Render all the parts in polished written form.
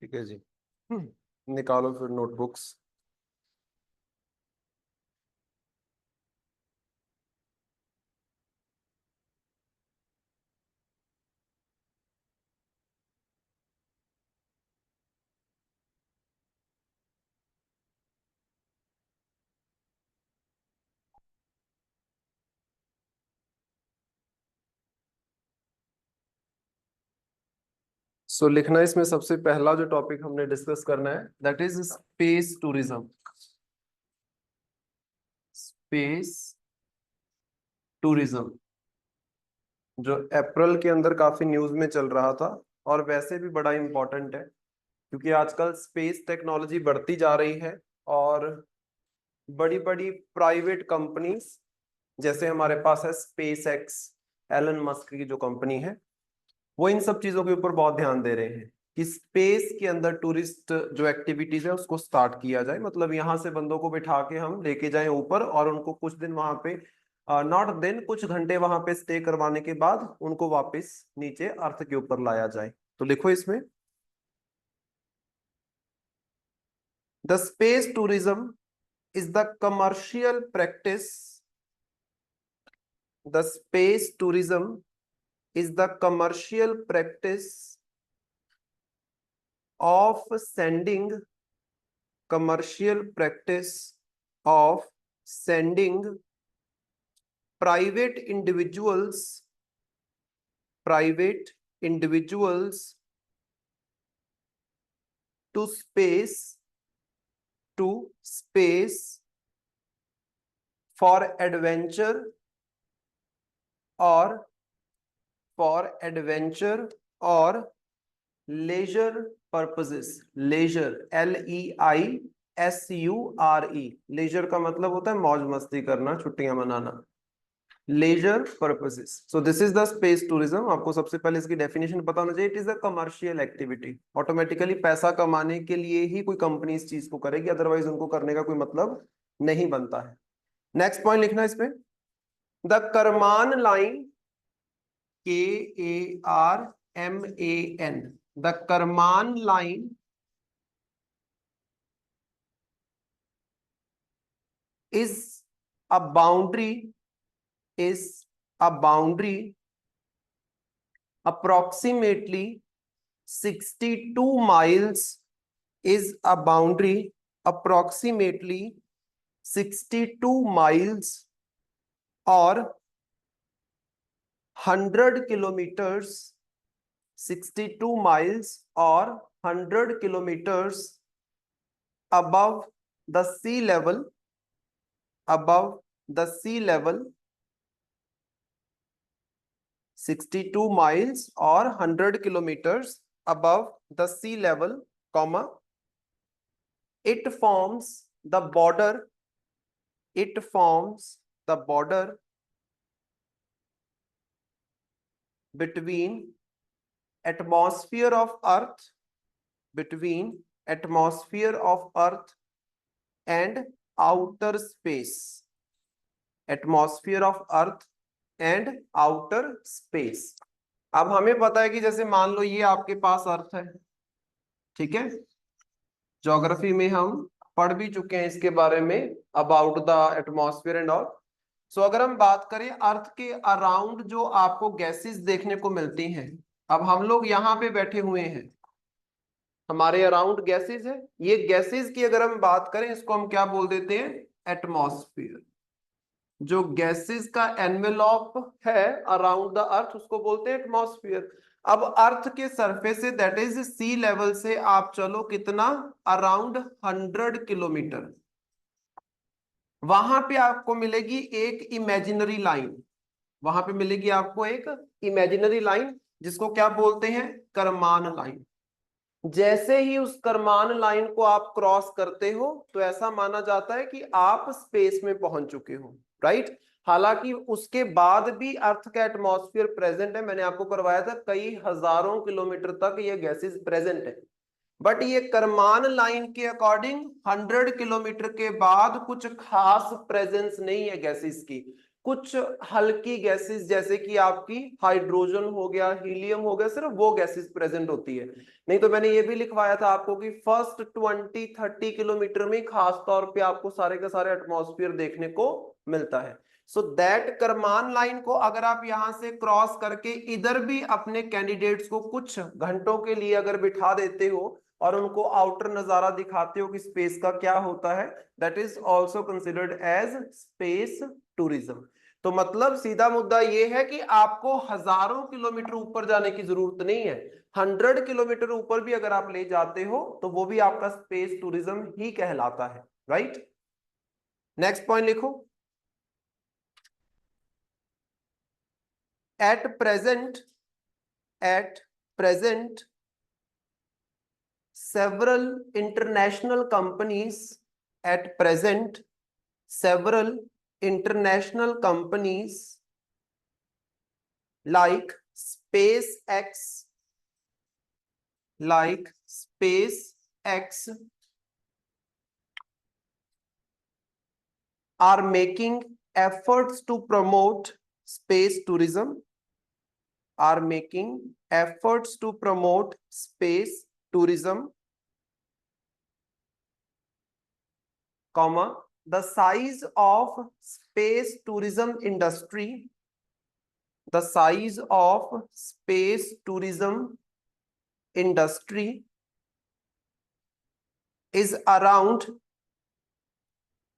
ठीक है जी। निकालो फिर नोटबुक्स। सो लिखना है इसमें सबसे पहला जो टॉपिक हमने डिस्कस करना है that is space tourism. Space tourism जो अप्रैल के अंदर काफी न्यूज में चल रहा था और वैसे भी बड़ा इंपॉर्टेंट है क्योंकि आजकल स्पेस टेक्नोलॉजी बढ़ती जा रही है और बड़ी बड़ी प्राइवेट कंपनीज जैसे हमारे पास है स्पेस एक्स, एलन मस्क की जो कंपनी है, वो इन सब चीजों के ऊपर बहुत ध्यान दे रहे हैं कि स्पेस के अंदर टूरिस्ट जो एक्टिविटीज है उसको स्टार्ट किया जाए। मतलब यहाँ से बंदों को बिठा के हम लेके जाएं ऊपर और उनको कुछ दिन वहां पे, नॉट दिन, कुछ घंटे वहां पे स्टे करवाने के बाद उनको वापस नीचे अर्थ के ऊपर लाया जाए। तो लिखो इसमें, the space tourism is the commercial practice, the space tourism is the commercial practice of sending, commercial practice of sending private individuals, private individuals to space, to space for adventure or for adventure or leisure purposes। leisure, LEISURE, leisure का मतलब होता है मौज मस्ती करना, छुट्टियां मनाना। leisure purposes, so this is the space tourism। आपको सबसे पहले इसकी डेफिनेशन पता होना चाहिए। It is a commercial activity, automatically पैसा कमाने के लिए ही कोई कंपनी इस चीज को करेगी, अदरवाइज उनको करने का कोई मतलब नहीं बनता है। नेक्स्ट पॉइंट लिखना है इसमें, the Karman line, KARMAN, the Karman line is a boundary, is a boundary approximately 62 miles, is a boundary approximately 62 miles or 100 kilometers, 62 miles or 100 kilometers above the sea level, above the sea level, 62 miles or 100 kilometers above the sea level, comma, it forms the border, it forms the border between atmosphere of earth, between atmosphere of earth and outer space, atmosphere of earth and outer space। अब हमें पता है कि जैसे मान लो ये आपके पास अर्थ है, ठीक है, ज्योग्राफी में हम पढ़ भी चुके हैं इसके बारे में, about the atmosphere and all. So अगर हम बात करें अर्थ के अराउंड जो आपको गैसेस देखने को मिलती हैं, अब हम लोग यहाँ पे बैठे हुए हैं, हमारे अराउंड गैसेस है, ये गैसेस की अगर हम बात करें इसको हम क्या बोल देते हैं, एटमॉस्फेयर। जो गैसेस का एनवेलॉप है अराउंड द अर्थ उसको बोलते हैं एटमॉस्फेयर। अब अर्थ के सरफेस से, दैट इज सी लेवल से आप चलो कितना, अराउंड 100 किलोमीटर, वहां पे आपको मिलेगी एक इमेजिनरी लाइन, वहां पे मिलेगी आपको एक इमेजिनरी लाइन जिसको क्या बोलते हैं, करमान लाइन। जैसे ही उस करमान लाइन को आप क्रॉस करते हो तो ऐसा माना जाता है कि आप स्पेस में पहुंच चुके हो, राइट। हालांकि उसके बाद भी अर्थ का एटमॉस्फेयर प्रेजेंट है, मैंने आपको करवाया था कई हजारों किलोमीटर तक ये गैसेस प्रेजेंट है, बट ये करमान लाइन के अकॉर्डिंग 100 किलोमीटर के बाद कुछ खास प्रेजेंस नहीं है गैसेस की। कुछ हल्की गैसेस जैसे कि आपकी हाइड्रोजन हो गया, हीलियम हो गया, सिर्फ वो गैसेस प्रेजेंट होती है। नहीं तो मैंने ये भी लिखवाया था आपको कि फर्स्ट 20-30 किलोमीटर में खास तौर पे आपको सारे के सारे एटमॉस्फेयर देखने को मिलता है। सो दैट करमान लाइन को अगर आप यहां से क्रॉस करके इधर भी अपने कैंडिडेट्स को कुछ घंटों के लिए अगर बिठा देते हो और उनको आउटर नजारा दिखाते हो कि स्पेस का क्या होता है, that is also considered as space tourism. तो मतलब सीधा मुद्दा ये है कि आपको हजारों किलोमीटर ऊपर जाने की जरूरत नहीं है, 100 किलोमीटर ऊपर भी अगर आप ले जाते हो तो वो भी आपका स्पेस टूरिज्म ही कहलाता है, राइट। नेक्स्ट पॉइंट लिखो। At present several international companies at present several international companies like SpaceX are making efforts to promote space tourism, are making efforts to promote space tourism, comma, the size of space tourism industry, the size of space tourism industry is around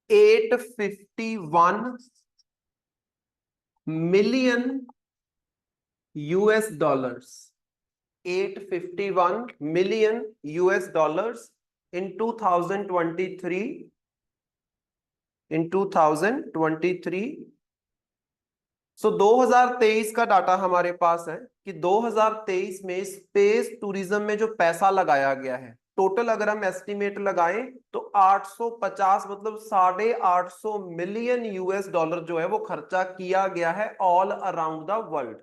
851 million US dollars, 851 million US dollars in 2023, in 2023। सो 2023 का data हमारे पास है कि 2023 में space tourism में जो पैसा लगाया गया है टोटल अगर हम एस्टिमेट लगाएं तो 850 मतलब 850 मिलियन US डॉलर जो है वो खर्चा किया गया है ऑल अराउंड द वर्ल्ड।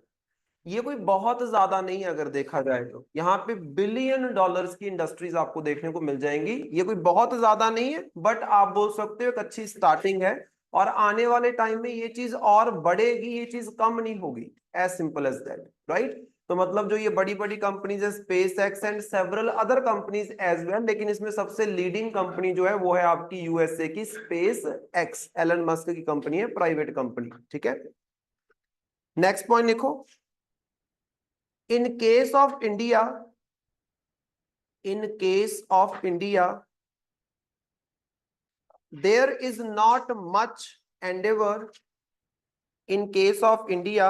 ये कोई बहुत ज्यादा नहीं है अगर देखा जाए तो, यहाँ पे बिलियन डॉलर्स की इंडस्ट्रीज आपको देखने को मिल जाएंगी। ये कोई बहुत ज्यादा नहीं है बट आप बोल सकते हो एक अच्छी स्टार्टिंग है और आने वाले टाइम में ये चीज और बढ़ेगी, ये चीज कम नहीं होगी, as simple as that, right. तो मतलब जो ये बड़ी बड़ी कंपनीज है SpaceX and several other companies as well, लेकिन इसमें सबसे लीडिंग कंपनी जो है वो है आपकी यूएसए की स्पेस एक्स, एलन मस्क की कंपनी है, प्राइवेट कंपनी, ठीक है। नेक्स्ट पॉइंट लिखो। In case of India, there is not much endeavor. In case of India,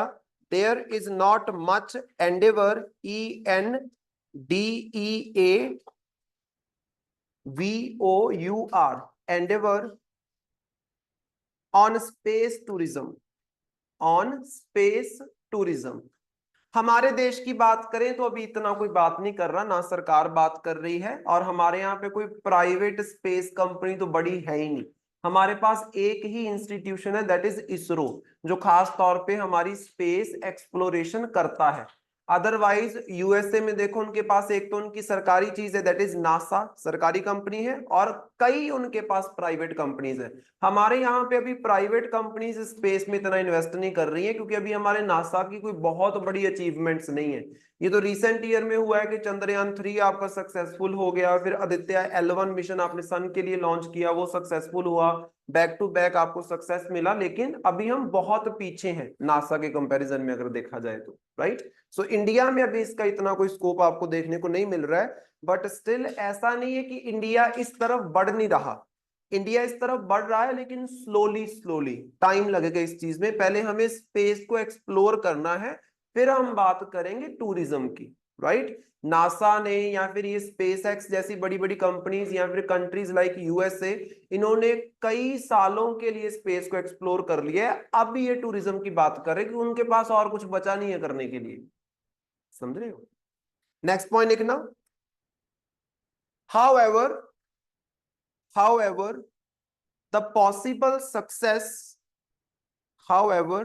there is not much endeavor, ENDEAVOUR, endeavor on space tourism, on space tourism। हमारे देश की बात करें तो अभी इतना कोई बात नहीं कर रहा, ना सरकार बात कर रही है और हमारे यहाँ पे कोई प्राइवेट स्पेस कंपनी तो बड़ी है ही नहीं। हमारे पास एक ही इंस्टीट्यूशन है दैट इज इसरो, जो खास तौर पे हमारी स्पेस एक्सप्लोरेशन करता है। अदरवाइज यूएसए में देखो उनके पास एक तो उनकी सरकारी चीज है दैट इज नासा, सरकारी कंपनी है, और कई उनके पास प्राइवेट कंपनीज है। हमारे यहाँ पे अभी प्राइवेट कंपनीज स्पेस में इतना इन्वेस्ट नहीं कर रही है क्योंकि अभी हमारे नासा की कोई बहुत बड़ी अचीवमेंट्स नहीं है। ये तो रिसेंट ईयर में हुआ है कि चंद्रयान 3 आपका सक्सेसफुल हो गया, फिर आदित्य L1 मिशन आपने सन के लिए लॉन्च किया, वो सक्सेसफुल हुआ, बैक टू बैक आपको सक्सेस मिला, लेकिन अभी हम बहुत पीछे हैं नासा के कंपैरिजन में अगर देखा जाए तो, राइट। सो इंडिया में अभी इसका इतना कोई स्कोप आपको देखने को नहीं मिल रहा है, बट स्टिल ऐसा नहीं है कि इंडिया इस तरफ बढ़ नहीं रहा। इंडिया इस तरफ बढ़ रहा है लेकिन स्लोली स्लोली, टाइम लगेगा इस चीज में। पहले हमें स्पेस को एक्सप्लोर करना है, फिर हम बात करेंगे टूरिज्म की, राइट। नासा ने या फिर ये स्पेस एक्स जैसी बड़ी बड़ी कंपनीज या फिर कंट्रीज लाइक यूएसए, इन्होंने कई सालों के लिए स्पेस को एक्सप्लोर कर लिया है। अब ये टूरिज्म की बात करें कि उनके पास और कुछ बचा नहीं है करने के लिए, समझ रहे हो। नेक्स्ट पॉइंट लिखना। however the possible success however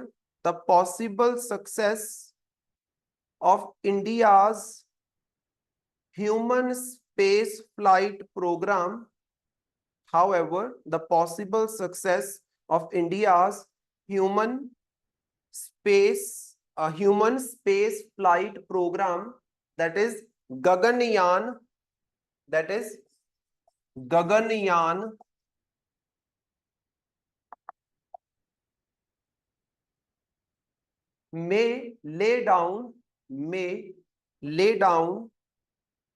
the possible success of India's human space flight program however the possible success of India's human space, a human space flight program, that is Gaganyaan, that is Gaganyaan may lay down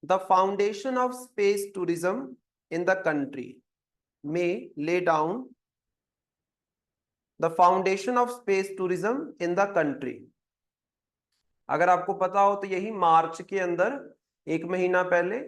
the foundation of space tourism in the country, may lay down the foundation of space tourism in the country। अगर आपको पता हो तो यही मार्च के अंदर, एक महीना पहले,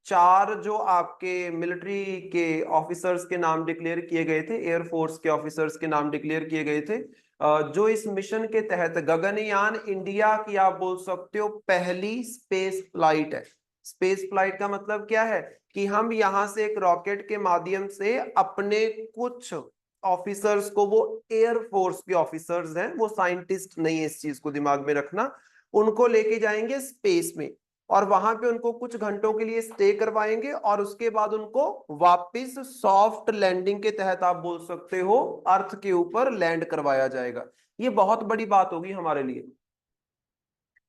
4 जो आपके मिलिट्री के ऑफिसर्स के नाम डिक्लेयर किए गए थे, एयरफोर्स के ऑफिसर्स के नाम डिक्लेयर किए गए थे, जो इस मिशन के तहत गगनयान इंडिया की आप बोल सकते हो पहली स्पेस फ्लाइट है। स्पेस फ्लाइट का मतलब क्या है कि हम यहां से एक रॉकेट के माध्यम से अपने कुछ ऑफिसर्स को, वो एयरफोर्स के ऑफिसर्स हैं, वो साइंटिस्ट नहीं है, इस चीज को दिमाग में रखना, उनको लेके जाएंगे स्पेस में और वहां पे उनको कुछ घंटों के लिए स्टे करवाएंगे और उसके बाद उनको वापस सॉफ्ट लैंडिंग के तहत आप बोल सकते हो अर्थ के ऊपर लैंड करवाया जाएगा। ये बहुत बड़ी बात होगी हमारे लिए।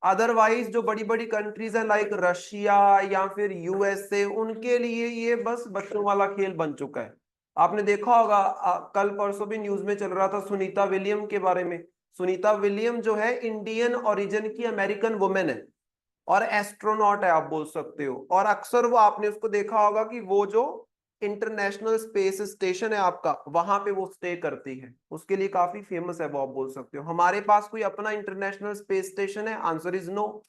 अदरवाइज जो बड़ी बड़ी कंट्रीज हैं लाइक रशिया या फिर यूएसए, उनके लिए ये बस बच्चों वाला खेल बन चुका है। आपने देखा होगा, कल परसों भी न्यूज में चल रहा था सुनीता विलियम के बारे में। सुनीता विलियम जो है इंडियन ओरिजिन की अमेरिकन वुमेन है और एस्ट्रोनॉट है आप बोल सकते हो, और अक्सर वो आपने उसको देखा होगा कि वो जो इंटरनेशनल स्पेस स्टेशन है आपका, वहां पे वो स्टे करती है, उसके लिए काफी फेमस है वो आप बोल सकते हो। हमारे पास कोई अपना इंटरनेशनल स्पेस स्टेशन है? Answer is no.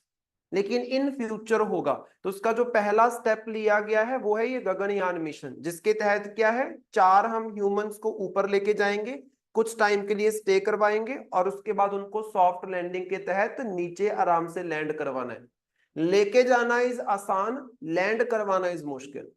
लेकिन इन फ्यूचर होगा। तो उसका जो पहला स्टेप लिया गया है वो है ये गगनयान मिशन, जिसके तहत क्या है, 4 हम ह्यूमंस को ऊपर लेके जाएंगे, कुछ टाइम के लिए स्टे करवाएंगे और उसके बाद उनको सॉफ्ट लैंडिंग के तहत नीचे आराम से लैंड करवाना है। लेके जाना इज आसान, लैंड करवाना इज मुश्किल।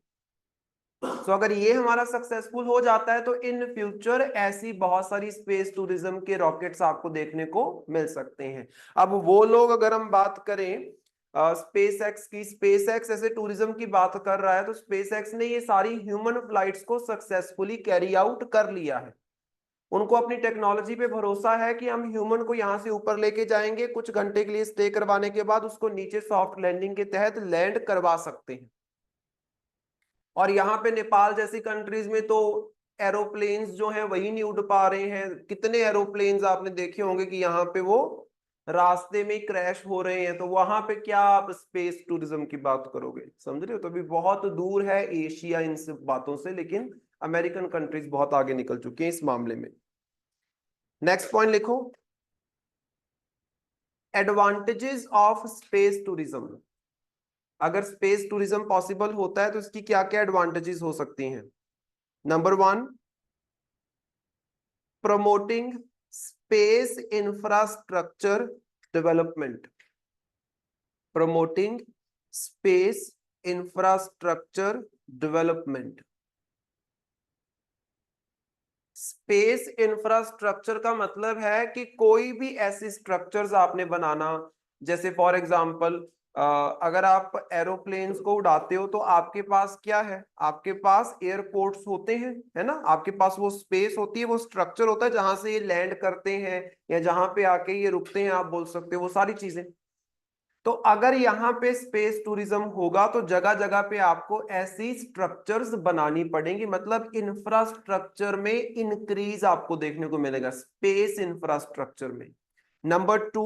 तो अगर ये हमारा सक्सेसफुल हो जाता है तो इन फ्यूचर ऐसी बहुत सारी स्पेस टूरिज्म के रॉकेट्स आपको देखने को मिल सकते हैं। अब वो लोग, अगर हम बात करें स्पेस एक्स की, स्पेस एक्स ऐसे टूरिज्म की बात कर रहा है तो स्पेस एक्स ने ये सारी ह्यूमन फ्लाइट्स को सक्सेसफुली कैरी आउट कर लिया है। उनको अपनी टेक्नोलॉजी पे भरोसा है कि हम ह्यूमन को यहाँ से ऊपर लेके जाएंगे, कुछ घंटे के लिए स्टे करवाने के बाद उसको नीचे सॉफ्ट लैंडिंग के तहत लैंड करवा सकते हैं। और यहाँ पे नेपाल जैसी कंट्रीज में तो एरोप्लेन्स जो हैं वही नहीं उड़ पा रहे हैं। कितने एरोप्लेन्स आपने देखे होंगे कि यहाँ पे वो रास्ते में क्रैश हो रहे हैं, तो वहां पे क्या आप स्पेस टूरिज्म की बात करोगे? समझ रहे हो? तो अभी बहुत दूर है एशिया इन सब बातों से, लेकिन अमेरिकन कंट्रीज बहुत आगे निकल चुके हैं इस मामले में। नेक्स्ट पॉइंट लिखो, एडवांटेजेस ऑफ स्पेस टूरिज्म। अगर स्पेस टूरिज्म पॉसिबल होता है तो इसकी क्या क्या एडवांटेजेस हो सकती हैं? Number 1, promoting space infrastructure development, promoting space infrastructure development। Space infrastructure का मतलब है कि कोई भी ऐसी स्ट्रक्चर्स आपने बनाना, जैसे फॉर एग्जांपल अगर आप एरोप्लेन्स को उड़ाते हो तो आपके पास क्या है, आपके पास एयरपोर्ट्स होते हैं, है ना, आपके पास वो स्पेस होती है, वो स्ट्रक्चर होता है जहां से ये लैंड करते हैं या जहां पे आके ये रुकते हैं आप बोल सकते हो, वो सारी चीजें। तो अगर यहाँ पे स्पेस टूरिज्म होगा तो जगह जगह पे आपको ऐसी स्ट्रक्चर्स बनानी पड़ेंगी, मतलब इंफ्रास्ट्रक्चर में इंक्रीज आपको देखने को मिलेगा स्पेस इंफ्रास्ट्रक्चर में। Number 2,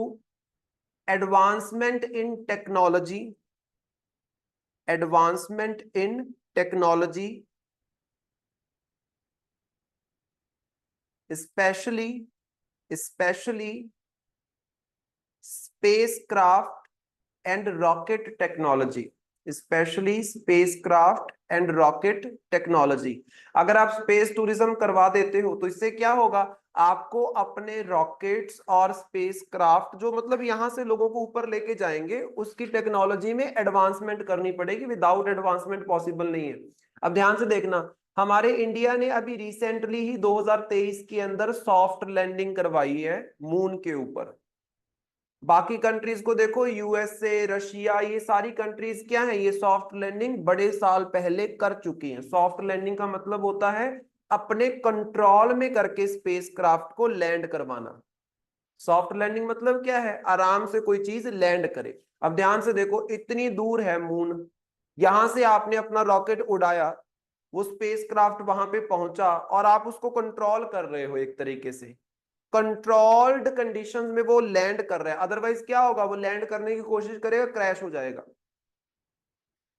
advancement in technology, advancement in technology specially spacecraft and rocket technology, specially spacecraft and rocket technology. अगर आप स्पेस टूरिज्म करवा देते हो तो इससे क्या होगा, आपको अपने रॉकेट्स और स्पेसक्राफ्ट जो मतलब यहां से लोगों को ऊपर लेके जाएंगे उसकी टेक्नोलॉजी में एडवांसमेंट करनी पड़ेगी। विदाउट एडवांसमेंट पॉसिबल नहीं है। अब ध्यान से देखना, हमारे इंडिया ने अभी रिसेंटली ही 2023 के अंदर सॉफ्ट लैंडिंग करवाई है मून के ऊपर। बाकी कंट्रीज को देखो, यूएसए, रशिया, ये सारी कंट्रीज क्या है, ये सॉफ्ट लैंडिंग बड़े साल पहले कर चुकी हैं। सॉफ्ट लैंडिंग का मतलब होता है अपने कंट्रोल में करके स्पेसक्राफ्ट को लैंड करवाना। सॉफ्ट लैंडिंग मतलब क्या है, आराम से कोई चीज लैंड करे। अब ध्यान से देखो, इतनी दूर है मून, यहां से आपने अपना रॉकेट उड़ाया, वो स्पेसक्राफ्ट वहां पे पहुंचा और आप उसको कंट्रोल कर रहे हो एक तरीके से, कंट्रोल्ड कंडीशंस में वो लैंड कर रहा है। अदरवाइज क्या होगा, वो लैंड करने की कोशिश करेगा, क्रैश हो जाएगा।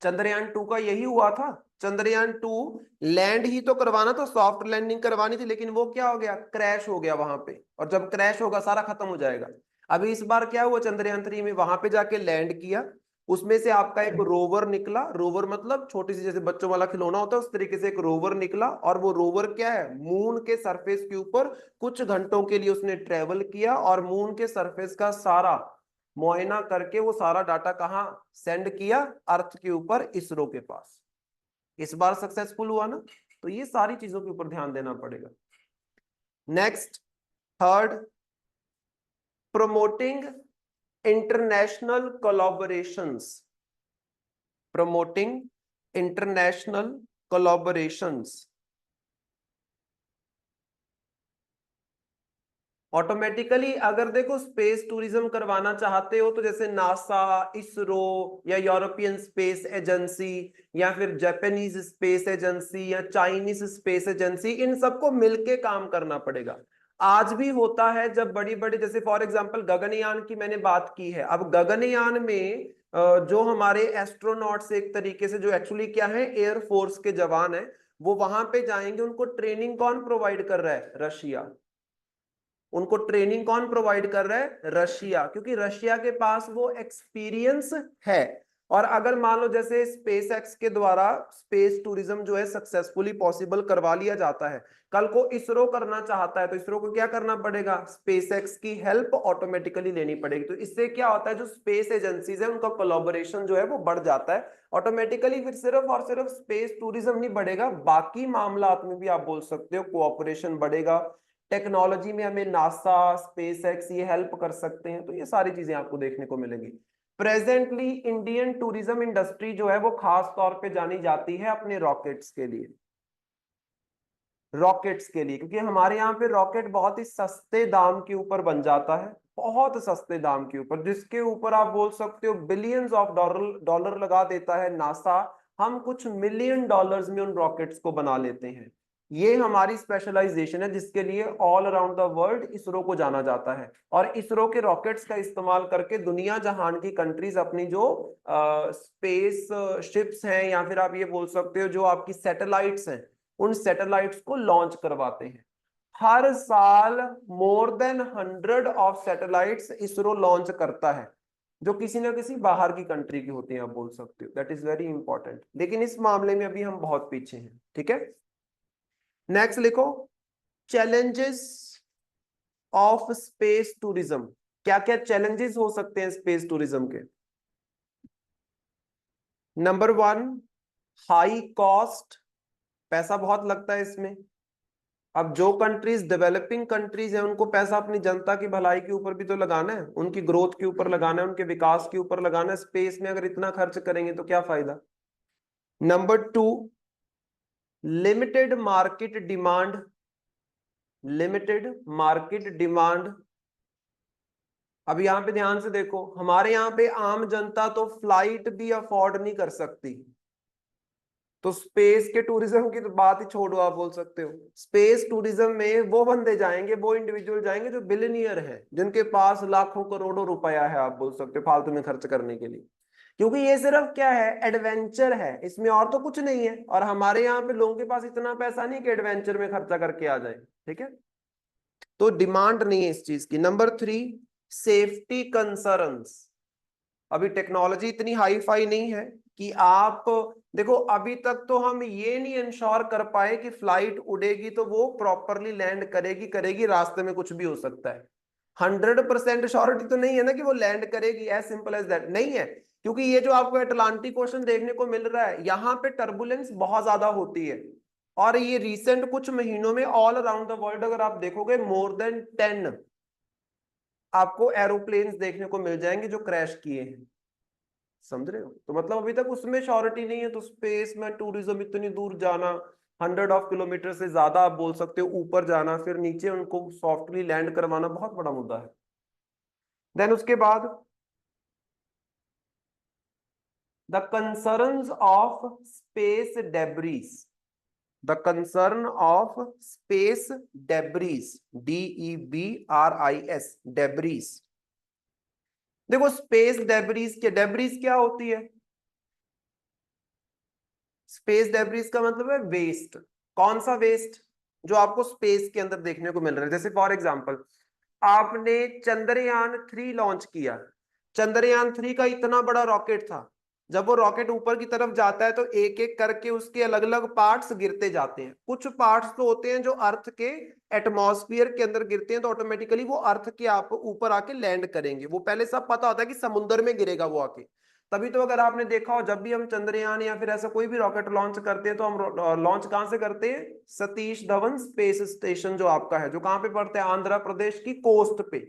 चंद्रयान 2 का यही हुआ था। चंद्रयान 2 लैंड ही तो करवाना था, सॉफ्ट लैंडिंग करवानी थी, लेकिन वो क्या हो गया, क्रैश हो गया वहां पे। और जब क्रैश होगा सारा खत्म हो जाएगा। अभी इस बार क्या हुआ, चंद्रयान 3 में वहां पे जाके लैंड किया, उसमें से आपका एक रोवर निकला। रोवर मतलब छोटी सी जैसे बच्चों वाला खिलौना होता है, उस तरीके से एक रोवर निकला। और वो रोवर क्या है, मून के सरफेस के ऊपर कुछ घंटों के लिए उसने ट्रेवल किया और मून के सरफेस का सारा मुआयना करके वो सारा डाटा कहाँ सेंड किया, अर्थ के ऊपर, इसरो के पास। इस बार सक्सेसफुल हुआ ना। तो ये सारी चीजों के ऊपर ध्यान देना पड़ेगा। Next, third, promoting international collaborations. Promoting international collaborations. Automatically अगर देखो स्पेस टूरिज्म करवाना चाहते हो तो जैसे नासा, इसरो या यूरोपियन स्पेस एजेंसी या फिर जापानीज स्पेस एजेंसी या चाइनीज स्पेस एजेंसी, इन सबको मिलके काम करना पड़ेगा। आज भी होता है जब बड़ी बड़ी, जैसे फॉर एग्जांपल गगनयान की मैंने बात की है। अब गगनयान में जो हमारे एस्ट्रोनॉट्स एक तरीके से, जो एक्चुअली क्या है एयरफोर्स के जवान है, वो वहां पे जाएंगे। उनको ट्रेनिंग कौन प्रोवाइड कर रहा है, रशिया। उनको ट्रेनिंग कौन प्रोवाइड कर रहा है, रशिया, क्योंकि रशिया के पास वो एक्सपीरियंस है। और अगर मान लो जैसे स्पेस एक्स के द्वारा स्पेस टूरिज्म जो है सक्सेसफुली पॉसिबल करवा लिया जाता है, कल को इसरो करना चाहता है तो इसरो को क्या करना पड़ेगा, स्पेस एक्स की हेल्प ऑटोमेटिकली लेनी पड़ेगी। तो इससे क्या होता है, जो स्पेस एजेंसीज है उनका कोलैबोरेशन जो है वो बढ़ जाता है ऑटोमेटिकली। फिर सिर्फ और सिर्फ स्पेस टूरिज्म नहीं बढ़ेगा, बाकी मामलात में भी आप बोल सकते हो कोऑपरेशन बढ़ेगा। टेक्नोलॉजी में हमें नासा, स्पेस एक्स ये हेल्प कर सकते हैं। तो ये सारी चीजें आपको देखने को मिलेंगी। प्रेजेंटली इंडियन टूरिज्म इंडस्ट्री जो है वो खास तौर पे जानी जाती है अपने रॉकेट्स के लिए। रॉकेट्स के लिए, क्योंकि हमारे यहाँ पे रॉकेट बहुत ही सस्ते दाम के ऊपर बन जाता है, बहुत सस्ते दाम के ऊपर, जिसके ऊपर आप बोल सकते हो बिलियंस ऑफ डॉलर डॉलर लगा देता है नासा। हम कुछ मिलियन डॉलर्स में उन रॉकेट्स को बना लेते हैं। ये हमारी स्पेशलाइजेशन है, जिसके लिए all around the world ISRO को जाना जाता है। और इसरो के रॉकेट्स का इस्तेमाल करके दुनिया जहान की कंट्रीज अपनी जो स्पेस शिप्स हैं, या फिर आप ये बोल सकते हो जो आपकी सैटेलाइट्स हैं, उन सैटेलाइट्स को लॉन्च करवाते हैं। हर साल more than 100 of satellites ISRO launch करता है, जो किसी ना किसी बाहर की कंट्री की होती हैं, आप बोल सकते हो। That is very important. लेकिन इस मामले में अभी हम बहुत पीछे हैं, ठीक है। नेक्स्ट लिखो, चैलेंजेस ऑफ स्पेस टूरिज्म। क्या क्या चैलेंजेस हो सकते हैं स्पेस टूरिज्म के। नंबर 1, हाई कॉस्ट, पैसा बहुत लगता है इसमें। अब जो कंट्रीज डेवलपिंग कंट्रीज हैं उनको पैसा अपनी जनता की भलाई के ऊपर भी तो लगाना है, उनकी ग्रोथ के ऊपर लगाना है, उनके विकास के ऊपर लगाना है। स्पेस में अगर इतना खर्च करेंगे तो क्या फायदा। Number 2, limited market demand. Limited market demand. अब यहां पे ध्यान से देखो, हमारे यहाँ पे आम जनता तो फ्लाइट भी अफोर्ड नहीं कर सकती, तो स्पेस के टूरिज्म की तो बात ही छोड़ो, आप बोल सकते हो। स्पेस टूरिज्म में वो बंदे जाएंगे, वो इंडिविजुअल जाएंगे जो बिलियनियर हैं, जिनके पास लाखों करोड़ों रुपया है, आप बोल सकते हो, फालतू में खर्च करने के लिए। क्योंकि ये सिर्फ क्या है, एडवेंचर है, इसमें और तो कुछ नहीं है। और हमारे यहाँ पे लोगों के पास इतना पैसा नहीं कि एडवेंचर में खर्चा करके आ जाए, ठीक है। तो डिमांड नहीं है इस चीज की। Number 3, safety concerns. अभी टेक्नोलॉजी इतनी हाई फाई नहीं है कि आप देखो, अभी तक तो हम ये नहीं इंश्योर कर पाए कि फ्लाइट उड़ेगी तो वो प्रॉपरली लैंड करेगी, करेगी, रास्ते में कुछ भी हो सकता है। 100% श्योरिटी तो नहीं है ना कि वो लैंड करेगी, एज सिंपल एज दैट नहीं है। क्योंकि ये जो आपको अटलांटिक ओशन देखने को मिल रहा है, यहाँ पे टर्बुलेंस बहुत ज्यादा होती है। और ये रिसेंट कुछ महीनों में ऑल अराउंड द वर्ल्ड अगर आप देखोगे, मोर देन 10 आपको एरोप्लेन्स देखने को मिल जाएंगे जो क्रैश किए हैं। समझ रहे हो। तो मतलब अभी तक उसमें श्योरिटी नहीं है। तो स्पेस में टूरिज्म, इतनी दूर जाना, 100 किलोमीटर से ज्यादा आप बोल सकते हो ऊपर जाना, फिर नीचे उनको सॉफ्टली लैंड करवाना, बहुत बड़ा मुद्दा है। देन उसके बाद the concerns of space debris, the concern of space debris, DEBRIS, debris. देखो स्पेस डेब्रीज के, डेब्रीज क्या होती है? स्पेस डेब्रीज का मतलब है वेस्ट। कौन सा वेस्ट? जो आपको स्पेस के अंदर देखने को मिल रहा है। जैसे फॉर एग्जांपल आपने चंद्रयान 3 लॉन्च किया, चंद्रयान 3 का इतना बड़ा रॉकेट था, जब वो रॉकेट ऊपर की तरफ जाता है तो एक एक करके उसके अलग अलग पार्ट्स गिरते जाते हैं। कुछ पार्ट्स तो होते हैं जो अर्थ के एटमॉस्फेयर के अंदर गिरते हैं, तो ऑटोमेटिकली वो अर्थ के आप ऊपर आके लैंड करेंगे। वो पहले सब पता होता है कि समुद्र में गिरेगा वो आके। तभी तो अगर आपने देखा हो, जब भी हम चंद्रयान या फिर ऐसा कोई भी रॉकेट लॉन्च करते हैं तो हम लॉन्च कहां से करते हैं? सतीश धवन स्पेस स्टेशन जो आपका है, जो कहां पे पड़ता है? आंध्र प्रदेश की कोस्ट पे,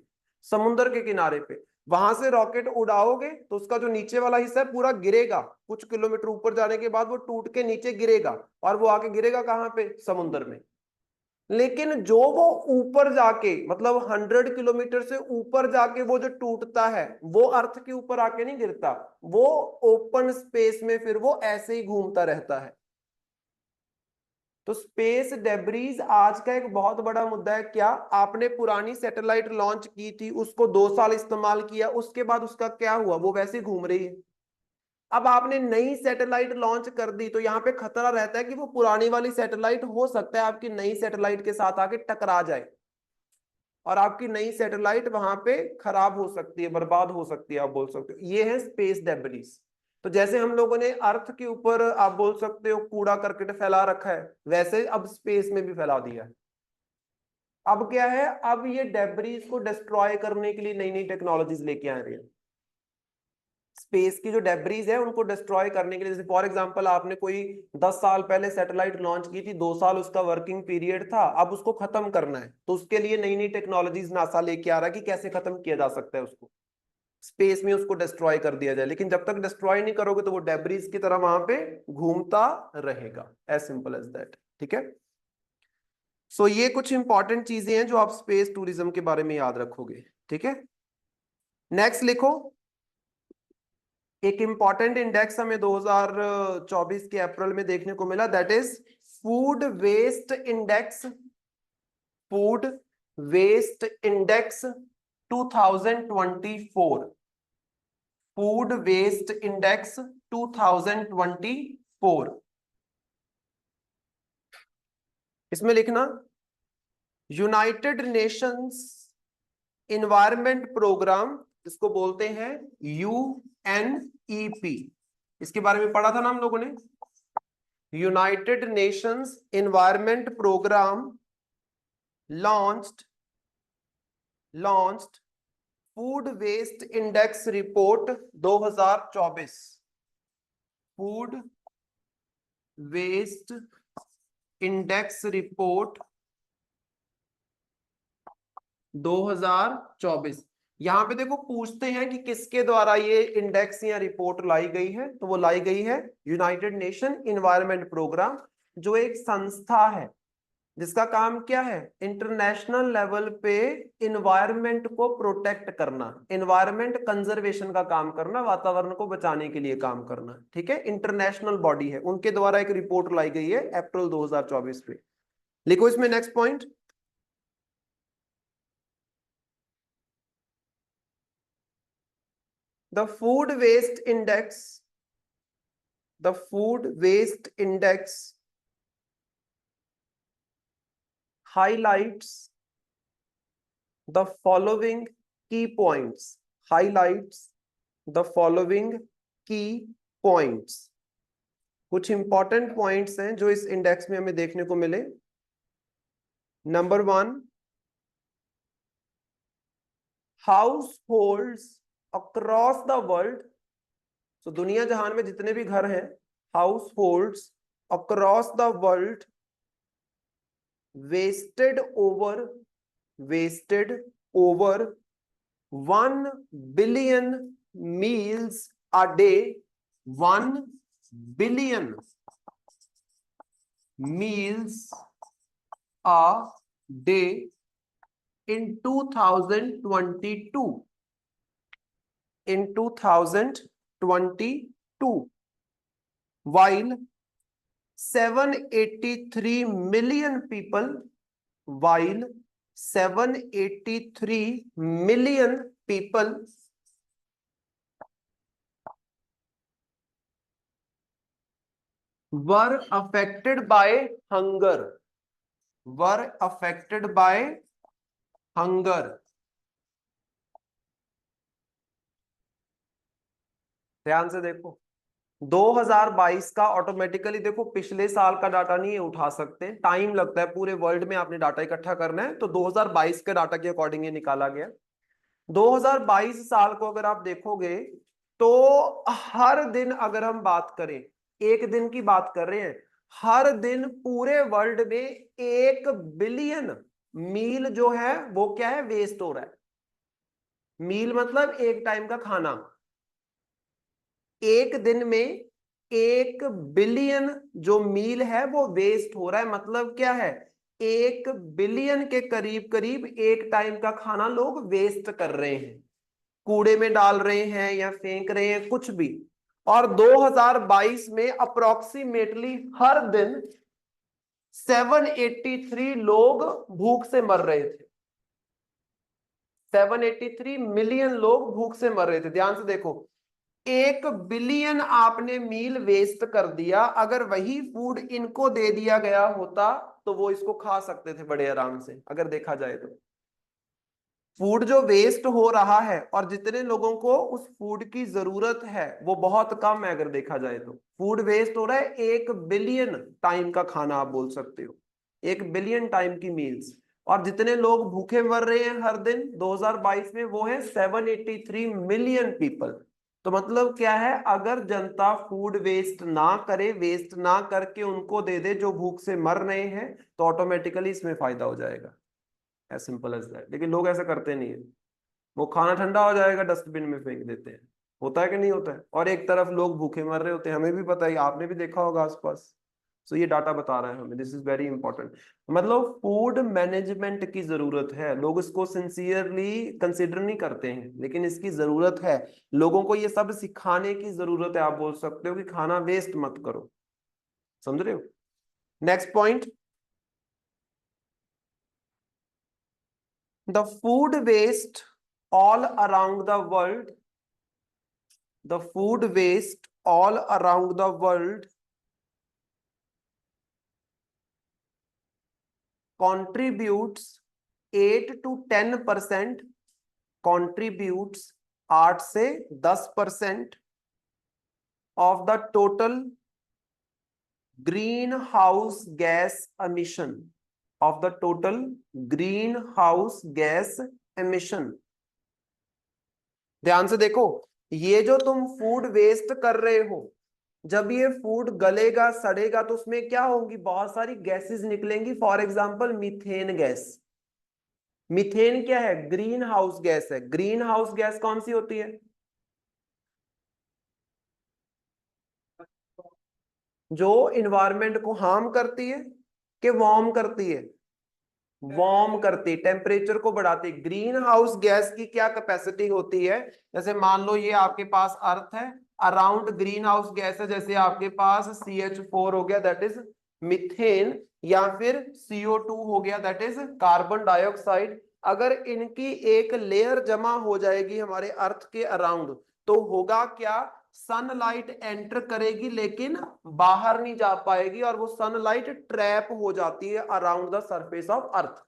समुद्र के किनारे पे। वहां से रॉकेट उड़ाओगे तो उसका जो नीचे वाला हिस्सा है पूरा गिरेगा, कुछ किलोमीटर ऊपर जाने के बाद वो टूट के नीचे गिरेगा, और वो आके गिरेगा कहां पे? समुद्र में। लेकिन जो वो ऊपर जाके, मतलब 100 किलोमीटर से ऊपर जाके वो जो टूटता है, वो अर्थ के ऊपर आके नहीं गिरता, वो ओपन स्पेस में फिर वो ऐसे ही घूमता रहता है। तो स्पेस डेब्रीज आज का एक बहुत बड़ा मुद्दा है। क्या आपने पुरानी सैटेलाइट लॉन्च की थी, उसको 2 साल इस्तेमाल किया, उसके बाद उसका क्या हुआ? वो वैसे ही घूम रही है। अब आपने नई सैटेलाइट लॉन्च कर दी तो यहाँ पे खतरा रहता है कि वो पुरानी वाली सैटेलाइट हो सकता है आपकी नई सैटेलाइट के साथ आके टकरा जाए, और आपकी नई सैटेलाइट वहां पे खराब हो सकती है, बर्बाद हो सकती है, आप बोल सकते हो। ये है स्पेस डेब्रिस। तो जैसे हम लोगों ने अर्थ के ऊपर, आप बोल सकते हो, कूड़ा करकट फैला रखा है, वैसे अब स्पेस में भी फैला दिया है। अब क्या है? अब ये डेब्रिस को डिस्ट्रॉय करने के लिए नई नई टेक्नोलॉजीज लेके आ रही है। स्पेस की जो डेब्रीज है उनको डिस्ट्रॉय करने के लिए, जैसे फॉर एग्जांपल आपने कोई 10 साल पहले सैटेलाइट लॉन्च की थी, 2 साल उसका वर्किंग पीरियड था, अब उसको खत्म करना है, तो उसके लिए नई नई टेक्नोलॉजीज नासा लेके आ रहा है कि कैसे खत्म किया जा सकता है उसको, स्पेस में उसको डिस्ट्रॉय कर दिया जाए। लेकिन जब तक डिस्ट्रॉय नहीं करोगे तो वो डेब्रीज की तरह वहां पे घूमता रहेगा। As simple as that. ठीक है। सो ये कुछ इंपॉर्टेंट चीजें हैं जो आप स्पेस टूरिज्म के बारे में याद रखोगे। ठीक है। नेक्स्ट लिखो, एक इंपॉर्टेंट इंडेक्स हमें 2024 के अप्रैल में देखने को मिला, that is food waste index. Food waste index 2024, food waste index 2024। इसमें लिखना यूनाइटेड नेशंस इन्वायरमेंट प्रोग्राम, इसको बोलते हैं UNEP। इसके बारे में पढ़ा था ना हम लोगों ने। United Nations environment programme launched food waste index report 2024। Food waste index report 2024। यहां पे देखो पूछते हैं कि किसके द्वारा ये इंडेक्स या रिपोर्ट लाई गई है, तो वो लाई गई है यूनाइटेड नेशन इन्वायरमेंट प्रोग्राम, जो एक संस्था है जिसका काम क्या है? इंटरनेशनल लेवल पे इन्वायरमेंट को प्रोटेक्ट करना, इन्वायरमेंट कंजर्वेशन का काम करना, वातावरण को बचाने के लिए काम करना। ठीक है। इंटरनेशनल बॉडी है, उनके द्वारा एक रिपोर्ट लाई गई है अप्रैल 2024 में। लिखो इसमें next point, the food waste index, the food waste index highlights the following key points, highlights the following key points। कुछ इंपॉर्टेंट पॉइंट्स हैं जो इस इंडेक्स में हमें देखने को मिले। Number 1, households across the world, तो दुनिया जहान में जितने भी घर हैं, households across the world wasted over 1 billion meals a day, 1 billion meals a day in 2022। in 2022, while 783 million people, while 783 million people were affected by hunger, were affected by hunger. ध्यान से देखो, 2022 का automatically देखो, पिछले साल का data नहीं है, उठा सकते हैं, टाइम लगता है, पूरे वर्ल्ड में आपने डाटा इकट्ठा करना है, तो 2022 के डाटा के अकॉर्डिंग ये निकाला गया। 2022 साल को अगर आप देखोगे तो हर दिन अगर हम बात करें, एक दिन की बात कर रहे हैं, हर दिन पूरे वर्ल्ड में 1 बिलियन मील जो है वो क्या है, वेस्ट हो रहा है। मील मतलब एक टाइम का खाना। एक दिन में 1 बिलियन जो मील है वो वेस्ट हो रहा है। मतलब क्या है, 1 बिलियन के करीब करीब एक टाइम का खाना लोग वेस्ट कर रहे हैं, कूड़े में डाल रहे हैं या फेंक रहे हैं, कुछ भी। और 2022 में अप्रोक्सीमेटली हर दिन 783 लोग भूख से मर रहे थे। 783 मिलियन लोग भूख से मर रहे थे। ध्यान से देखो, 1 बिलियन आपने मील वेस्ट कर दिया। अगर वही फूड इनको दे दिया गया होता तो वो इसको खा सकते थे बड़े आराम से, अगर देखा जाए तो। फूड जो वेस्ट हो रहा है और जितने लोगों को उस फूड की जरूरत है वो बहुत कम है, अगर देखा जाए तो। फूड वेस्ट हो रहा है 1 बिलियन टाइम का खाना, आप बोल सकते हो 1 बिलियन टाइम की मील्स। और जितने लोग भूखे मर रहे हैं हर दिन 2022 में, वो है 783 मिलियन पीपल। तो मतलब क्या है, अगर जनता फूड वेस्ट ना करे, वेस्ट ना करके उनको दे दे जो भूख से मर रहे हैं, तो ऑटोमेटिकली इसमें फायदा हो जाएगा। As simple as that. लेकिन लोग ऐसा करते नहीं है, वो खाना ठंडा हो जाएगा डस्टबिन में फेंक देते हैं। होता है कि नहीं होता है? और एक तरफ लोग भूखे मर रहे होते हैं, हमें भी पता है, आपने भी देखा होगा आसपास। सो ये डाटा बता रहा है हमें, दिस इज वेरी इंपॉर्टेंट। मतलब फूड मैनेजमेंट की जरूरत है, लोग इसको सिंसियरली कंसिडर नहीं करते हैं, लेकिन इसकी जरूरत है। लोगों को ये सब सिखाने की जरूरत है, आप बोल सकते हो कि खाना वेस्ट मत करो। समझ रहे हो? Next point, the food waste all around the world, the food waste all around the world contributes 8 to 10%, contributes 8 से 10% of the total greenhouse gas emission, of the total greenhouse gas emission। ध्यान से देखो, ये जो तुम food waste कर रहे हो, जब ये फूड गलेगा सड़ेगा तो उसमें क्या होंगी, बहुत सारी गैसेस निकलेंगी। For example methane gas. Methane क्या है, ग्रीन हाउस गैस है। ग्रीन हाउस गैस कौन सी होती है, जो इन्वायरमेंट को हार्म करती है कि वार्म करती है, वार्म करती, टेम्परेचर को बढ़ाती। ग्रीन हाउस गैस की क्या कैपेसिटी होती है, जैसे मान लो ये आपके पास अर्थ है, अराउंड ग्रीन हाउस गैस है, जैसे आपके पास CH4 हो गया, दैट इज मिथेन, या फिर CO2 हो गया, दैट इज कार्बन डाइऑक्साइड। अगर इनकी एक लेयर जमा हो जाएगी हमारे अर्थ के अराउंड, तो होगा क्या, सनलाइट एंटर करेगी लेकिन बाहर नहीं जा पाएगी, और वो सनलाइट ट्रैप हो जाती है around the surface of earth.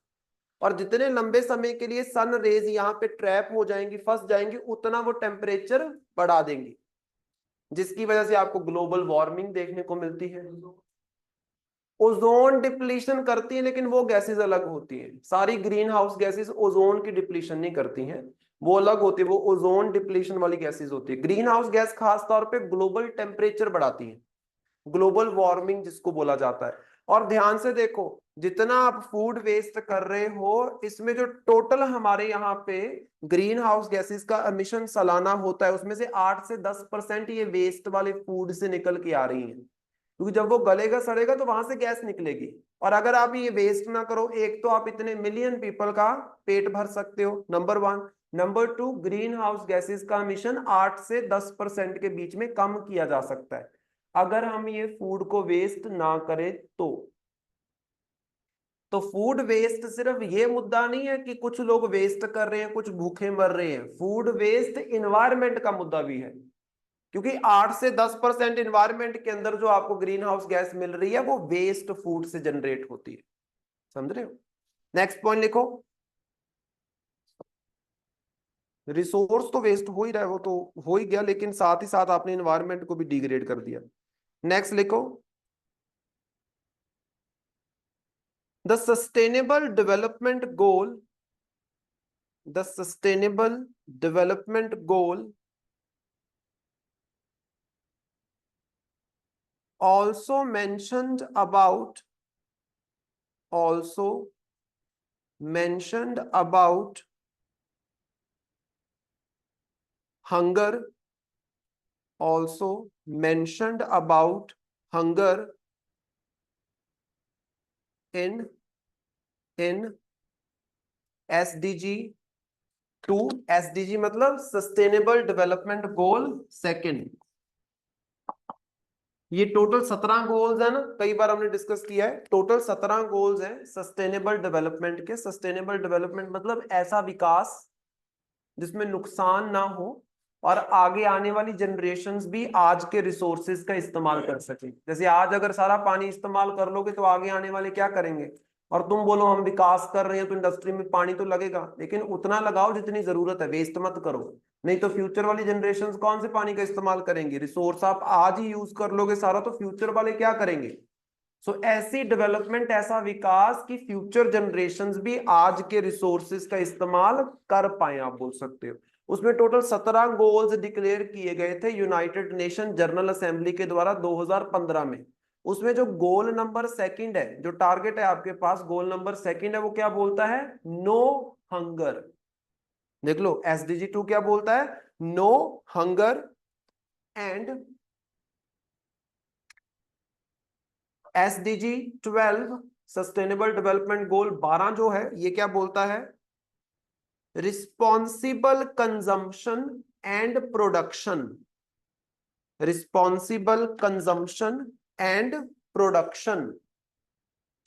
और जितने लंबे समय के लिए सन रेज यहाँ पे ट्रैप हो जाएंगी, फंस जाएंगी, उतना वो टेम्परेचर बढ़ा देंगी, जिसकी वजह से आपको ग्लोबल वार्मिंग देखने को मिलती है। ओजोन डिप्लीशन करती है, लेकिन वो गैसेस अलग होती हैं। सारी ग्रीन हाउस गैसेस ओजोन की डिप्लीशन नहीं करती हैं, वो अलग होती है, वो ओजोन डिप्लीशन वाली गैसेस होती है। ग्रीन हाउस गैस खास तौर पे ग्लोबल टेम्परेचर बढ़ाती है, ग्लोबल वार्मिंग जिसको बोला जाता है। और ध्यान से देखो, जितना आप फूड वेस्ट कर रहे हो, इसमें जो टोटल हमारे यहाँ पे ग्रीन हाउस गैसेस का एमिशन सालाना होता है, उसमें से 8 से 10% ये वेस्ट वाले फूड से निकल के आ रही है। क्योंकि जब वो गलेगा सड़ेगा तो वहां से गैस निकलेगी। और अगर आप ये वेस्ट ना करो, एक तो आप इतने मिलियन पीपल का पेट भर सकते हो, number 1। Number 2, green house gases का एमिशन 8 से 10% के बीच में कम किया जा सकता है अगर हम ये फूड को वेस्ट ना करें तो फूड वेस्ट सिर्फ ये मुद्दा नहीं है कि कुछ लोग वेस्ट कर रहे हैं, कुछ भूखे मर रहे हैं। फूड वेस्ट इन्वायरमेंट का मुद्दा भी है, क्योंकि 8 से 10% इन्वायरमेंट के अंदर जो आपको ग्रीन हाउस गैस मिल रही है वो वेस्ट फूड से जनरेट होती है। समझ रहे हो? नेक्स्ट पॉइंट लिखो। रिसोर्स तो वेस्ट हो ही रहा है, वो तो हो ही गया, लेकिन साथ ही साथ आपने इन्वायरमेंट को भी डिग्रेड कर दिया। नेक्स्ट लिखो। The sustainable development goal, the sustainable development goal also mentioned about, also mentioned about hunger, also mentioned about hunger in SDG 2। SDG मतलब सस्टेनेबल डेवलपमेंट गोल सेकंड। ये टोटल 17 गोल्स है ना, कई बार हमने डिस्कस किया है। टोटल 17 गोल्स हैं सस्टेनेबल डेवलपमेंट के। सस्टेनेबल डेवलपमेंट मतलब ऐसा विकास जिसमें नुकसान ना हो और आगे आने वाली जनरेशन्स भी आज के रिसोर्सेज का इस्तेमाल कर सके। जैसे आज अगर सारा पानी इस्तेमाल कर लोगे तो आगे आने वाले क्या करेंगे? और तुम बोलो हम विकास कर रहे हैं तो इंडस्ट्री में पानी तो लगेगा, लेकिन उतना लगाओ जितनी जरूरत है, वेस्ट मत करो। नहीं तो फ्यूचर वाली जनरेशन्स कौन से पानी का इस्तेमाल करेंगे? रिसोर्स आप आज ही यूज कर लोगे सारा, तो फ्यूचर वाले क्या करेंगे? सो ऐसी डेवलपमेंट, ऐसा विकास कि फ्यूचर जनरेशन्स भी आज के रिसोर्सेज का इस्तेमाल कर पाए, आप बोल सकते हो। उसमें टोटल 17 गोल्स डिक्लेयर किए गए थे यूनाइटेड नेशन जनरल असेंबली के द्वारा 2015 में। उसमें जो गोल नंबर सेकंड है, जो टारगेट है आपके पास, गोल नंबर सेकंड है, वो क्या बोलता है? No hunger. देख लो, एसडीजी 2 क्या बोलता है? No hunger. And SDG 12, sustainable development goal 12 जो है, ये क्या बोलता है? Responsible consumption and production. Responsible consumption and production.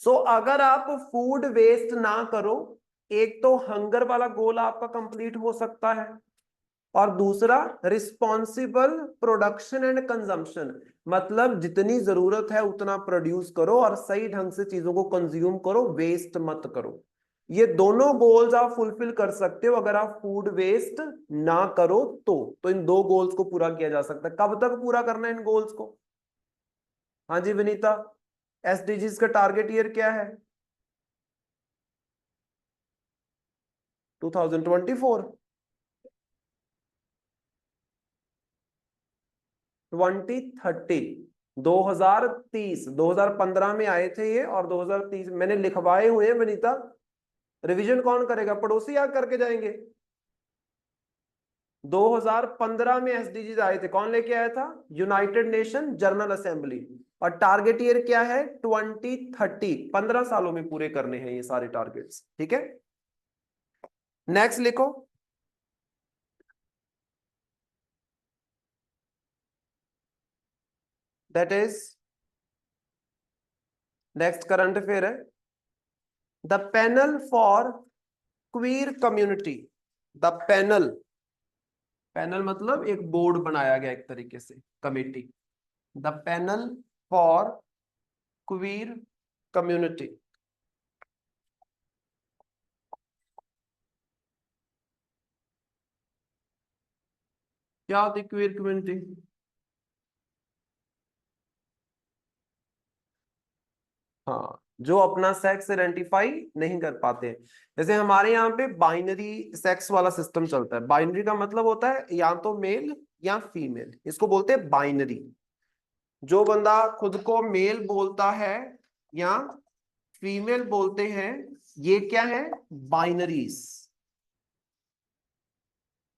So अगर आप फूड वेस्ट ना करो, एक तो हंगर वाला गोल आपका कंप्लीट हो सकता है, और दूसरा रिस्पॉन्सिबल प्रोडक्शन एंड कंजम्पशन, मतलब जितनी जरूरत है उतना प्रोड्यूस करो और सही ढंग से चीजों को कंज्यूम करो, वेस्ट मत करो। ये दोनों गोल्स आप फुलफिल कर सकते हो अगर आप फूड वेस्ट ना करो तो इन दो गोल्स को पूरा किया जा सकता है। कब तक पूरा करना है इन गोल्स को? हाँ जी विनीता, एसडीजीज का टारगेट ईयर क्या है? 2024, 2030, 2030। 2015 में आए थे ये, और 2030 मैंने लिखवाए हुए हैं वनीता। रिवीजन कौन करेगा? पड़ोसी याद करके जाएंगे। 2015 में एसडीजीज आए थे, कौन लेके आया था? United nation general assembly. और टारगेट ईयर क्या है? 2030। 15 सालों में पूरे करने हैं ये सारे टारगेट्स। ठीक है, नेक्स्ट लिखो। That is, next current affair है, the panel for queer community. The panel, panel मतलब एक बोर्ड बनाया गया एक तरीके से, committee. The panel for queer community. क्या होती क्वीर कम्युनिटी? हाँ, जो अपना सेक्स आइडेंटिफाई नहीं कर पाते। जैसे हमारे यहाँ पे बाइनरी सेक्स वाला सिस्टम चलता है। बाइनरी का मतलब होता है या तो मेल या फीमेल, इसको बोलते हैं बाइनरी। जो बंदा खुद को मेल बोलता है या फीमेल बोलते हैं, ये क्या है? बाइनरीज।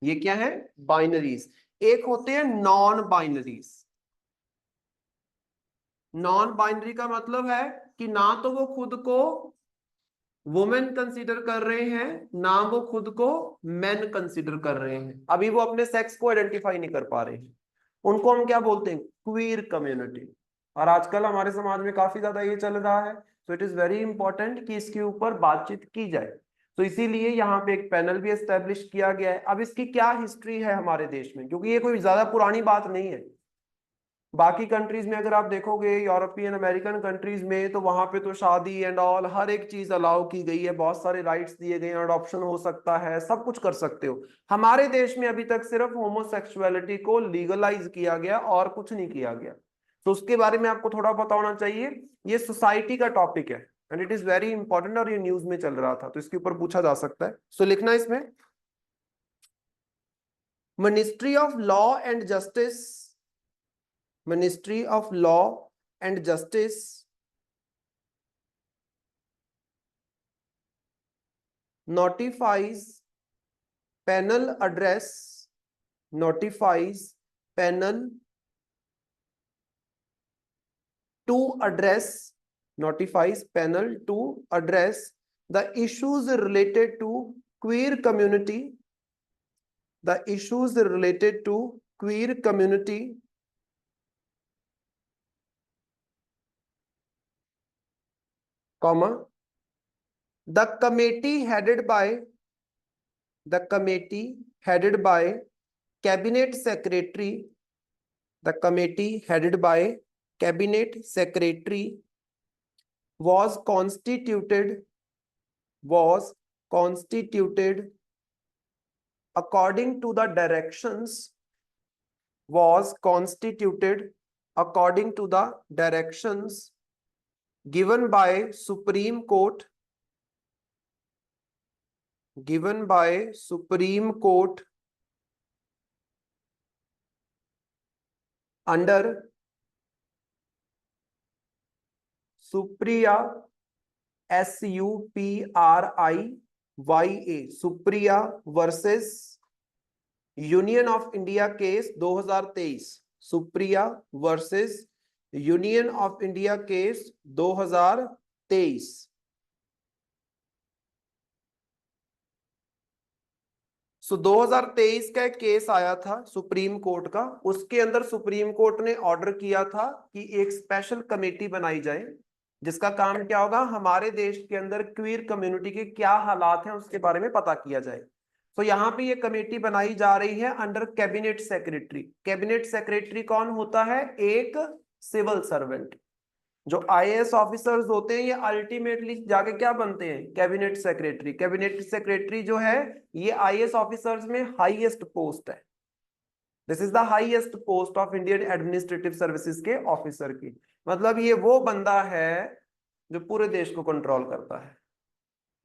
ये क्या है? बाइनरीज। एक होते हैं नॉन बाइनरीज। नॉन बाइनरी का मतलब है कि ना तो वो खुद को वुमेन कंसीडर कर रहे हैं, ना वो खुद को मेन कंसीडर कर रहे हैं, अभी वो अपने सेक्स को आइडेंटिफाई नहीं कर पा रहे हैं, उनको हम क्या बोलते हैं, क्वीर कम्युनिटी। और आजकल हमारे समाज में काफी ज्यादा ये चल रहा है, तो इट इज वेरी इंपॉर्टेंट कि इसके ऊपर बातचीत की जाए। तो इसीलिए यहाँ पे एक पैनल भी एस्टेब्लिश किया गया है। अब इसकी क्या हिस्ट्री है हमारे देश में, क्योंकि ये कोई ज्यादा पुरानी बात नहीं है। बाकी कंट्रीज में अगर आप देखोगे, यूरोपियन अमेरिकन कंट्रीज में, तो वहां पे तो शादी एंड ऑल हर एक चीज अलाउ की गई है, बहुत सारे राइट्स दिए गए हैं, अडॉप्शन हो सकता है, सब कुछ कर सकते हो। हमारे देश में अभी तक सिर्फ होमोसेक्सुअलिटी को लीगलाइज किया गया और कुछ नहीं किया गया। तो उसके बारे में आपको थोड़ा पता होना चाहिए। ये सोसाइटी का टॉपिक है and it is very important, और ये न्यूज में चल रहा था, तो इसके ऊपर पूछा जा सकता है। सो लिखना इसमें, ministry of law and justice, Ministry of Law and Justice notifies panel address, notifies panel to address, notifies panel to address the issues related to queer community, the issues related to queer community, comma, the committee headed by, the committee headed by cabinet secretary, the committee headed by cabinet secretary was constituted according to the directions, was constituted according to the directions given by Supreme Court, given by Supreme Court under Supriya, SUPRIYA, Supriya versus union of India case 2023, Supriya versus Union of India case 2023। सो 2023 का एक case आया था supreme court का, उसके अंदर supreme court ने order किया था कि एक स्पेशल कमेटी बनाई जाए, जिसका काम क्या होगा, हमारे देश के अंदर क्वीर कम्युनिटी के क्या हालात हैं उसके बारे में पता किया जाए। तो यहाँ पे ये कमेटी बनाई जा रही है under cabinet secretary. Cabinet secretary कौन होता है, एक सिविल सर्वेंट। जो आईएएस ऑफिसर्स होते हैं ये अल्टीमेटली जाके क्या बनते हैं, कैबिनेट सेक्रेटरी। कैबिनेट सेक्रेटरी जो है ये आईएएस ऑफिसर्स में हाईएस्ट पोस्ट है। This is the highest post of Indian administrative services के ऑफिसर की। मतलब ये वो बंदा है जो पूरे देश को कंट्रोल करता है,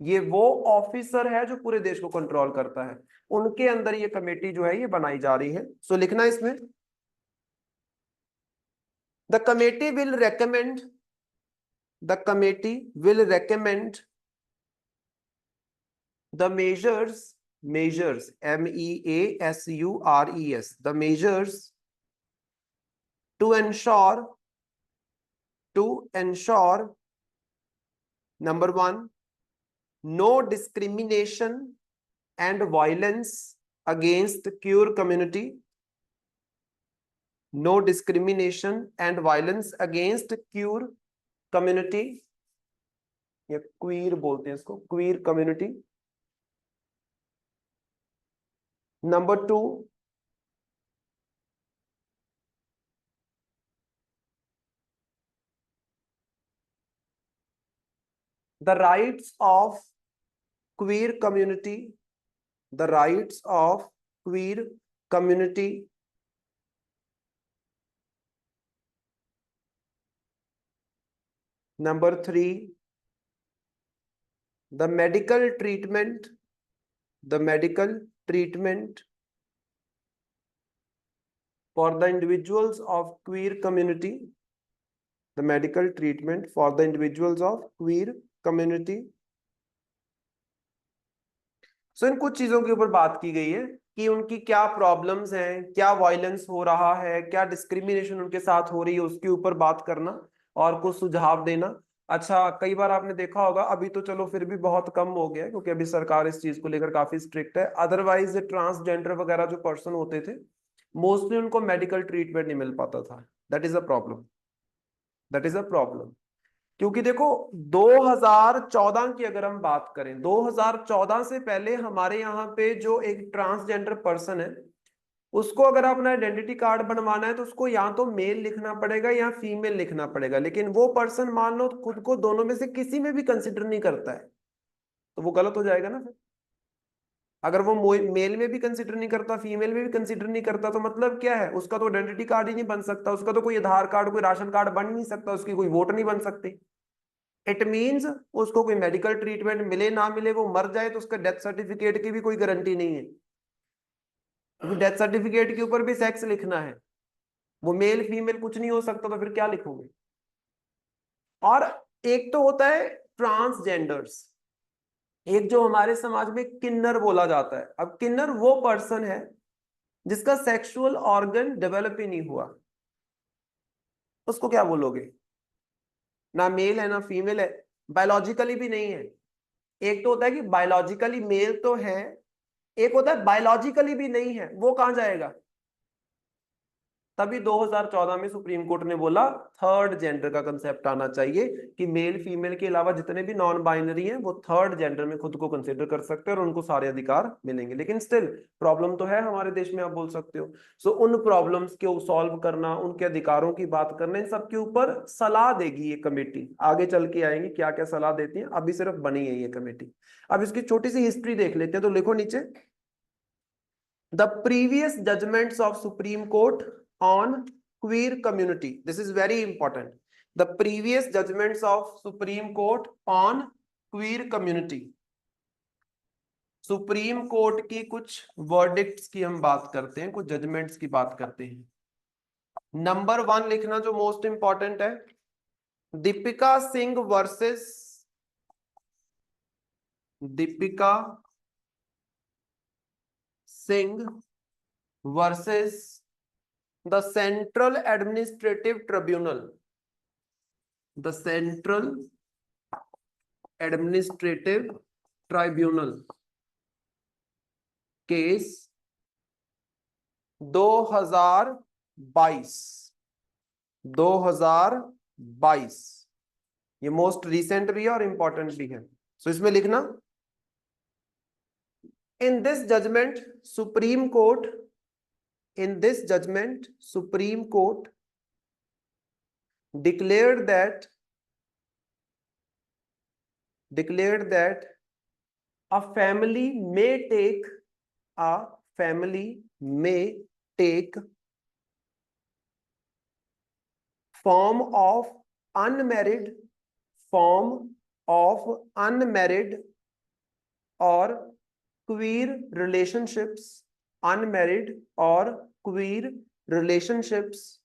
ये वो ऑफिसर है जो पूरे देश को कंट्रोल करता है। उनके अंदर ये कमेटी जो है ये बनाई जा रही है। सो लिखना इसमें, the committee will recommend, the committee will recommend the measures, MEASURES, the measures to ensure number one, no discrimination and violence against queer community, no discrimination and violence against queer community, या queer बोलते हैं इसको, queer community. Number two, the rights of queer community, the rights of queer community. Number three, the medical treatment, the medical treatment for the individuals of queer community, the medical treatment for the individuals of queer community. So इन कुछ चीजों के ऊपर बात की गई है कि उनकी क्या प्रॉब्लम्स हैं, क्या वायलेंस हो रहा है, क्या डिस्क्रिमिनेशन उनके साथ हो रही है, उसके ऊपर बात करना और कुछ सुझाव देना। अच्छा, कई बार आपने देखा होगा, अभी तो चलो फिर भी बहुत कम हो गया है, क्योंकि अभी सरकार इस चीज को लेकर काफी स्ट्रिक्ट है। अदरवाइज ट्रांसजेंडर वगैरह जो पर्सन होते थे, मोस्टली उनको मेडिकल ट्रीटमेंट नहीं मिल पाता था। That is a problem, that is a problem. क्योंकि देखो, 2014 की अगर हम बात करें, 2014 से पहले हमारे यहाँ पे जो एक ट्रांसजेंडर पर्सन है, उसको अगर अपना आइडेंटिटी कार्ड बनवाना है तो उसको या तो मेल लिखना पड़ेगा या फीमेल लिखना पड़ेगा। लेकिन वो पर्सन मान लो खुद को दोनों में से किसी में भी कंसिडर नहीं करता है, तो वो गलत हो जाएगा ना फिर। अगर वो मेल में भी कंसिडर नहीं करता, फीमेल में भी कंसिडर नहीं करता, तो मतलब क्या है, उसका तो आइडेंटिटी कार्ड ही नहीं बन सकता, उसका तो कोई आधार कार्ड, कोई राशन कार्ड बन नहीं सकता, उसकी कोई वोट नहीं बन सकती। इट मीन्स उसको कोई मेडिकल ट्रीटमेंट मिले ना मिले, वो मर जाए तो उसका डेथ सर्टिफिकेट की भी कोई गारंटी नहीं है, क्योंकि डेथ सर्टिफिकेट के ऊपर भी सेक्स लिखना है। वो मेल फीमेल कुछ नहीं हो सकता, तो फिर क्या लिखोगे। और एक तो होता है ट्रांसजेंडर्स, एक जो हमारे समाज में किन्नर बोला जाता है। अब किन्नर वो पर्सन है जिसका सेक्सुअल ऑर्गन डेवलप ही नहीं हुआ, उसको क्या बोलोगे। ना मेल है ना फीमेल है, बायोलॉजिकली भी नहीं है। एक तो होता है कि बायोलॉजिकली मेल तो है, एक होता है बायोलॉजिकली भी नहीं है, वो कहां जाएगा। तभी 2014 में सुप्रीम कोर्ट ने बोला थर्ड जेंडर का कंसेप्ट आना चाहिए, कि मेल फीमेल के अलावा जितने भी नॉन बाइनरी हैं वो थर्ड जेंडर में खुद को कंसिडर कर सकते हैं और उनको सारे अधिकार मिलेंगे। लेकिन स्टिल प्रॉब्लम तो है हमारे देश में, आप बोल सकते हो। सो उन प्रॉब्लम्स को सॉल्व करना, उनके अधिकारों की बात करना, इन सबके ऊपर सलाह देगी ये कमेटी। आगे चल के आएंगे क्या क्या सलाह देती है, अभी सिर्फ बनी है ये कमेटी। अब इसकी छोटी सी हिस्ट्री देख लेते हैं, तो लिखो नीचे, the previous judgments of Supreme Court on queer community. This is very important. The previous judgments of Supreme Court on queer community. Supreme court की कुछ वर्डिक्ट्स की हम बात करते हैं, कुछ जजमेंट्स की बात करते हैं। नंबर 1 लिखना जो मोस्ट इंपॉर्टेंट है, Deepika Singh versus Deepika Singh versus the Central Administrative Tribunal, the Central Administrative Tribunal case 2022, 2022, ये मोस्ट रिसेंट भी है और इंपॉर्टेंट भी है। सो इसमें लिखना, in this judgment Supreme Court, in this judgment Supreme Court declared that a family may take form of unmarried or queer relationships, unmarried or queer relationships,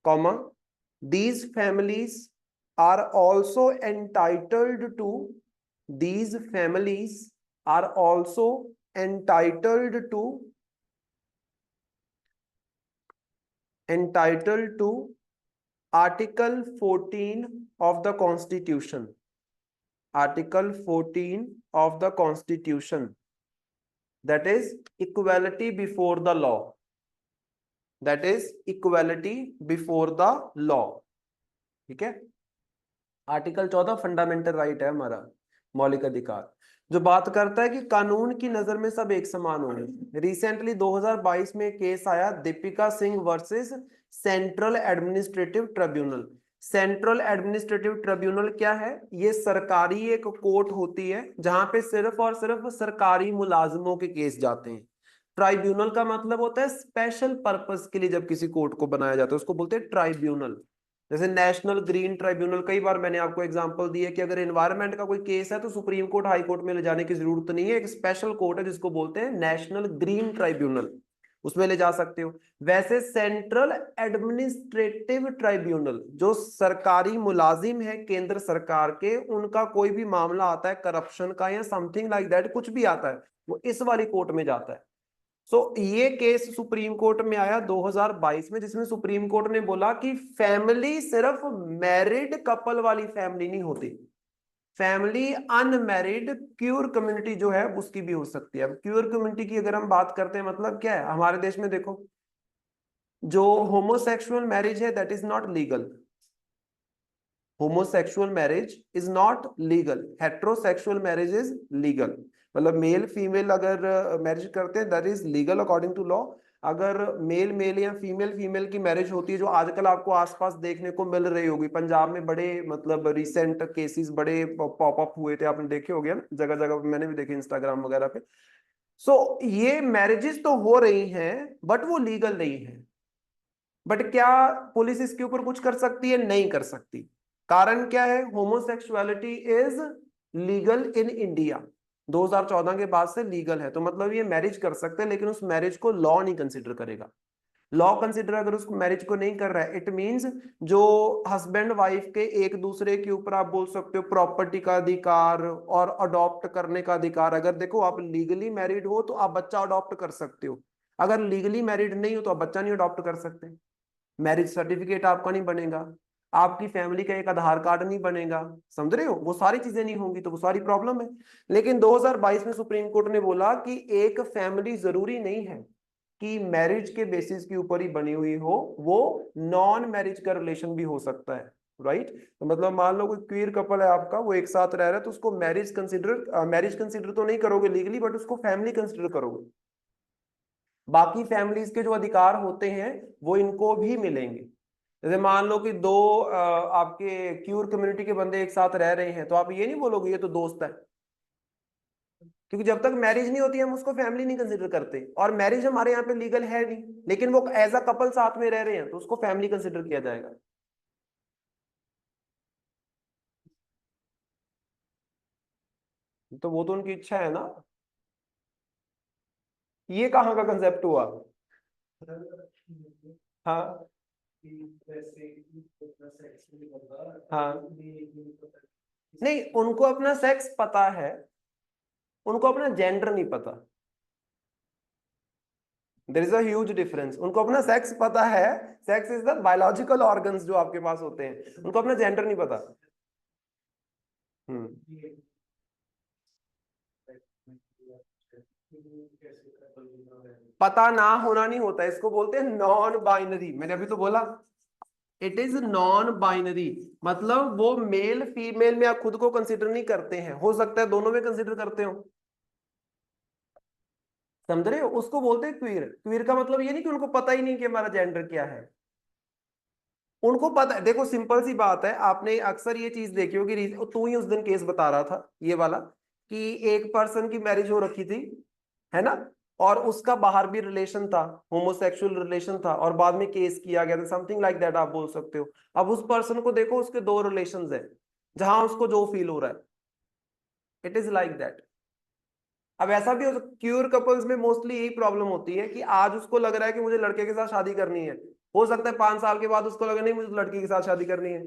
comma, these families are also entitled to Article 14 of the Constitution. Article 14 of the Constitution, that is equality before the law. That is equality before the law. ठीक है। Article 14 fundamental right है हमारा, मौलिक अधिकार, जो बात करता है कि कानून की नजर में सब एक समान होंगे। रिसेंटली 2022 में केस आया, Deepika Singh versus central administrative tribunal. Central administrative tribunal क्या है, ये सरकारी एक कोर्ट होती है जहां पे सिर्फ और सिर्फ सरकारी मुलाजमों के केस जाते हैं। ट्राइब्यूनल का मतलब होता है स्पेशल पर्पस के लिए जब किसी कोर्ट को बनाया जाता है उसको बोलते हैं ट्राइब्यूनल। जैसे नेशनल ग्रीन ट्राइब्यूनल, कई बार मैंने आपको एग्जांपल दी है कि अगर एनवायरनमेंट का कोई केस है तो सुप्रीम कोर्ट हाई कोर्ट में ले जाने की जरूरत नहीं है, एक स्पेशल कोर्ट है जिसको बोलते हैं नेशनल ग्रीन ट्राइब्यूनल, उसमें ले जा सकते हो। वैसे सेंट्रल एडमिनिस्ट्रेटिव ट्राइब्यूनल, जो सरकारी मुलाजिम है केंद्र सरकार के, उनका कोई भी मामला आता है करप्शन का या समथिंग लाइक दैट, कुछ भी आता है, वो इस वाली कोर्ट में जाता है। ये केस सुप्रीम कोर्ट में आया 2022 में, जिसमें सुप्रीम कोर्ट ने बोला कि फैमिली सिर्फ मैरिड कपल वाली फैमिली नहीं होती, फैमिली अनमैरिड क्यूर कम्युनिटी जो है उसकी भी हो सकती है। अब क्यूर कम्युनिटी की अगर हम बात करते हैं, मतलब क्या है, हमारे देश में देखो जो होमोसेक्सुअल मैरिज है that is not legal, homosexual marriage is not legal, heterosexual marriage is legal. मतलब मेल फीमेल अगर मैरिज करते हैं that is legal according to law. अगर मेल मेल या फीमेल फीमेल की मैरिज होती है, जो आजकल आपको आसपास देखने को मिल रही होगी, पंजाब में बड़े मतलब रिसेंट केसेस बड़े पॉप अप हुए थे, आपने देखे होंगे ना, जगह जगह मैंने भी देखे इंस्टाग्राम वगैरह पे। ये मैरिजेस तो हो रही हैं बट वो लीगल नहीं है। बट क्या पुलिस इसके ऊपर कुछ कर सकती है? नहीं कर सकती। कारण क्या है? Homosexuality is legal in India, 2014 के बाद से लीगल है। तो मतलब ये मैरिज कर सकते हैं, लेकिन उस मैरिज को लॉ नहीं कंसिडर करेगा। लॉ कंसिडर अगर उस मैरिज को नहीं कर रहा है, इट मींस जो हस्बैंड वाइफ के एक दूसरे के ऊपर आप बोल सकते हो प्रॉपर्टी का अधिकार और अडॉप्ट करने का अधिकार। अगर देखो आप लीगली मैरिड हो तो आप बच्चा अडॉप्ट कर सकते हो, अगर लीगली मैरिड नहीं हो तो आप बच्चा नहीं अडॉप्ट कर सकते। मैरिज सर्टिफिकेट आपका नहीं बनेगा, आपकी फैमिली का एक आधार कार्ड नहीं बनेगा, समझ रहे हो? वो सारी चीजें नहीं होंगी तो वो सारी प्रॉब्लम है। लेकिन 2022 में सुप्रीम कोर्ट ने बोला कि एक फैमिली जरूरी नहीं है कि मैरिज के बेसिस के ऊपर ही बनी हुई हो, वो नॉन मैरिज का रिलेशन भी हो सकता है। राइट? तो मतलब मान लो कोई क्वीर कपल है आपका, वो एक साथ रह रहा है, तो उसको मैरिज कंसिडर तो नहीं करोगे लीगली, बट उसको फैमिली कंसिडर करोगे। बाकी फैमिलीज के जो अधिकार होते हैं वो इनको भी मिलेंगे। जैसे मान लो कि दो आपके क्यूर कम्युनिटी के बंदे एक साथ रह रहे हैं, तो आप ये नहीं बोलोगे ये तो दोस्त है, क्योंकि जब तक मैरिज नहीं होती हम उसको फैमिली नहीं कंसिडर करते। और मैरिज हमारे यहाँ पे लीगल है नहीं, लेकिन वो एज अ कपल साथ में रह रहे हैं तो उसको फैमिली कंसिडर किया जाएगा। तो वो तो उनकी इच्छा है ना। ये कहाँ का कंसेप्ट हुआ? हाँ हाँ, नहीं उनको अपना सेक्स पता है, उनको अपना जेंडर नहीं पता। There is a huge difference. उनको अपना सेक्स पता है, sex is the biological organs जो आपके पास होते हैं, उनको अपना जेंडर नहीं पता। हम्म। पता ना होना नहीं होता, इसको बोलते हैं नॉन बाइनरी। मैंने अभी तो बोला इट इज नॉन बाइनरी, मतलब वो मेल फीमेल में आप खुद को कंसिडर नहीं करते हैं, हो सकता है दोनों में कंसिडर करते हो। समझ रहे हो? उसको बोलते हैं क्वीर। क्वीर का मतलब ये नहीं कि उनको पता ही नहीं कि हमारा जेंडर क्या है, उनको पता है। देखो सिंपल सी बात है, आपने अक्सर ये चीज देखी होगी, तू ही उस दिन केस बता रहा था ये वाला, कि एक पर्सन की मैरिज हो रखी थी, है ना, और उसका बाहर भी रिलेशन था, होमोसेक्सुअल रिलेशन था, और बाद में केस किया गया था, समथिंग लाइक दैट आप बोल सकते हो। अब उस पर्सन को देखो, उसके दो रिलेशंस है, जहां उसको जो फील हो रहा है, इट इज लाइक दैट। अब ऐसा भी हो, क्यूर कपल्स में मोस्टली यही प्रॉब्लम होती है कि आज उसको लग रहा है कि मुझे लड़के के साथ शादी करनी है, हो सकता है 5 साल के बाद उसको लगे नहीं मुझे लड़की के साथ शादी करनी है।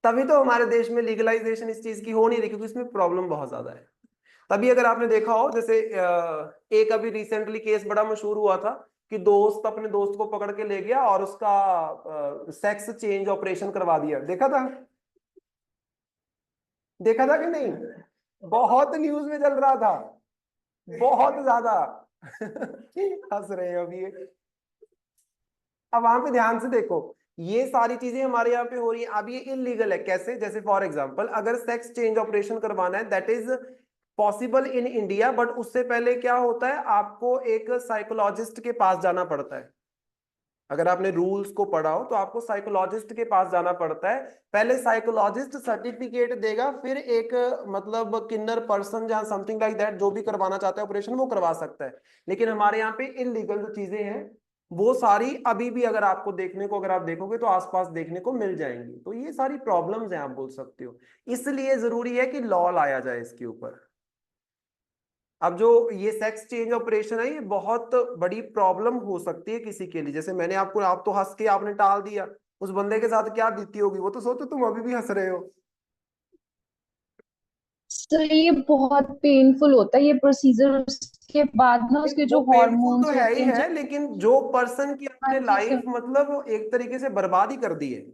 तभी तो हमारे देश में लीगलाइजेशन इस चीज की हो नहीं रही, क्योंकि इसमें प्रॉब्लम बहुत ज्यादा है। तभी अगर आपने देखा हो, जैसे एक अभी रिसेंटली केस बड़ा मशहूर हुआ था कि दोस्त अपने दोस्त को पकड़ के ले गया और उसका सेक्स चेंज ऑपरेशन करवा दिया। देखा था? देखा था कि नहीं? बहुत न्यूज में चल रहा था, बहुत ज्यादा। हंस रहे हैं अभी ये। अब वहां पे ध्यान से देखो, ये सारी चीजें हमारे यहाँ पे हो रही है। अब ये इलीगल है कैसे? जैसे फॉर एग्जांपल अगर सेक्स चेंज ऑपरेशन करवाना है, that is possible in India, but उससे पहले क्या होता है, आपको एक साइकोलॉजिस्ट के पास जाना पड़ता है। अगर आपने रूल्स को पढ़ा हो तो आपको साइकोलॉजिस्ट के पास जाना पड़ता है। पहले साइकोलॉजिस्ट सर्टिफिकेट देगा, फिर एक मतलब किन्नर पर्सन जहां समथिंग लाइक दैट जो भी करवाना चाहता है ऑपरेशन वो करवा सकता है। लेकिन हमारे यहाँ पे इनलीगल जो चीजें हैं वो सारी अभी भी अगर आपको देखने को, अगर आप देखोगे तो आसपास देखने को मिल जाएंगी। तो ये सारी प्रॉब्लम्स हैं आप बोल सकते हो। इसलिए जरूरी है कि लॉ लाया जाए इसके ऊपर। अब जो ये सेक्स चेंज ऑपरेशन है, ये बहुत बड़ी प्रॉब्लम हो सकती है किसी के लिए। जैसे मैंने आपको, आप तो हंस के आपने टाल दिया, उस बंदे के साथ क्या बीती होगी वो तो सोचो, तुम अभी भी हंस रहे हो। सर ये बहुत पेनफुल होता है ये प्रोसीजर, उसके बाद ना नहीं, उसके वो जो पेनफुल तो हॉर्मोन्स है ही होते हैं है, लेकिन जो पर्सन की हाँ अपने जी सर। लाइफ मतलब एक तरीके से बर्बाद ही कर दी है।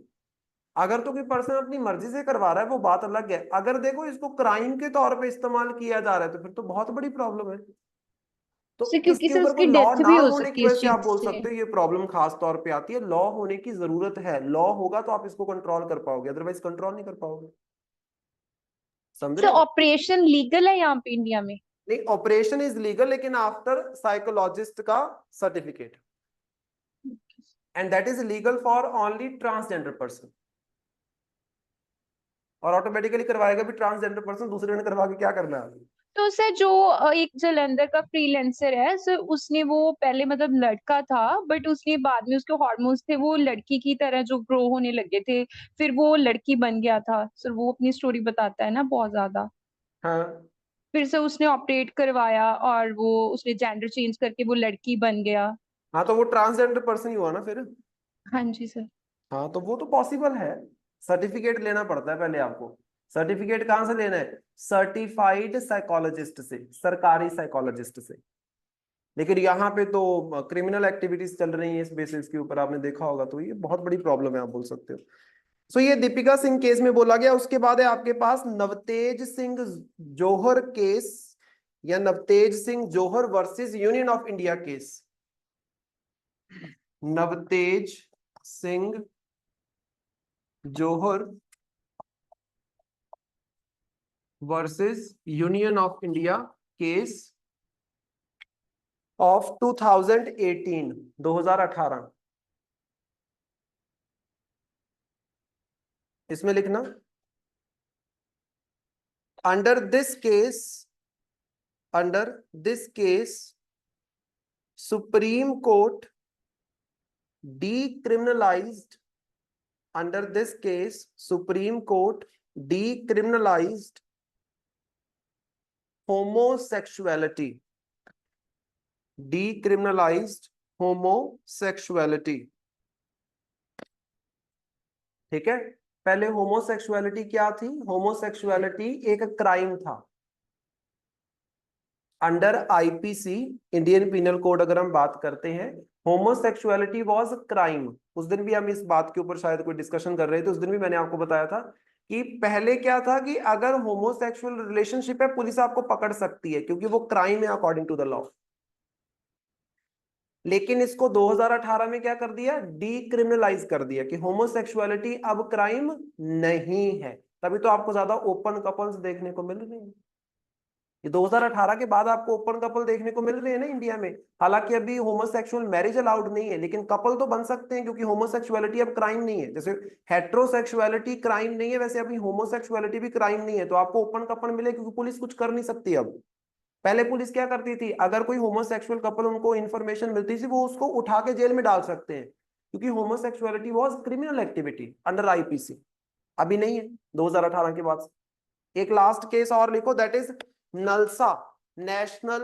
अगर तो कोई पर्सन अपनी मर्जी से करवा रहा है वो बात अलग है, अगर देखो इसको क्राइम के तौर पे इस्तेमाल किया जा रहा है तो फिर तो बहुत बड़ी प्रॉब्लम है। तो सर क्योंकि इसके सर ऊपर कोई उसकी लॉ डेथ ना भी हो होने की सकती है वजह इस से आप चीज बोल से। सकते हो ये प्रॉब्लम खास तौर पे आती है, लॉ होने की जरूरत है, लॉ होगा तो आप इसको कंट्रोल कर पाओगे, अदरवाइज कंट्रोल नहीं कर पाओगे। समझ सर रहे हो? ऑपरेशन लीगल है यहाँ पे इंडिया में? नहीं, ऑपरेशन इज लीगल लेकिन आफ्टर साइकोलॉजिस्ट का certificate, and that is legal for only transgender person. और ऑटोमेटिकली करवाएगा भी ट्रांसजेंडर पर्सन, दूसरे ने करवा के क्या करना है? तो सर जो एक जलंधर का फ्रीलांसर है सर, उसने वो पहले मतलब लड़का था, बट उसने बाद में उसके हॉर्मोन्स थे वो लड़की की तरह जो ग्रो होने लगे थे, फिर वो लड़की बन गया था सर। वो अपनी स्टोरी बताता है ना बहुत ज्यादा। हाँ। फिर से उसने ऑपरेट करवाया और वो उसने जेंडर चेंज करके वो लड़की बन गया। हाँ तो वो ट्रांसजेंडर पर्सन ही हुआ ना फिर। हाँ जी सर। हाँ तो वो तो पॉसिबल है। सर्टिफिकेट लेना पड़ता है पहले आपको। सर्टिफिकेट कहाँ से लेना है? सर्टिफाइड साइकोलॉजिस्ट से, सरकारी साइकोलॉजिस्ट से। लेकिन यहाँ पे तो क्रिमिनल एक्टिविटीज चल रही हैं इस बेसिस के ऊपर, आपने देखा होगा, तो ये बहुत बड़ी प्रॉब्लम है, आप बोल सकते हो। सो ये दीपिका सिंह केस में बोला गया। उसके बाद है आपके पास नवतेज सिंह जोहर केस, या Navtej Singh Johar versus Union of India case. Navtej Singh Johar versus Union of India case of 2018, 2018। इसमें लिखना, under this case, under this case Supreme Court decriminalized, under this case supreme court decriminalized homosexuality, decriminalized homosexuality। ठीक है, पहले होमोसेक्सुअलिटी क्या थी? Homosexuality एक crime था under IPC, Indian penal code अगर हम बात करते हैं। Homosexuality was crime. उस दिन भी हम इस बात के ऊपर शायद कोई डिस्कशन कर रहे थे, उस दिन भी मैंने आपको बताया था कि पहले क्या था कि अगर होमोसेक्सुअल रिलेशनशिप है पुलिस आपको पकड़ सकती है क्योंकि वो क्राइम है अकॉर्डिंग टू द लॉ। लेकिन इसको 2018 में क्या कर दिया? डीक्रिमिनलाइज कर दिया कि होमोसेक्सुअलिटी अब क्राइम नहीं है। तभी तो आपको ज्यादा ओपन कपल्स देखने को मिल रहे हैं। ये 2018 के बाद आपको ओपन कपल देखने को मिल रहे हैं ना इंडिया में। हालांकि अभी होमोसेक्सुअल मैरिज अलाउड नहीं है, लेकिन कपल तो बन सकते हैं क्योंकि होमोसेक्सुअलिटी अब क्राइम नहीं है। जैसे हेट्रोसेक्सुअलिटी क्राइम नहीं है, वैसे अभी होमोसेक्सुअलिटी भी क्राइम नहीं है, तो आपको ओपन कपल मिले क्योंकि पुलिस कुछ कर नहीं सकती अब। पहले पुलिस क्या करती थी? अगर कोई होमोसेक्सुअल कपल उनको इन्फॉर्मेशन मिलती थी वो उसको उठा के जेल में डाल सकते हैं, क्योंकि homosexuality was criminal activity under IPC. अभी नहीं है 2018 के बाद से। एक लास्ट केस और लिखो, that is NALSA, national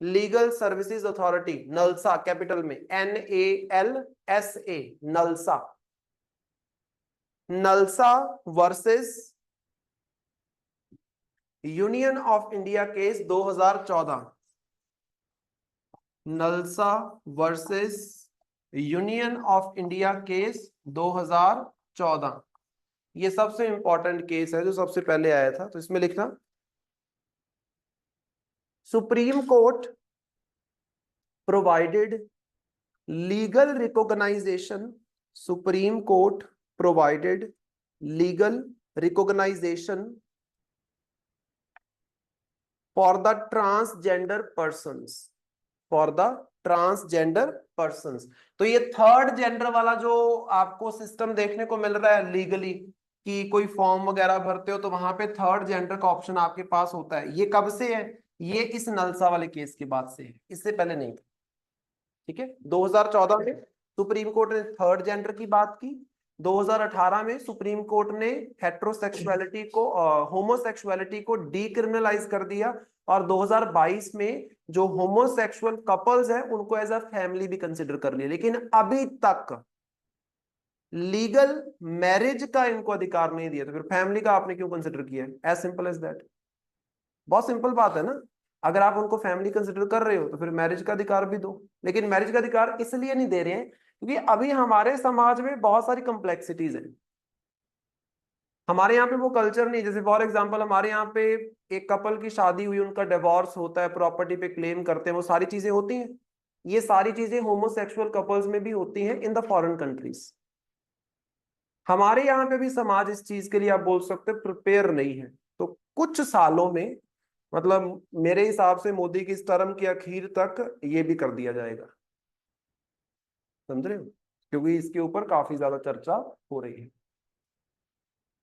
legal services authority, NALSA capital में NALSA, NALSA. NALSA versus Union of India case 2014। NALSA versus Union of India case 2014। ये सबसे इंपॉर्टेंट केस है जो सबसे पहले आया था, तो इसमें लिखना, supreme court provided legal recognisation, supreme court provided legal recognisation for the transgender persons, for the transgender persons. तो ये थर्ड जेंडर वाला जो आपको सिस्टम देखने को मिल रहा है लीगली, कि कोई फॉर्म वगैरह भरते हो तो वहां पे थर्ड जेंडर का ऑप्शन आपके पास होता है, ये कब से है? ये इस नलसा वाले केस के बाद से है, इससे पहले नहीं था। ठीक है, 2014 में सुप्रीम कोर्ट ने थर्ड जेंडर की बात की। 2018 में सुप्रीम कोर्ट ने हेट्रोसेक्सुअलिटी को, होमोसेक्सुअलिटी को डीक्रिमिनलाइज कर दिया। और 2022 में जो होमोसेक्सुअल कपल्स हैं उनको एज अ फैमिली भी कंसिडर कर लिया, लेकिन अभी तक लीगल मैरिज का इनको अधिकार नहीं दिया। तो फिर फैमिली का आपने क्यों कंसिडर किया? As simple as that. बहुत सिंपल बात है ना। अगर आप उनको फैमिली कंसिडर कर रहे हो तो फिर मैरिज का अधिकार भी दो, लेकिन मैरिज का अधिकार इसलिए नहीं दे रहे हैं क्योंकि अभी हमारे समाज में बहुत सारी कॉम्प्लेक्सिटीज हैं। हमारे यहाँ पे वो कल्चर नहीं, जैसे फॉर एग्जांपल हमारे यहाँ पे एक कपल की शादी हुई, उनका डिवोर्स होता है, प्रॉपर्टी पे क्लेम करते हैं, वो सारी चीजें होती हैं। ये सारी चीजें होमोसेक्सुअल कपल्स में भी होती हैं इन द फॉरेन कंट्रीज। हमारे यहाँ पे भी समाज इस चीज के लिए आप बोल सकते हैं प्रिपेयर नहीं है। तो कुछ सालों में, मतलब मेरे हिसाब से मोदी की इस टर्म के आखिर तक ये भी कर दिया जाएगा, समझ रहे हो, क्योंकि इसके ऊपर काफी ज्यादा चर्चा हो रही है।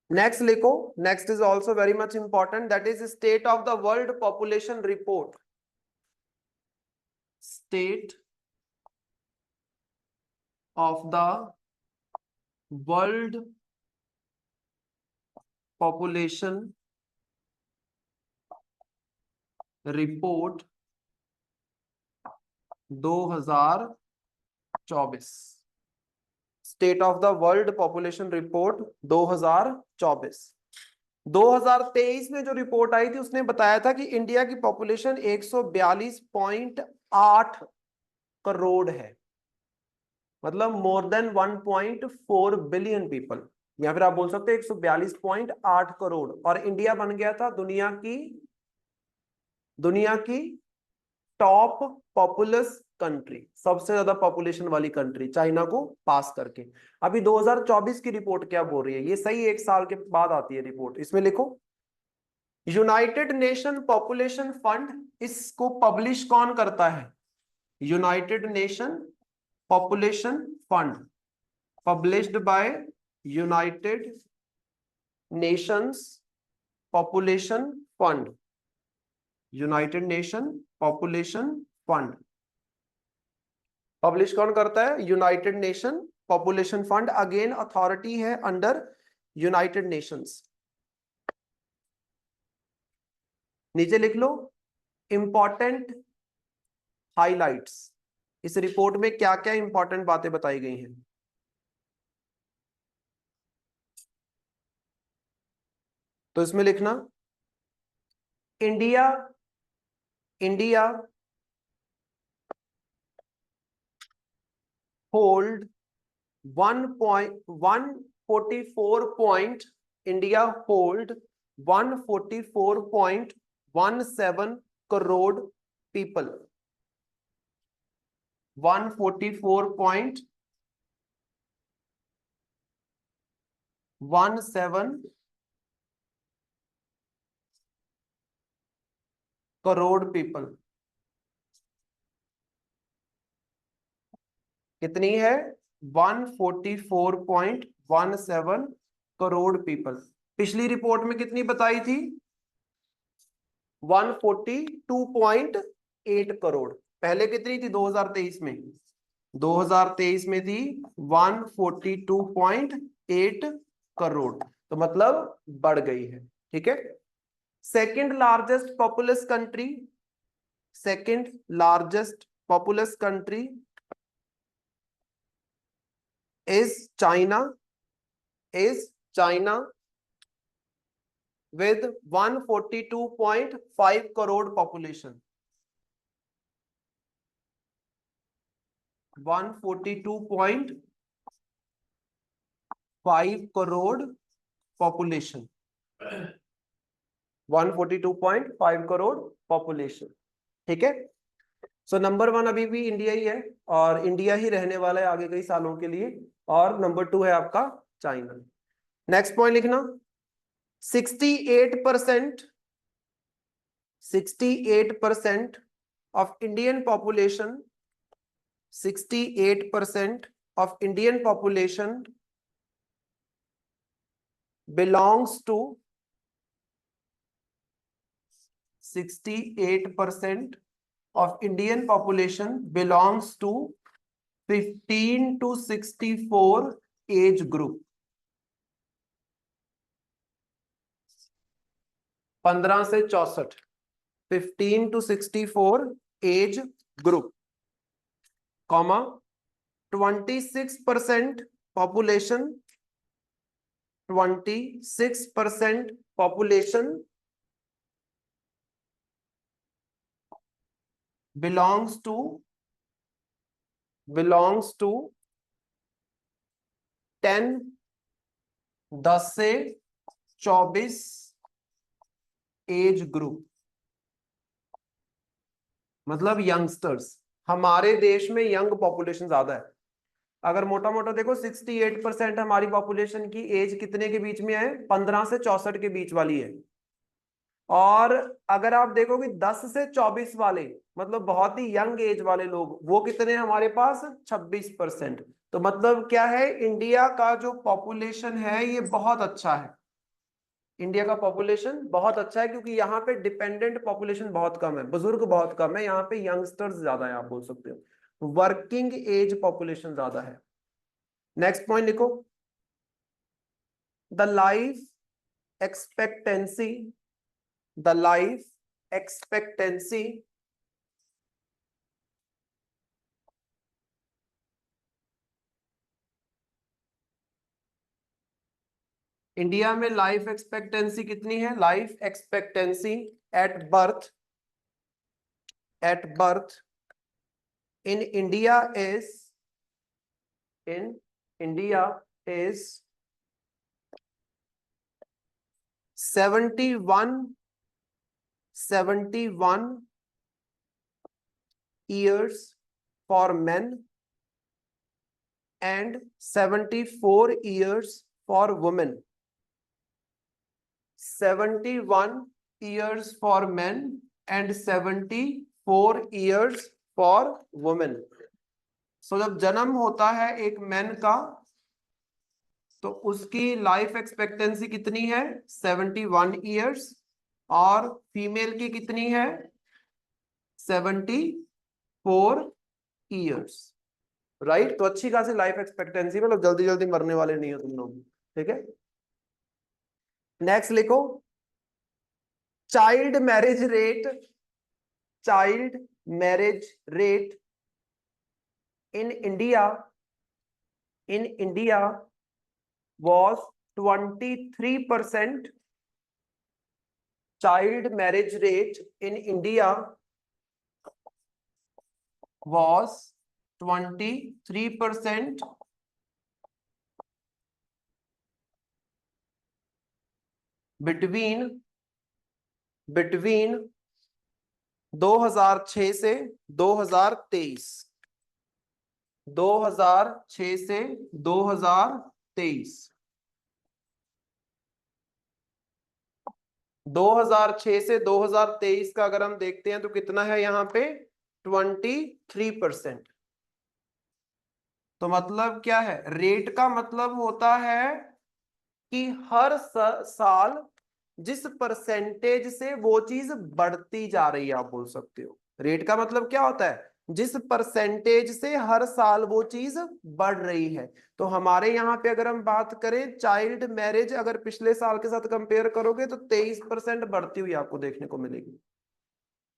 नेक्स्ट लिखो, next is also very much important, that is state of the world population report. State of the world population report 2024। State of the world population report 2024। 2023 में जो रिपोर्ट आई थी उसने बताया था कि इंडिया की पॉपुलेशन 142.8 करोड़ है, मतलब मोर देन 1.4 बिलियन पीपल, या फिर आप बोल सकते हैं 142.8 करोड़। और इंडिया बन गया था दुनिया की टॉप पॉपुलस कंट्री, सबसे ज्यादा पॉपुलेशन वाली कंट्री, चाइना को पास करके। अभी 2024 की रिपोर्ट क्या बोल रही है, ये सही 1 साल के बाद आती है रिपोर्ट। इसमें लिखो यूनाइटेड नेशन पॉपुलेशन फंड, इसको पब्लिश कौन करता है? United nation population fund, published by United Nations population fund. United nation population fund publish कौन करता है? United nation population fund. Again authority है अंडर यूनाइटेड नेशंस। नीचे लिख लो इंपॉर्टेंट हाइलाइट्स। इस रिपोर्ट में क्या क्या इंपॉर्टेंट बातें बताई गई हैं? तो इसमें लिखना India hold 144 point, India hold 144.17 crore people. 144.17 crore people. कितनी है? 144.17 करोड़ पीपल। पिछली रिपोर्ट में कितनी बताई थी? 142.8 करोड़। पहले कितनी थी 2023 में? 2023 में थी 142.8 करोड़, तो मतलब बढ़ गई है। ठीक है। Second largest populace country, second largest populace country is China with 142.5 crore population। 142.5 crore population. 142.5 crore population. ठीक है। सो नंबर 1 अभी भी इंडिया ही है, और इंडिया ही रहने वाला है आगे कई सालों के लिए। और नंबर 2 है आपका चाइना। नेक्स्ट पॉइंट लिखना 68% of Indian population, 68% of Indian population belongs to 68% of Indian population belongs to 15 to 64 age group. 15 से 64, 15 to 64 age group, comma 26% population, 26% population belongs to 10 से 24 एज ग्रुप, मतलब यंगस्टर्स। हमारे देश में young population ज्यादा है। अगर मोटा मोटा देखो 68% हमारी पॉपुलेशन की एज कितने के बीच में है, 15 से 64 के बीच वाली है। और अगर आप देखोगे 10 से 24 वाले, मतलब बहुत ही यंग एज वाले लोग, वो कितने हैं हमारे पास, 26%। तो मतलब क्या है, इंडिया का जो पॉपुलेशन है ये बहुत अच्छा है। इंडिया का पॉपुलेशन बहुत अच्छा है क्योंकि यहाँ पे डिपेंडेंट पॉपुलेशन बहुत कम है, बुजुर्ग बहुत कम है, यहाँ पे यंगस्टर्स ज्यादा है, आप बोल सकते हो वर्किंग एज पॉपुलेशन ज्यादा है। नेक्स्ट पॉइंट लिखो, the life expectancy, the life expectancy India में लाइफ एक्सपेक्टेंसी कितनी है, life expectancy at birth in India is 71 years for men and 74 years for women. 71 years for men and 74 years for women. So जब जन्म होता है एक man का तो उसकी लाइफ एक्सपेक्टेंसी कितनी है, 71 years, और फीमेल की कितनी है, 74 years, राइट। तो अच्छी खासी लाइफ एक्सपेक्टेंसी, मतलब जल्दी जल्दी मरने वाले नहीं हो तुम लोग, ठीक है। नेक्स्ट लिखो, child marriage rate, child marriage rate in India was 23%. Child marriage rate in India was 23% between 2006 से 2023, 2006 से 2023, 2006 से 2023 का अगर हम देखते हैं तो कितना है यहाँ पे, 23%। तो मतलब क्या है, रेट का मतलब होता है कि हर साल जिस परसेंटेज से वो चीज बढ़ती जा रही है, आप बोल सकते हो। रेट का मतलब क्या होता है, जिस परसेंटेज से हर साल वो चीज बढ़ रही है। तो हमारे यहाँ पे अगर हम बात करें चाइल्ड मैरिज, अगर पिछले साल के साथ कंपेयर करोगे तो 23% बढ़ती हुई आपको देखने को मिलेगी।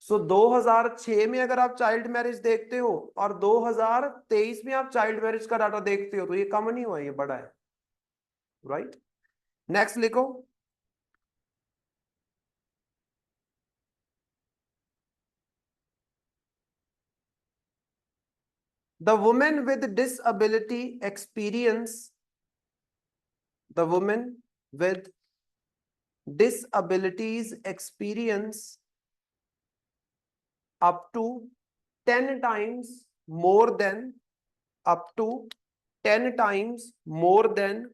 सो 2006 में अगर आप चाइल्ड मैरिज देखते हो और 2023 में आप चाइल्ड मैरिज का डाटा देखते हो तो ये कम नहीं हुआ, ये बढ़ा है, राइट। नेक्स्ट लिखो, the women with disability experience, the women with disabilities experience up to 10 times more than, up to 10 times more than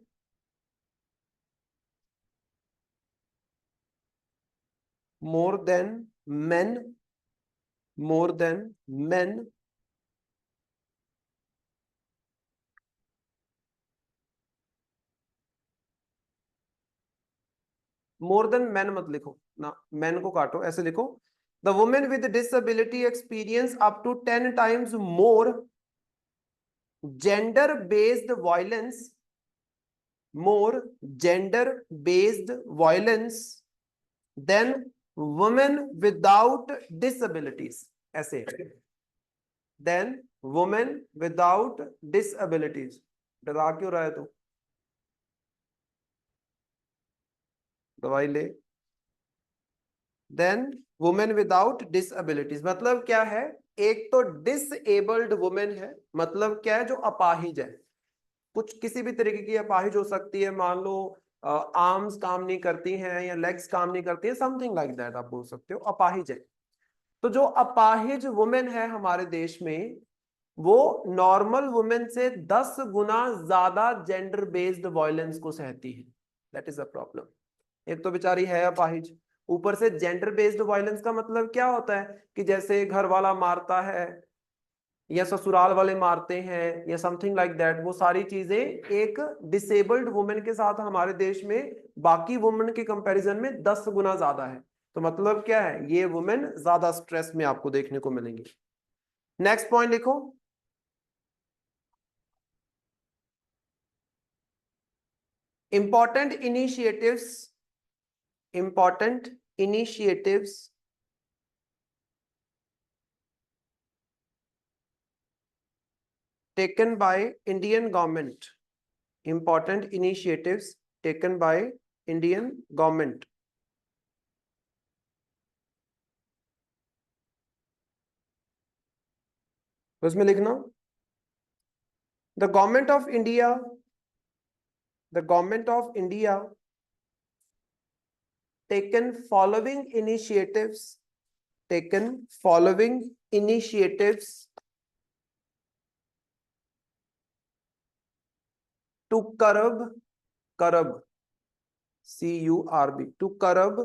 men, more than men, more than man मत लिखो ना, मैन को काटो, ऐसे लिखो, the women with disability experience up to 10 times more gender based violence, more gender based violence than women without disabilities, ऐसे, then women without disabilities। डरा क्यों रहा है तू, दवाई ले। then women without disabilities मतलब क्या है, एक तो डिसेबल्ड वुमेन है, मतलब क्या है, जो अपाहिज है, कुछ किसी भी तरीके की अपाहिज हो सकती है, मान लो आर्म्स काम नहीं करती हैं या लेग्स काम नहीं करती है, समथिंग लाइक दैट आप बोल सकते हो, अपाहिज है। तो जो अपाहिज वुमेन है हमारे देश में, वो नॉर्मल वुमेन से 10 गुना ज्यादा जेंडर बेस्ड वायलेंस को सहती है। That is a problem. एक तो बेचारी है अपाहिज, ऊपर से जेंडर बेस्ड वायलेंस का मतलब क्या होता है कि जैसे घर वाला मारता है या ससुराल वाले मारते हैं या समथिंग लाइक दैट, वो सारी चीजें एक डिसेबल्ड वुमेन के साथ हमारे देश में बाकी वुमेन के कंपैरिजन में 10 गुना ज्यादा है। तो मतलब क्या है, ये वुमेन ज्यादा स्ट्रेस में आपको देखने को मिलेंगी। नेक्स्ट पॉइंट लिखो, important initiatives taken by Indian government, important initiatives taken by Indian government। उसमें लिखना, the government of India, the government of India taken following initiatives, taken following initiatives to curb CURB, to curb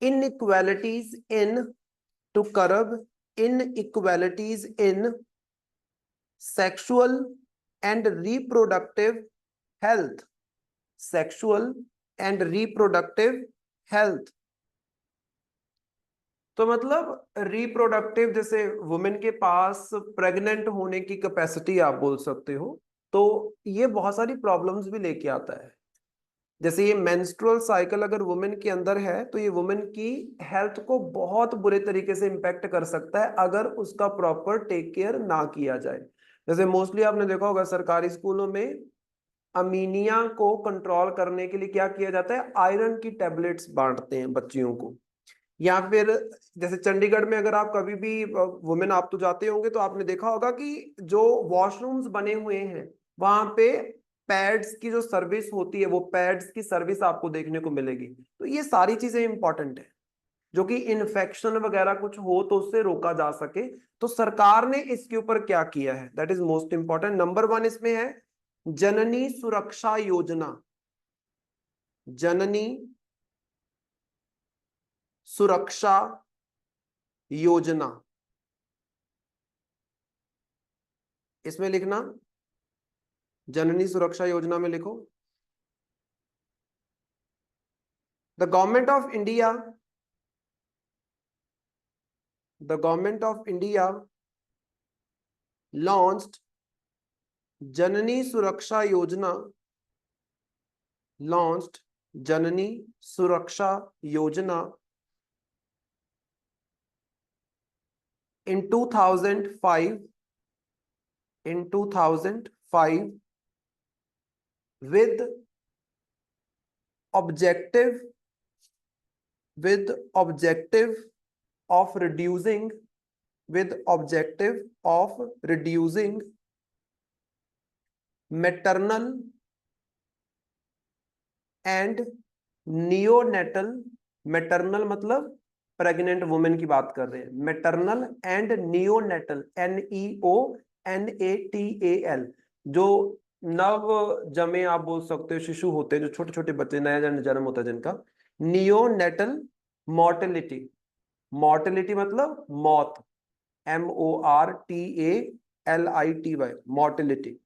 inequalities in, to curb inequalities in sexual and reproductive health, sexual and reproductive health। तो मतलब reproductive, जैसे women के पास pregnant होने की capacity आप बोल सकते हो, तो ये बहुत सारी प्रॉब्लम्स भी लेके आता है। जैसे ये मेंस्ट्रुअल साइकिल अगर वुमेन के अंदर है तो ये वुमेन की हेल्थ को बहुत बुरे तरीके से इम्पैक्ट कर सकता है अगर उसका प्रॉपर टेक केयर ना किया जाए। जैसे मोस्टली आपने देखा होगा सरकारी स्कूलों में अमीनिया को कंट्रोल करने के लिए क्या किया जाता है, आयरन की टेबलेट्स बांटते हैं बच्चियों को। या फिर जैसे चंडीगढ़ में अगर आप कभी भी, वुमेन आप तो जाते होंगे तो आपने देखा होगा कि जो वॉशरूम्स बने हुए हैं वहां पे पैड्स की जो सर्विस होती है, वो पैड्स की सर्विस आपको देखने को मिलेगी। तो ये सारी चीजें इंपॉर्टेंट है, जो कि इन्फेक्शन वगैरह कुछ हो तो उससे रोका जा सके। तो सरकार ने इसके ऊपर क्या किया है, that is most important. Number 1 इसमें है जननी सुरक्षा योजना, जननी सुरक्षा योजना। इसमें लिखना, जननी सुरक्षा योजना में लिखो, the government of India, the government of India launched Janani Suraksha Yojana, launched Janani Suraksha योजना in 2005, in 2005 with objective, with objective of reducing, with objective of reducing maternal and neonatal, maternal मतलब प्रेग्नेंट वुमेन की बात कर रहे हैं, मैटरनल एंड नियोनेटल, NEONATAL, जो नव जमे आप बोल सकते हो शिशु होते हैं, जो छोटे छोटे बच्चे नया जन्म होता है जिनका, नियोनेटल मॉर्टेलिटी, मॉर्टेलिटी मतलब मौत, MORTALITY, मॉर्टेलिटी।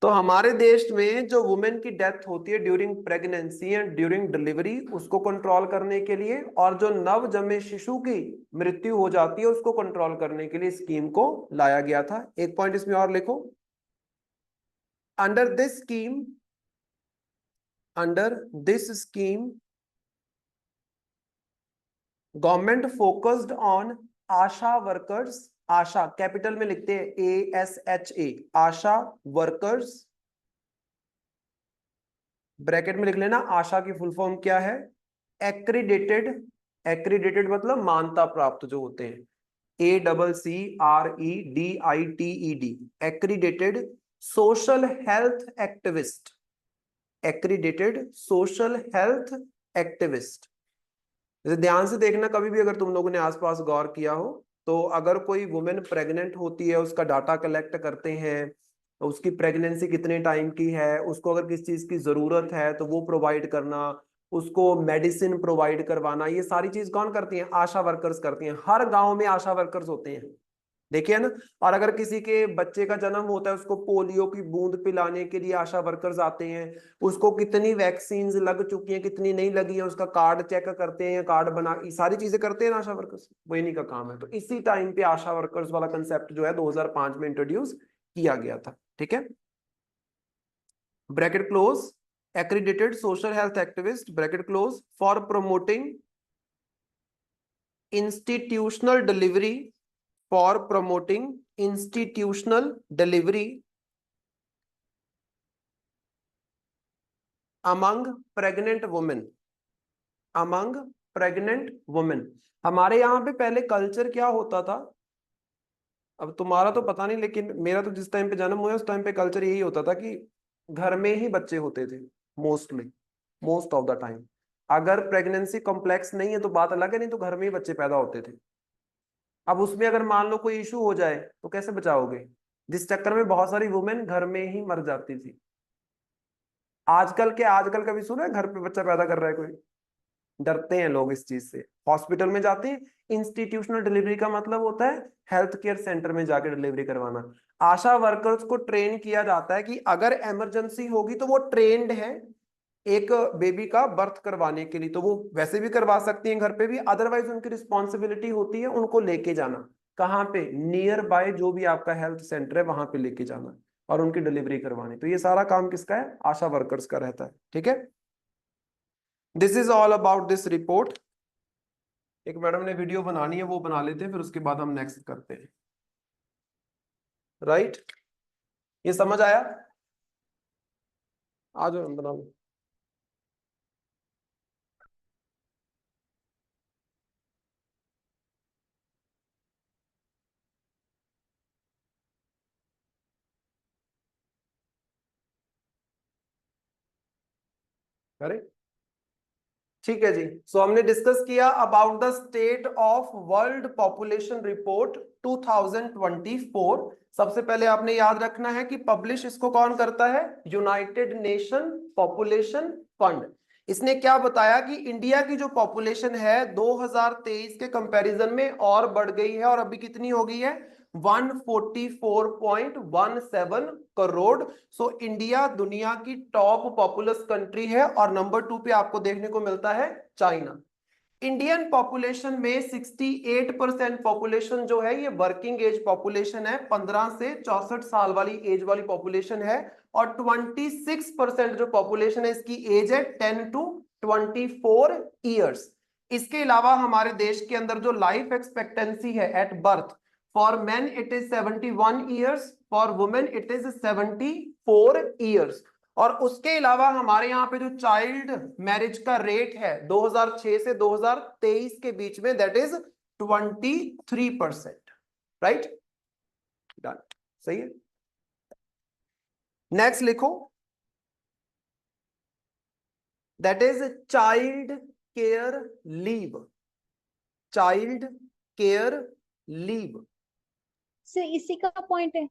तो हमारे देश में जो वुमेन की डेथ होती है during pregnancy and during delivery, उसको कंट्रोल करने के लिए, और जो नव जन्मे शिशु की मृत्यु हो जाती है उसको कंट्रोल करने के लिए स्कीम को लाया गया था। एक पॉइंट इसमें और लिखो, under this scheme, under this scheme government focused on Asha workers, Asha capital में लिखते हैं ASHA, आशा वर्कर्स, ब्रैकेट में लिख लेना आशा की फुल फॉर्म क्या है, एक्रीडेटेड, एक्रीडेटेड मतलब मान्यता प्राप्त जो होते हैं, ACCREDITED, accredited social health activist, accredited social health activist. ध्यान से देखना, कभी भी अगर तुम लोगों ने आसपास गौर किया हो तो अगर कोई वुमेन प्रेग्नेंट होती है, उसका डाटा कलेक्ट करते हैं, उसकी प्रेगनेंसी कितने टाइम की है, उसको अगर किस चीज की जरूरत है तो वो प्रोवाइड करना, उसको मेडिसिन प्रोवाइड करवाना, ये सारी चीज कौन करती हैं? आशा वर्कर्स करती हैं। हर गांव में आशा वर्कर्स होते हैं, देखिए ना। और अगर किसी के बच्चे का जन्म होता है, उसको पोलियो की बूंद पिलाने के लिए आशा वर्कर्स आते हैं, उसको कितनी वैक्सीन लग चुकी हैं, कितनी नहीं लगी है, उसका कार्ड चेक करते हैं, कार्ड बना, ये सारी चीजें करते हैं ना आशा वर्कर्स, वो इन्हीं का काम है। तो इसी टाइम पे आशा वर्कर्स वाला कंसेप्ट जो है 2005 में इंट्रोड्यूस किया गया था, ठीक है। Bracket close, accredited social health activist, bracket close, for promoting institutional delivery, for promoting institutional delivery among pregnant women, among pregnant women। हमारे यहाँ पे पहले कल्चर क्या होता था, अब तुम्हारा तो पता नहीं, लेकिन मेरा तो जिस टाइम पे जन्म हुआ उस टाइम पे कल्चर यही होता था कि घर में ही बच्चे होते थे, mostly, most of the time. अगर प्रेगनेंसी कॉम्प्लेक्स नहीं है तो बात अलग है, नहीं तो घर में ही बच्चे पैदा होते थे। अब उसमें अगर मान लो कोई इशू हो जाए तो कैसे बचाओगे, जिस चक्कर में बहुत सारी वुमेन घर में ही मर जाती थी। आजकल कभी सुना है घर पे बच्चा पैदा कर रहा है कोई? डरते हैं लोग इस चीज से, हॉस्पिटल में जाते हैं। इंस्टीट्यूशनल डिलीवरी का मतलब होता है हेल्थ केयर सेंटर में जाकर डिलीवरी करवाना। आशा वर्कर्स को ट्रेन किया जाता है कि अगर इमरजेंसी होगी तो वो ट्रेंड है एक बेबी का बर्थ करवाने के लिए, तो वो वैसे भी करवा सकती हैं घर पे भी, अदरवाइज उनकी रिस्पॉन्सिबिलिटी होती है उनको लेके जाना, कहाँ पे, नियर बाय जो भी आपका हेल्थ सेंटर है वहां पे लेके जाना और उनकी डिलीवरी करवानी। तो ये सारा काम किसका है? आशा वर्कर्स का रहता है, ठीक है। This is all about this report. एक मैडम ने वीडियो बनानी है, वो बना लेते हैं, फिर उसके बाद हम नेक्स्ट करते हैं, राइट। ये समझ आया? आ जाओ बना लो। अरे ठीक है जी। सो हमने डिस्कस किया about the state of world population report 2024। सबसे पहले आपने याद रखना है कि पब्लिश इसको कौन करता है? United nation population fund. इसने क्या बताया कि इंडिया की जो पॉपुलेशन है 2023 के कंपैरिजन में और बढ़ गई है, और अभी कितनी हो गई है? 144.17 करोड़। सो इंडिया दुनिया की टॉप पॉपुलस कंट्री है, और नंबर 2 पे आपको देखने को मिलता है चाइना। इंडियन पॉपुलेशन में 68% पॉपुलेशन जो है ये वर्किंग एज पॉपुलेशन है, 15 से 64 साल वाली एज वाली पॉपुलेशन है, और 26% जो पॉपुलेशन है इसकी एज है 10 to 24 ईयर्स। इसके अलावा हमारे देश के अंदर जो लाइफ एक्सपेक्टेंसी है at birth, for main it is 71 years, for women it is 74 years. और उसके अलावा हमारे यहाँ पे जो चाइल्ड मैरिज का रेट है 2006 से 2023 के बीच में, दैट इज 23%, राइट। डन, सही है। नेक्स्ट लिखो, that is child care leave, child care leave. Sir इसी का पॉइंट है?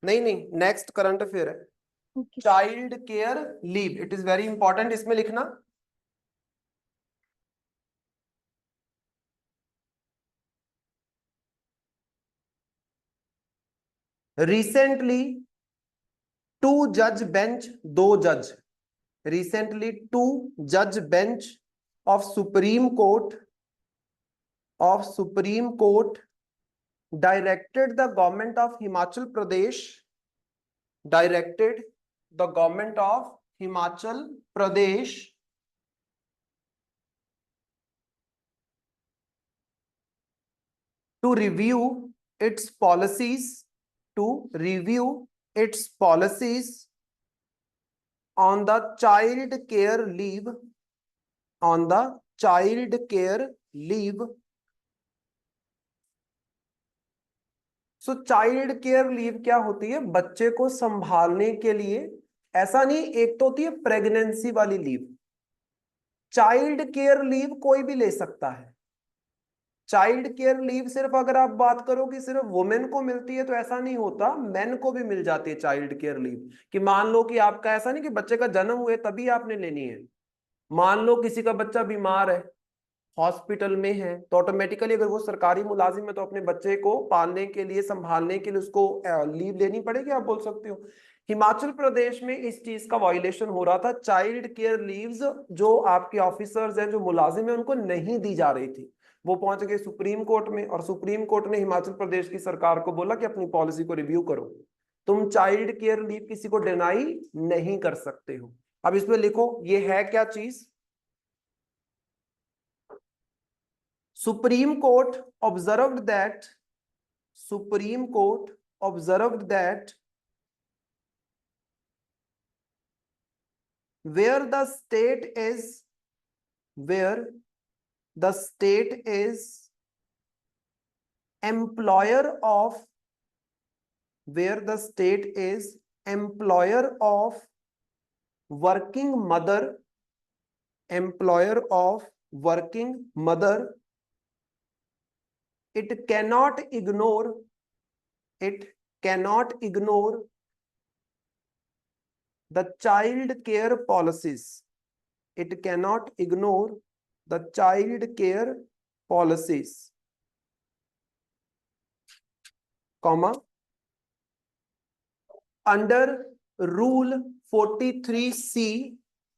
नहीं नहीं, नेक्स्ट करंट अफेयर है। Okay. Child care leave, it is very important, इसमें लिखना रिसेंटली टू जज बेंच, दो जज, recently two judge bench of Supreme Court directed the government of Himachal Pradesh, directed the government of Himachal Pradesh to review its policies, to review its policies on the child care leave, on the child care leave. So child care leave क्या होती है? बच्चे को संभालने के लिए। ऐसा नहीं, एक तो होती है प्रेगनेंसी वाली लीव, चाइल्ड केयर लीव कोई भी ले सकता है। चाइल्ड केयर लीव सिर्फ अगर आप बात करो कि सिर्फ वुमेन को मिलती है तो ऐसा नहीं होता, मेन को भी मिल जाती है चाइल्ड केयर लीव। कि मान लो कि आपका ऐसा नहीं कि बच्चे का जन्म हुए तभी आपने लेनी है, मान लो किसी का बच्चा बीमार है, हॉस्पिटल में है, तो ऑटोमेटिकली अगर वो सरकारी मुलाजिम है तो अपने बच्चे को पालने के लिए, संभालने के लिए उसको लीव लेनी पड़ेगी, आप बोल सकते हो। हिमाचल प्रदेश में इस चीज का वायलेशन हो रहा था, चाइल्ड केयर लीव्स जो आपके ऑफिसर्स हैं, जो मुलाजिम है, उनको नहीं दी जा रही थी। वो पहुंच गए सुप्रीम कोर्ट में, और सुप्रीम कोर्ट ने हिमाचल प्रदेश की सरकार को बोला कि अपनी पॉलिसी को रिव्यू करो, तुम चाइल्ड केयर लीव किसी को डिनाई नहीं कर सकते हो। अब इसमें लिखो ये है क्या चीज। Supreme Court observed that where the state is employer of working mother, it cannot ignore the child care policies. It cannot ignore the child care policies, comma, under Rule 43C,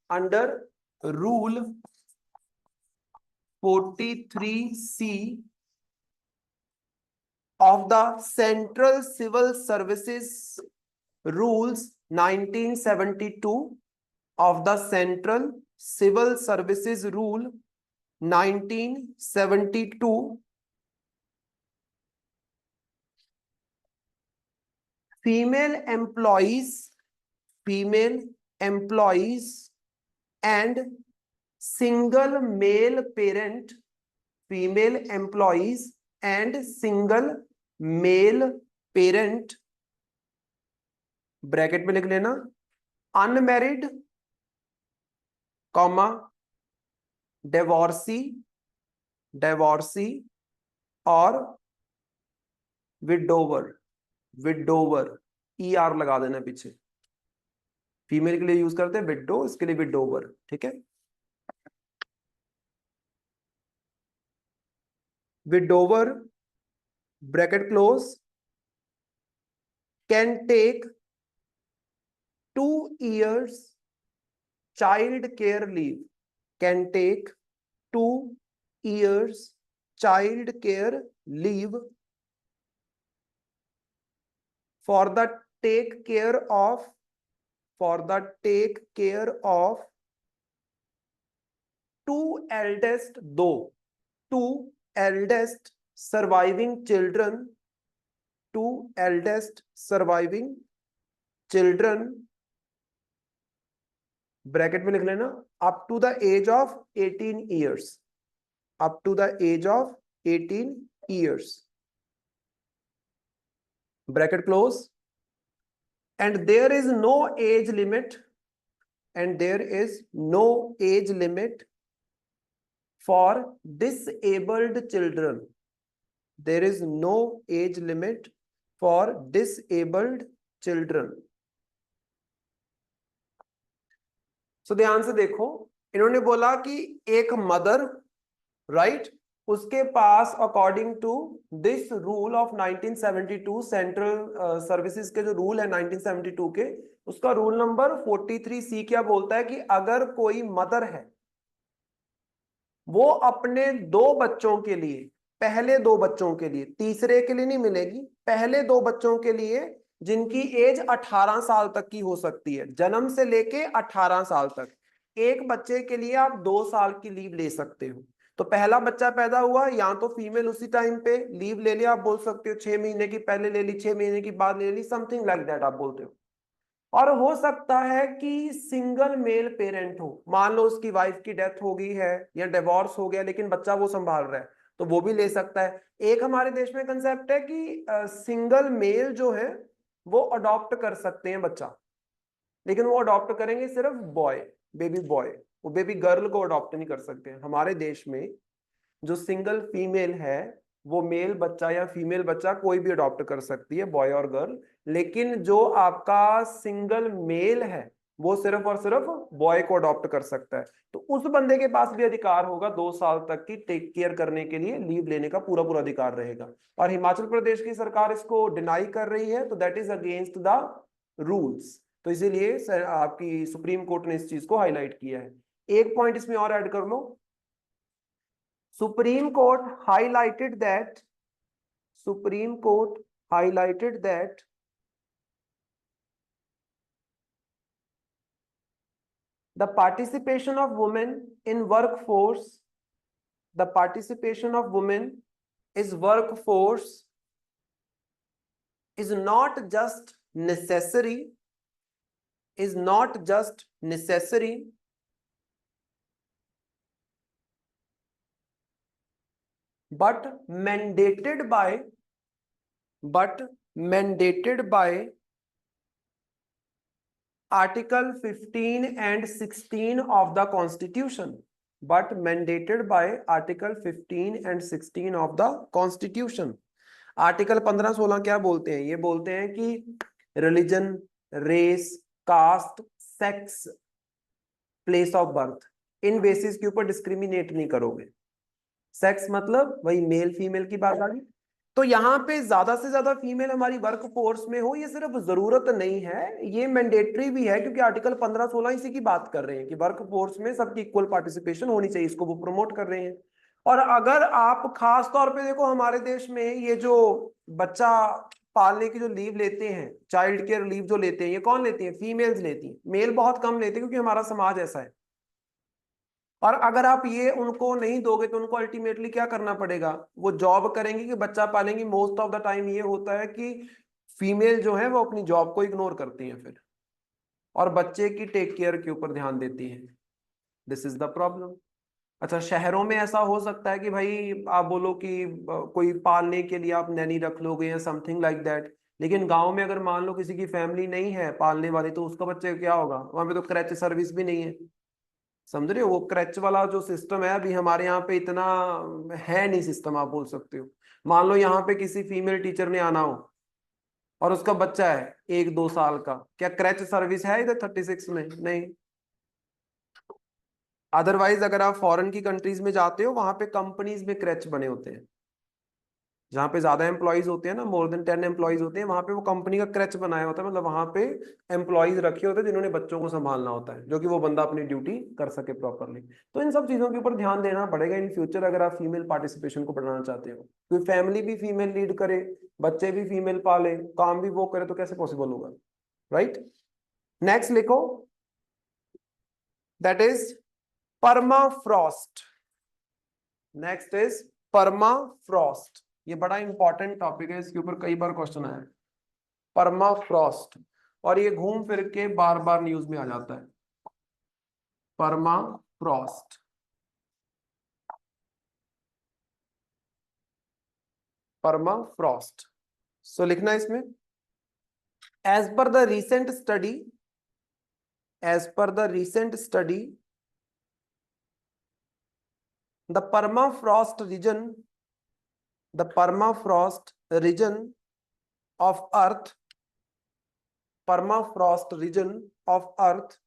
under Rule 43C of the Central Civil Services Rules 1972, of the Central Civil Services Rule 1972, female employees and single male parent, female employees and single male parent, bracket में लिख लेना, unmarried, comma, divorcee और widower ER लगा देना पीछे, female के लिए use करते हैं विडो, इसके लिए विडोवर, ठीक है। Widower, bracket close, can take 2 years child care leave, can take 2 years child care leave for the take care of two eldest surviving children, bracket में लिख लेना, up to the age of 18 years, bracket close, and there is no age limit for disabled children. There is no age limit for disabled children. So ध्यान से देखो, इन्होंने बोला कि एक मदर, राइट, उसके पास according to this rule of 1972, central services के जो रूल है 1972 के, उसका रूल नंबर 43C क्या बोलता है कि अगर कोई मदर है, वो अपने 2 बच्चों के लिए, पहले 2 बच्चों के लिए, तीसरे के लिए नहीं मिलेगी, पहले 2 बच्चों के लिए जिनकी एज 18 साल तक की हो सकती है, जन्म से लेके 18 साल तक, एक बच्चे के लिए आप 2 साल की लीव ले सकते हो। तो पहला बच्चा पैदा हुआ, या तो फीमेल उसी टाइम पे लीव ले लिया, आप बोल सकते हो 6 महीने की पहले ले ली, 6 महीने की बाद ले ली, समथिंग लाइक दैट आप बोलते हो। और हो सकता है कि सिंगल मेल पेरेंट हो, मान लो उसकी वाइफ की डेथ हो गई है या डिवोर्स हो गया लेकिन बच्चा वो संभाल रहा है, तो वो भी ले सकता है। एक हमारे देश में कंसेप्ट है कि सिंगल मेल जो है वो अडॉप्ट कर सकते हैं बच्चा, लेकिन वो अडॉप्ट करेंगे सिर्फ बॉय, बेबी बॉय, वो बेबी गर्ल को अडॉप्ट नहीं कर सकते हैं। हमारे देश में जो सिंगल फीमेल है वो मेल बच्चा या फीमेल बच्चा कोई भी अडॉप्ट कर सकती है, बॉय और गर्ल, लेकिन जो आपका सिंगल मेल है वो सिर्फ और सिर्फ बॉय को अडॉप्ट कर सकता है। तो उस बंदे के पास भी अधिकार होगा 2 साल तक की टेक केयर करने के लिए, लीव लेने का पूरा पूरा अधिकार रहेगा। और हिमाचल प्रदेश की सरकार इसको डिनाई कर रही है, तो that is against the rules. तो इसीलिए आपकी सुप्रीम कोर्ट ने इस चीज को हाईलाइट किया है। एक पॉइंट इसमें और ऐड कर लो, Supreme Court highlighted that Supreme Court highlighted that the participation of women in workforce, the participation of women is workforce is not just necessary, is not just necessary, but mandated by Article 15 and 16 of the Constitution, but mandated by Article 15 and 16 of the Constitution. Article 15-16 क्या बोलते हैं? ये बोलते हैं कि religion, race, caste, sex, place of birth, इन basis के ऊपर डिस्क्रिमिनेट नहीं करोगे। सेक्स मतलब वही मेल फीमेल की बात आ गई। तो यहाँ पे ज्यादा से ज्यादा फीमेल हमारी वर्क फोर्स में हो, ये सिर्फ जरूरत नहीं है, ये मैंडेटरी भी है, क्योंकि आर्टिकल 15-16 इसी की बात कर रहे हैं कि वर्क फोर्स में सबकी इक्वल पार्टिसिपेशन होनी चाहिए, इसको वो प्रमोट कर रहे हैं। और अगर आप खास तौर पे देखो, हमारे देश में ये जो बच्चा पालने की जो लीव लेते हैं, चाइल्ड केयर लीव जो लेते हैं, ये कौन लेती है? फीमेल्स लेती हैं, मेल बहुत कम लेते हैं, क्योंकि हमारा समाज ऐसा है। और अगर आप ये उनको नहीं दोगे तो उनको अल्टीमेटली क्या करना पड़ेगा? वो जॉब करेंगे कि बच्चा पालेंगे? मोस्ट ऑफ द टाइम ये होता है कि फीमेल जो है वो अपनी जॉब को इग्नोर करती हैं फिर, और बच्चे की टेक केयर के ऊपर ध्यान देती हैं। This is the problem. अच्छा, शहरों में ऐसा हो सकता है कि भाई आप बोलो कि कोई पालने के लिए आप नैनी रख लोगे या समथिंग लाइक दैट, लेकिन गांव में अगर मान लो किसी की फैमिली नहीं है पालने वाली, तो उसका बच्चे का क्या होगा? वहां पे तो क्रैच सर्विस भी नहीं है, समझ रहे हो? वो क्रैच वाला जो सिस्टम है अभी हमारे यहाँ पे इतना है नहीं सिस्टम, आप बोल सकते हो। मान लो यहाँ पे किसी फीमेल टीचर ने आना हो और उसका बच्चा है 1-2 साल का, क्या क्रैच सर्विस है इधर 36 में? नहीं। अदरवाइज अगर आप फॉरेन की कंट्रीज में जाते हो, वहां पे कंपनीज में क्रैच बने होते हैं, जहाँ पे ज्यादा एम्प्लॉयज होते हैं ना, मोर देन 10 एम्प्लॉयज होते हैं, वहां पे वो कंपनी का क्रैच बनाया होता है, मतलब वहां पे एम्प्लॉयज रखे होते हैं जिन्होंने बच्चों को संभालना होता है, जो कि वो बंदा अपनी ड्यूटी कर सके प्रॉपरली। तो इन सब चीजों के ऊपर ध्यान देना पड़ेगा इन फ्यूचर, अगर आप फीमेल पार्टिसिपेशन को बढ़ाना चाहते हो। कोई फैमिली भी फीमेल लीड करे, बच्चे भी फीमेल पाले, काम भी वो करे, तो कैसे पॉसिबल होगा? राइट। नेक्स्ट लिखो, that is permafrost. Next is permafrost. ये बड़ा इंपॉर्टेंट टॉपिक है, इसके ऊपर कई बार क्वेश्चन आया है, परमाफ्रॉस्ट, और ये घूम फिर के बार बार न्यूज में आ जाता है, परमाफ्रॉस्ट। परमाफ्रॉस्ट, सो लिखना इसमें, as per the recent study, as per the recent study, the permafrost region, the permafrost region of earth, permafrost region of earth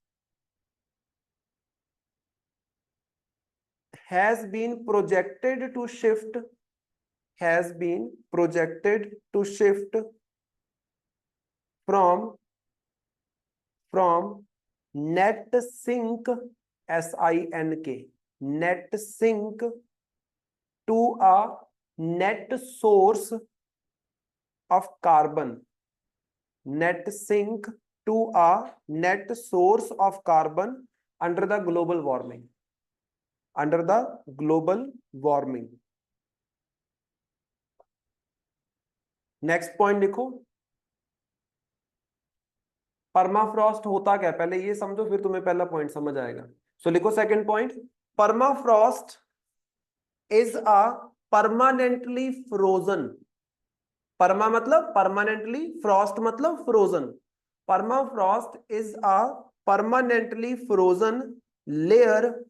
has been projected to shift, has been projected to shift from net sink, SINK, net sink, to a net source of carbon, net sink to a net source of carbon under the global warming, under the global warming। Next point लिखो, permafrost होता क्या है पहले ये समझो, फिर तुम्हें पहला पॉइंट समझ आएगा। सो लिखो second point, permafrost is a permanently frozen. Perma मतलब परमानेंटली, फ्रॉस्ट मतलब frozen. Permafrost is a permanently frozen layer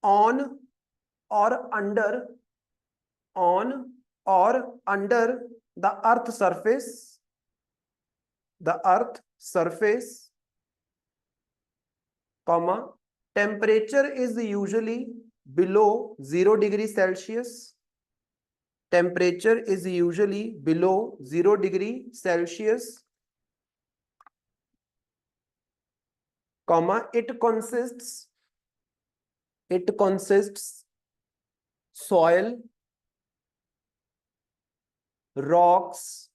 on और अंडर, ऑन और under the earth surface, the earth surface, comma, temperature is usually below 0 degree Celsius, temperature is usually below 0 degree Celsius, comma, it consists soil, rocks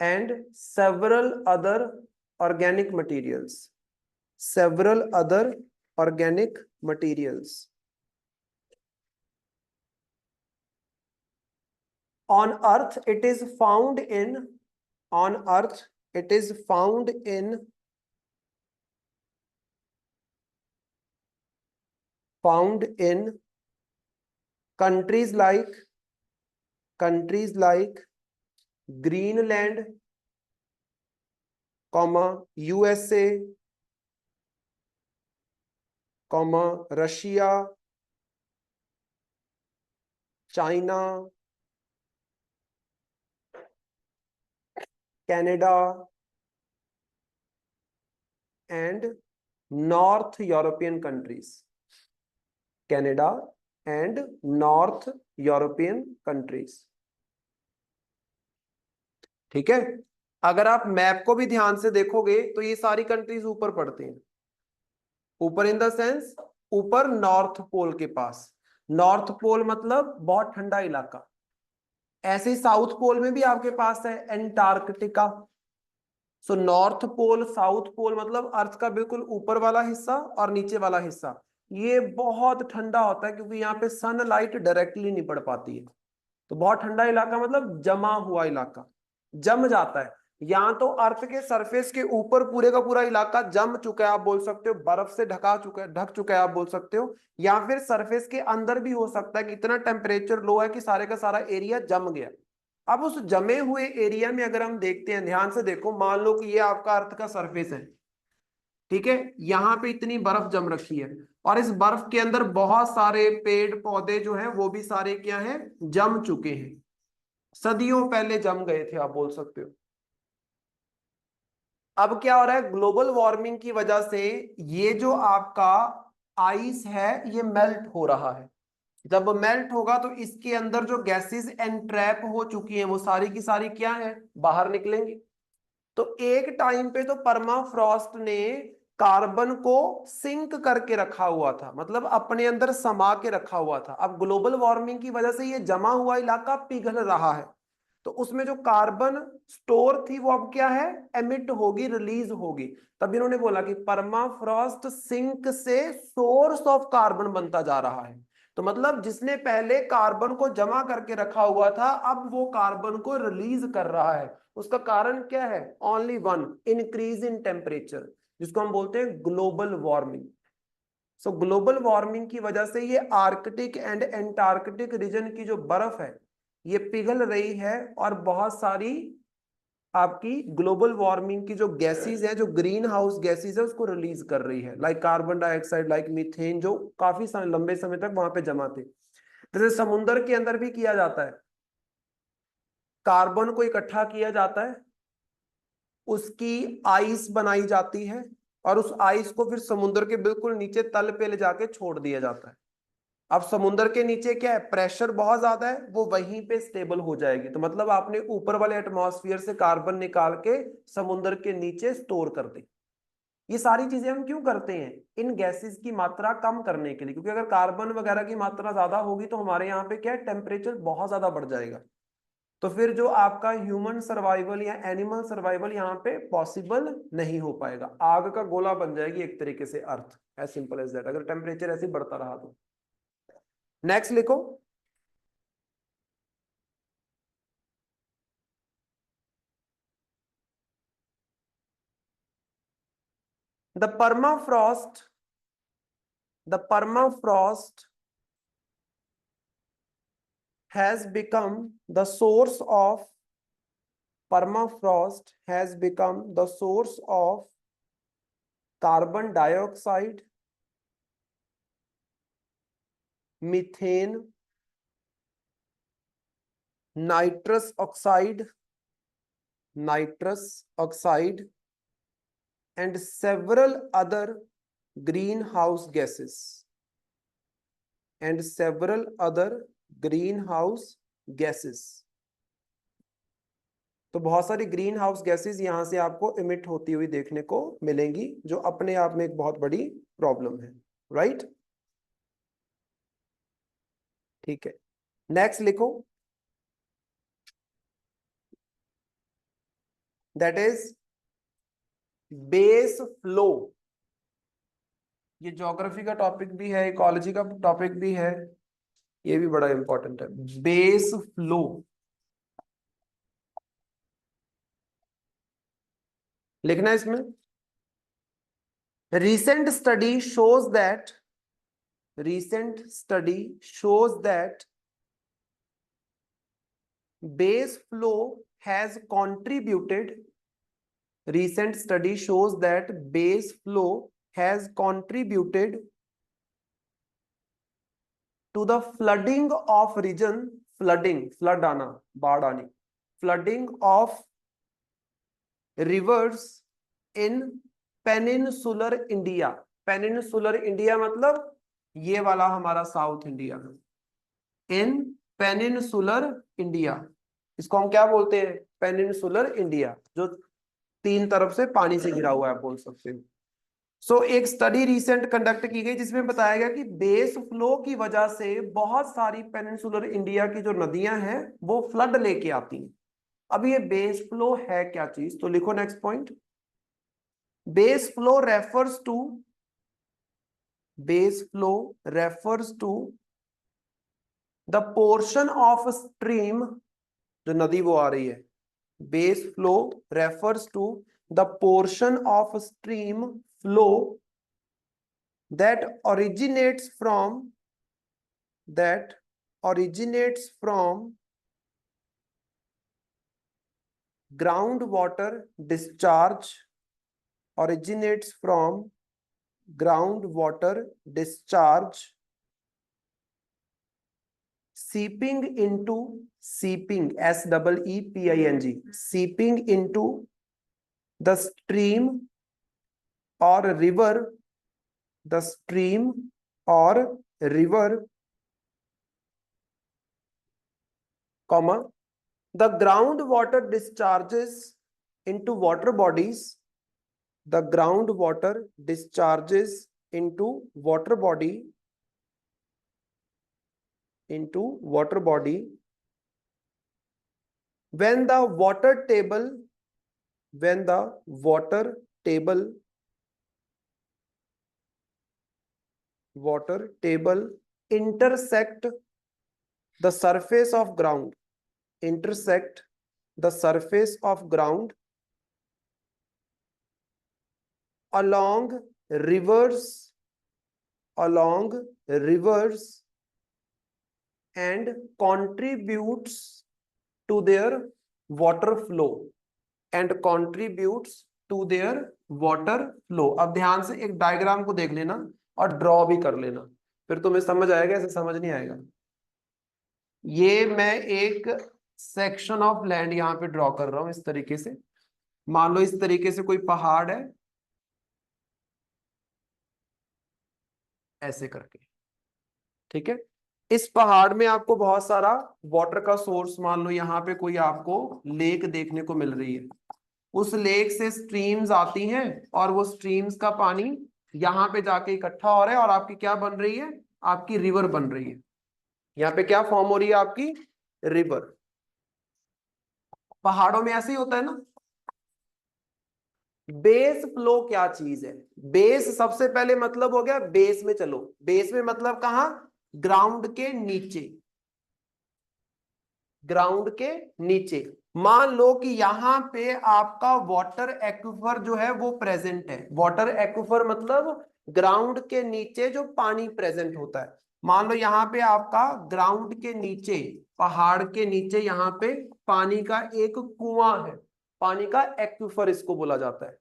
and several other organic materials, several other organic materials. On earth it is found in, on earth it is found in countries like Greenland, comma, USA, comma, Russia, China, Canada, and North European countries. Canada and North European countries. ठीक है, अगर आप map को भी ध्यान से देखोगे तो ये सारी कंट्रीज ऊपर पड़ती हैं, ऊपर इन द सेंस ऊपर नॉर्थ पोल के पास। नॉर्थ पोल मतलब बहुत ठंडा इलाका। ऐसे ही साउथ पोल में भी आपके पास है Antarctica. So north pole, south pole मतलब अर्थ का बिल्कुल ऊपर वाला हिस्सा और नीचे वाला हिस्सा, ये बहुत ठंडा होता है क्योंकि यहाँ पे सनलाइट डायरेक्टली नहीं पड़ पाती है। तो बहुत ठंडा इलाका मतलब जमा हुआ इलाका, जम जाता है। या तो अर्थ के सरफेस के ऊपर पूरे का पूरा इलाका जम चुका है, आप बोल सकते हो बर्फ से ढका चुका है, ढक चुका है, आप बोल सकते हो। या फिर सरफेस के अंदर भी हो सकता है कि इतना टेम्परेचर लो है कि सारे का सारा एरिया जम गया। अब उस जमे हुए एरिया में अगर हम देखते हैं, ध्यान से देखो, मान लो कि ये आपका अर्थ का सरफेस है, ठीक है, यहाँ पे इतनी बर्फ जम रखी है और इस बर्फ के अंदर बहुत सारे पेड़ पौधे जो हैं वो भी सारे क्या हैं, जम चुके हैं, सदियों पहले जम गए थे, आप बोल सकते हो। अब क्या हो रहा है, ग्लोबल वार्मिंग की वजह से ये जो आपका आइस है ये मेल्ट हो रहा है। जब मेल्ट होगा तो इसके अंदर जो गैसेस एनट्रैप हो चुकी हैं वो सारी की सारी क्या है, बाहर निकलेंगी। तो एक टाइम पे तो परमाफ्रॉस्ट ने कार्बन को सिंक करके रखा हुआ था, मतलब अपने अंदर समा के रखा हुआ था। अब ग्लोबल वार्मिंग की वजह से ये जमा हुआ इलाका पिघल रहा है, तो उसमें जो कार्बन स्टोर थी वो अब क्या है, एमिट होगी, रिलीज होगी। तब इन्होंने बोला कि परमाफ्रॉस्ट सिंक से सोर्स ऑफ कार्बन बनता जा रहा है। तो मतलब जिसने पहले कार्बन को जमा करके रखा हुआ था अब वो कार्बन को रिलीज कर रहा है। उसका कारण क्या है, only one, increase in temperature, जिसको हम बोलते हैं ग्लोबल वार्मिंग। सो ग्लोबल वार्मिंग की वजह से ये आर्कटिक एंड एंटार्कटिक रीजन की जो बर्फ है ये पिघल रही है और बहुत सारी आपकी ग्लोबल वार्मिंग की जो गैसेस है, जो ग्रीन हाउस गैसेस है, उसको रिलीज कर रही है, like carbon dioxide, like methane, जो काफी लंबे समय तक वहां पे जमा थे। जैसे समुद्र के अंदर भी किया जाता है, कार्बन को इकट्ठा किया जाता है, उसकी आइस बनाई जाती है और उस आइस को फिर समुद्र के बिल्कुल नीचे तल पे ले जाके छोड़ दिया जाता है। अब समुद्र के नीचे क्या है, प्रेशर बहुत ज्यादा है, वो वहीं पे स्टेबल हो जाएगी। तो मतलब आपने ऊपर वाले एटमॉस्फेयर से कार्बन निकाल के समुद्र के नीचे स्टोर कर दी। ये सारी चीजें हम क्यों करते हैं, इन गैसेस की मात्रा कम करने के लिए, क्योंकि अगर कार्बन वगैरह की मात्रा ज्यादा होगी तो हमारे यहाँ पे क्या है, टेम्परेचर बहुत ज्यादा बढ़ जाएगा। तो फिर जो आपका ह्यूमन सर्वाइवल या एनिमल सर्वाइवल यहाँ पे पॉसिबल नहीं हो पाएगा, आग का गोला बन जाएगी एक तरीके से अर्थ, एज सिंपल एज दैट, अगर टेम्परेचर ऐसे बढ़ता रहा तो। नेक्स्ट लिखो, The permafrost has become the source of carbon dioxide, methane, nitrous oxide, and several other greenhouse gases. तो बहुत सारी ग्रीन हाउस गैसेस यहां से आपको इमिट होती हुई देखने को मिलेंगी, जो अपने आप में एक बहुत बड़ी प्रॉब्लम है, राइट? ठीक है, नेक्स्ट लिखो, दैट इज बेस फ्लो। ये ज्योग्राफी का टॉपिक भी है, इकोलॉजी का टॉपिक भी है, ये भी बड़ा इंपॉर्टेंट है, बेस फ्लो। लिखना है इसमें, recent study shows that base flow has contributed to the flooding of region, flood आना, बाढ़ आनी, flooding of rivers in peninsular India। peninsular India मतलब ये वाला हमारा साउथ इंडिया, इन पेनिनसुलर इंडिया, इसको हम क्या बोलते हैं? पेनिनसुलर इंडिया, जो तीन तरफ से पानी से घिरा हुआ है, बोल सकते हैं। सो एक स्टडी रिसेंट कंडक्ट की गई जिसमें बताया गया कि बेस फ्लो की वजह से बहुत सारी पेनिनसुलर इंडिया की जो नदियां हैं वो फ्लड लेके आती हैं। अब ये बेस फ्लो है क्या चीज? तो लिखो next point, base flow refers to the portion of stream, जो नदी वो आ रही है, base flow refers to the portion of stream flow that originates from groundwater discharge, seeping into the stream or river, comma, the groundwater discharges into water bodies, when the water table intersect the surface of ground, along rivers and contributes to their water flow, अब ध्यान से एक diagram को देख लेना और draw भी कर लेना, फिर तुम्हें समझ आएगा, ऐसे समझ नहीं आएगा। ये मैं एक सेक्शन ऑफ लैंड यहाँ पे ड्रॉ कर रहा हूं इस तरीके से। मान लो इस तरीके से कोई पहाड़ है, ऐसे करके, ठीक है। इस पहाड़ में आपको बहुत सारा वाटर का सोर्स, मान लो यहाँ पे कोई आपको लेक देखने को मिल रही है, उस लेक से स्ट्रीम्स आती हैं और वो स्ट्रीम्स का पानी यहाँ पे जाके इकट्ठा हो रहा है और आपकी क्या बन रही है? आपकी रिवर बन रही है। यहाँ पे क्या फॉर्म हो रही है? आपकी रिवर। पहाड़ों में ऐसे ही होता है ना। बेस फ्लो क्या चीज है? बेस सबसे पहले मतलब हो गया, बेस में चलो, बेस में मतलब कहां? ग्राउंड के नीचे, ग्राउंड के नीचे। मान लो कि यहाँ पे आपका वाटर एक्विफर जो है वो प्रेजेंट है। वाटर एक्विफर मतलब ग्राउंड के नीचे जो पानी प्रेजेंट होता है। मान लो यहाँ पे आपका ग्राउंड के नीचे, पहाड़ के नीचे यहाँ पे पानी का एक कुआं है, पानी का एक्विफर इसको बोला जाता है।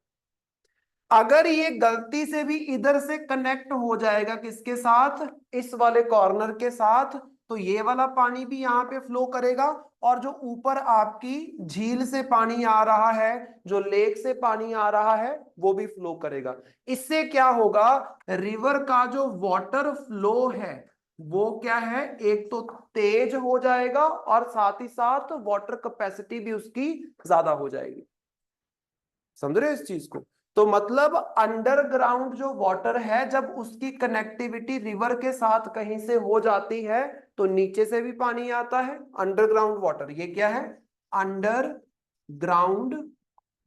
अगर ये गलती से भी इधर से कनेक्ट हो जाएगा किसके साथ, इस वाले कॉर्नर के साथ, तो ये वाला पानी भी यहाँ पे फ्लो करेगा, और जो ऊपर आपकी झील से पानी आ रहा है, जो लेक से पानी आ रहा है, वो भी फ्लो करेगा। इससे क्या होगा, रिवर का जो वाटर फ्लो है वो क्या है, एक तो तेज हो जाएगा और साथ ही साथ वाटर कैपेसिटी भी उसकी ज्यादा हो जाएगी। समझ रहे हो इस चीज को? तो मतलब अंडरग्राउंड जो वाटर है, जब उसकी कनेक्टिविटी रिवर के साथ कहीं से हो जाती है तो नीचे से भी पानी आता है, अंडरग्राउंड वाटर। ये क्या है, अंडरग्राउंड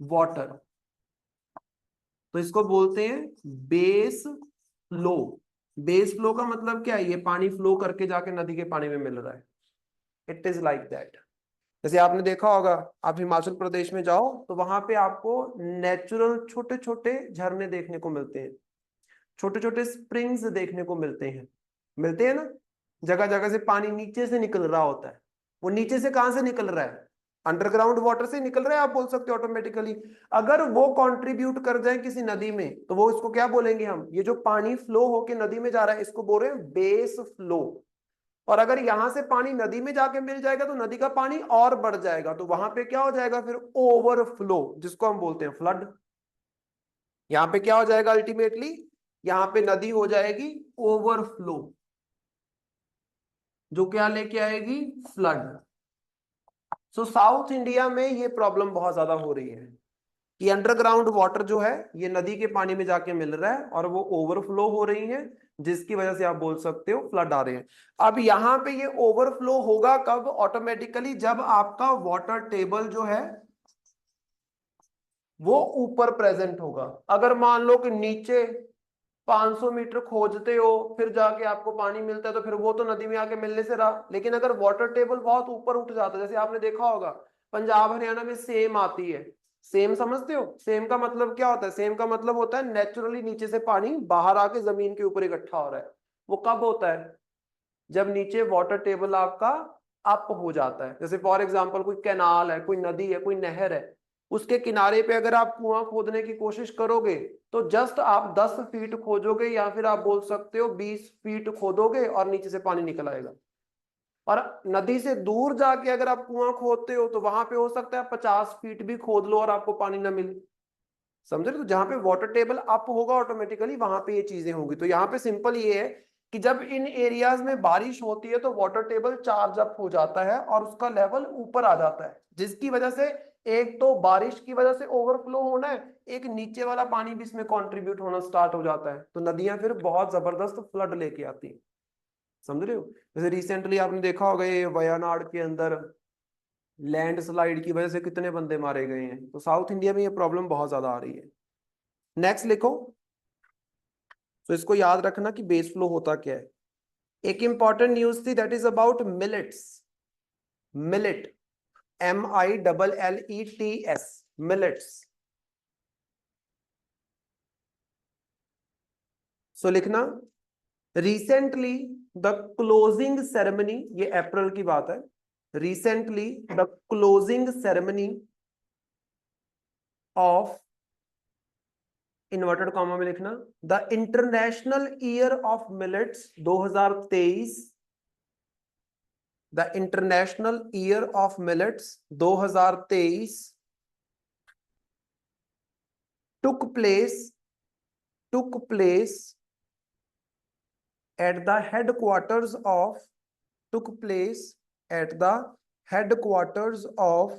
वाटर। तो इसको बोलते हैं बेस फ्लो। बेस फ्लो का मतलब क्या है, ये पानी फ्लो करके जाके नदी के पानी में मिल रहा है। It is like that. जैसे आपने देखा होगा, आप हिमाचल प्रदेश में जाओ तो वहां पे आपको नेचुरल छोटे छोटे झरने देखने को मिलते हैं, छोटे छोटे स्प्रिंग्स देखने को मिलते हैं ना। जगह जगह से पानी नीचे से निकल रहा होता है। वो नीचे से कहां से निकल रहा है, अंडरग्राउंड वाटर से निकल रहा है, आप बोल सकते हो ऑटोमेटिकली। अगर वो कंट्रीब्यूट कर जाए किसी नदी में तो वो इसको क्या बोलेंगे हम, ये जो पानी फ्लो होके नदी में जा रहा है इसको बोल रहे हैं बेस फ्लो। और अगर यहां से पानी नदी में जाके मिल जाएगा तो नदी का पानी और बढ़ जाएगा, तो वहां पे क्या हो जाएगा फिर, ओवरफ्लो, जिसको हम बोलते हैं फ्लड। यहां पे क्या हो जाएगा अल्टीमेटली, यहां पे नदी हो जाएगी ओवरफ्लो, जो क्या लेके आएगी, फ्लड। सो साउथ इंडिया में ये प्रॉब्लम बहुत ज्यादा हो रही है कि अंडरग्राउंड वाटर जो है ये नदी के पानी में जाके मिल रहा है और वो ओवरफ्लो हो रही है, जिसकी वजह से आप बोल सकते हो फ्लड आ रहे हैं। अब यहाँ पे ये ओवरफ्लो होगा कब, ऑटोमेटिकली जब आपका वाटर टेबल जो है वो ऊपर प्रेजेंट होगा। अगर मान लो कि नीचे 500 मीटर खोजते हो फिर जाके आपको पानी मिलता है, तो फिर वो तो नदी में आके मिलने से रहा। लेकिन अगर वाटर टेबल बहुत ऊपर उठ जाता है, जैसे आपने देखा होगा पंजाब हरियाणा में सेम आती है। सेम समझते हो, सेम का मतलब क्या होता है, सेम का मतलब होता है नेचुरली नीचे से पानी बाहर आके जमीन के ऊपर इकट्ठा हो रहा है। वो कब होता है, जब नीचे वाटर टेबल आपका अप हो जाता है। जैसे फॉर एग्जांपल कोई कैनाल है, कोई नदी है, कोई नहर है, उसके किनारे पे अगर आप कुआं खोदने की कोशिश करोगे तो जस्ट आप 10 फीट खोजोगे, या फिर आप बोल सकते हो 20 फीट खोदोगे और नीचे से पानी निकल आएगा। और नदी से दूर जाके अगर आप कुआं खोदते हो तो वहां पे हो सकता है 50 फीट भी खोद लो और आपको पानी ना मिले। समझ रहे? तो जहां पे वाटर टेबल अप होगा ऑटोमेटिकली वहां पे ये चीजें होंगी। तो यहाँ पे सिंपल ये है कि जब इन एरियाज में बारिश होती है तो वाटर टेबल चार्ज अप हो जाता है और उसका लेवल ऊपर आ जाता है, जिसकी वजह से एक तो बारिश की वजह से ओवरफ्लो होना है, एक नीचे वाला पानी भी इसमें कंट्रीब्यूट होना स्टार्ट हो जाता है, तो नदियां फिर बहुत जबरदस्त फ्लड लेके आती है। समझ रहे हो? जैसे रिसेंटली आपने देखा होगा ये वायनाड के अंदर लैंडस्लाइड की वजह से कितने बंदे मारे गए हैं। तो साउथ इंडिया में ये प्रॉब्लम बहुत ज्यादा आ रही है। नेक्स्ट लिखो। तो इसको याद रखना कि बेस फ्लो होता क्या है। एक इंपॉर्टेंट न्यूज थी that is about millets. Millet, MILLETS, millets. So लिखना, रिसेंटली द क्लोजिंग सेरेमनी, ये अप्रैल की बात है, recently the closing ceremony of, inverted comma में लिखना, the international year of millets 2023, the international year of millets 2023 took place at the headquarters of took place at the headquarters of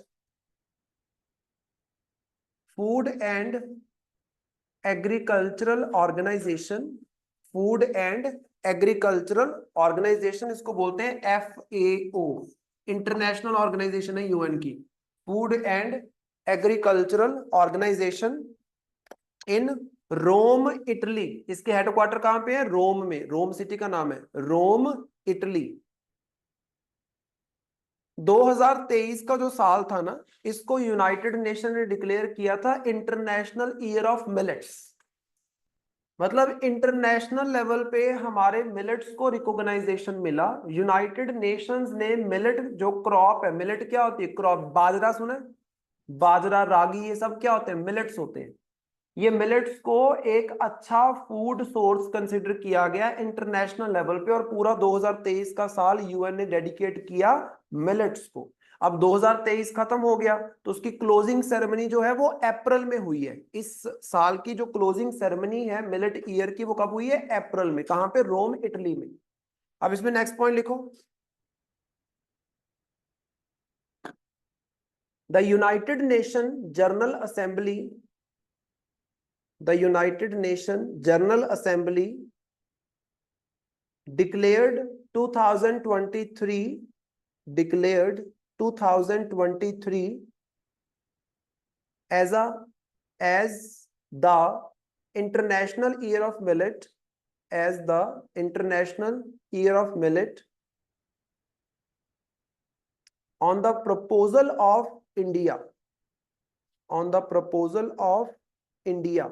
food and agricultural organization, food and agricultural organisation, इसको बोलते हैं FAO, international organisation है UN की, food and agricultural organisation in Rome Italy. इसके headquarter कहां पे है, रोम में, रोम सिटी का नाम है, रोम इटली। 2023 का जो साल था ना, इसको यूनाइटेड नेशन ने डिक्लेयर किया था इंटरनेशनल ईयर ऑफ मिलेट्स। मतलब इंटरनेशनल लेवल पे हमारे मिलेट्स को रिकॉग्नाइजेशन मिला। यूनाइटेड नेशंस ने मिलेट जो क्रॉप है, मिलेट क्या होती है? क्रॉप, बाजरा सुना है? बाजरा, रागी, ये सब क्या होते हैं? मिलेट्स होते हैं। ये मिलेट्स को एक अच्छा फूड सोर्स कंसिडर किया गया इंटरनेशनल लेवल पे, और पूरा 2023 का साल यूएन ने डेडिकेट किया मिलेट्स को। अब 2023 खत्म हो गया, तो उसकी क्लोजिंग सेरेमनी जो है वो अप्रैल में हुई है। इस साल की जो क्लोजिंग सेरेमनी है मिलेट ईयर की, वो कब हुई है? अप्रैल में। कहां पे? रोम, इटली में। अब इसमें नेक्स्ट पॉइंट लिखो। The United nation general assembly, the United Nation General Assembly declared 2023 declared 2023 as the International Year of Millet, as the International Year of Millet on the proposal of India, on the proposal of India।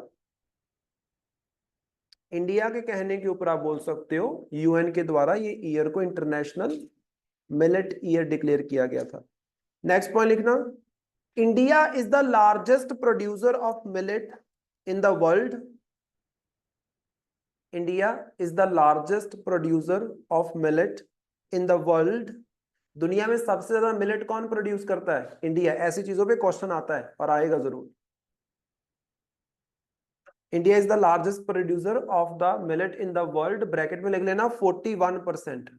India के कहने के ऊपर आप बोल सकते हो UN के द्वारा ये ईयर को इंटरनेशनल मिलेट ईयर डिक्लेयर किया गया था। नेक्स्ट पॉइंट लिखना, India is the largest producer of millet in the world. India is the largest producer of millet in the world. दुनिया में सबसे ज्यादा मिलेट कौन प्रोड्यूस करता है? इंडिया। ऐसी चीजों पे क्वेश्चन आता है और आएगा जरूर। India is the largest producer of the millet in the world, bracket में लिख लेना 41%।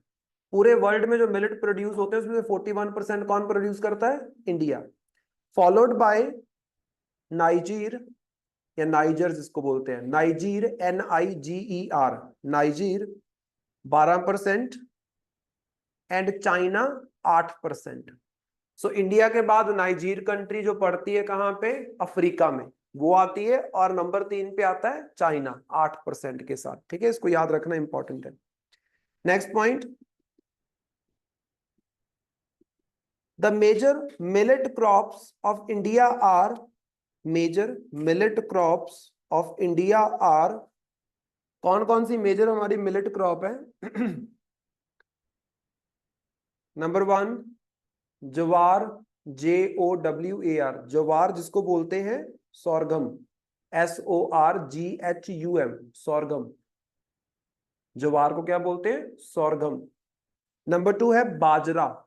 पूरे वर्ल्ड में जो मिलेट प्रोड्यूस होते हैं उसमें से 41% कौन प्रोड्यूस करता है? इंडिया। फॉलोड बाय नाइजीर, या नाइजर जिसको बोलते हैं, नाइजीर, NIGER, नाइजीर 12%, and China 8%। So India के बाद नाइजीर कंट्री जो पड़ती है कहां पे? अफ्रीका में, वो आती है। और नंबर 3 पे आता है चाइना 8% के साथ। ठीक है, इसको याद रखना इंपॉर्टेंट है। Next point, the major millet crops of India are, major millet crops of India are, कौन कौन सी मेजर हमारी मिलेट क्रॉप है? नंबर 1 ज्वार, JOWAR, ज्वार जिसको बोलते हैं सोरगम, SORGHUM, सोरगम। ज्वार को क्या बोलते हैं? सोरगम। नंबर 2 है बाजरा,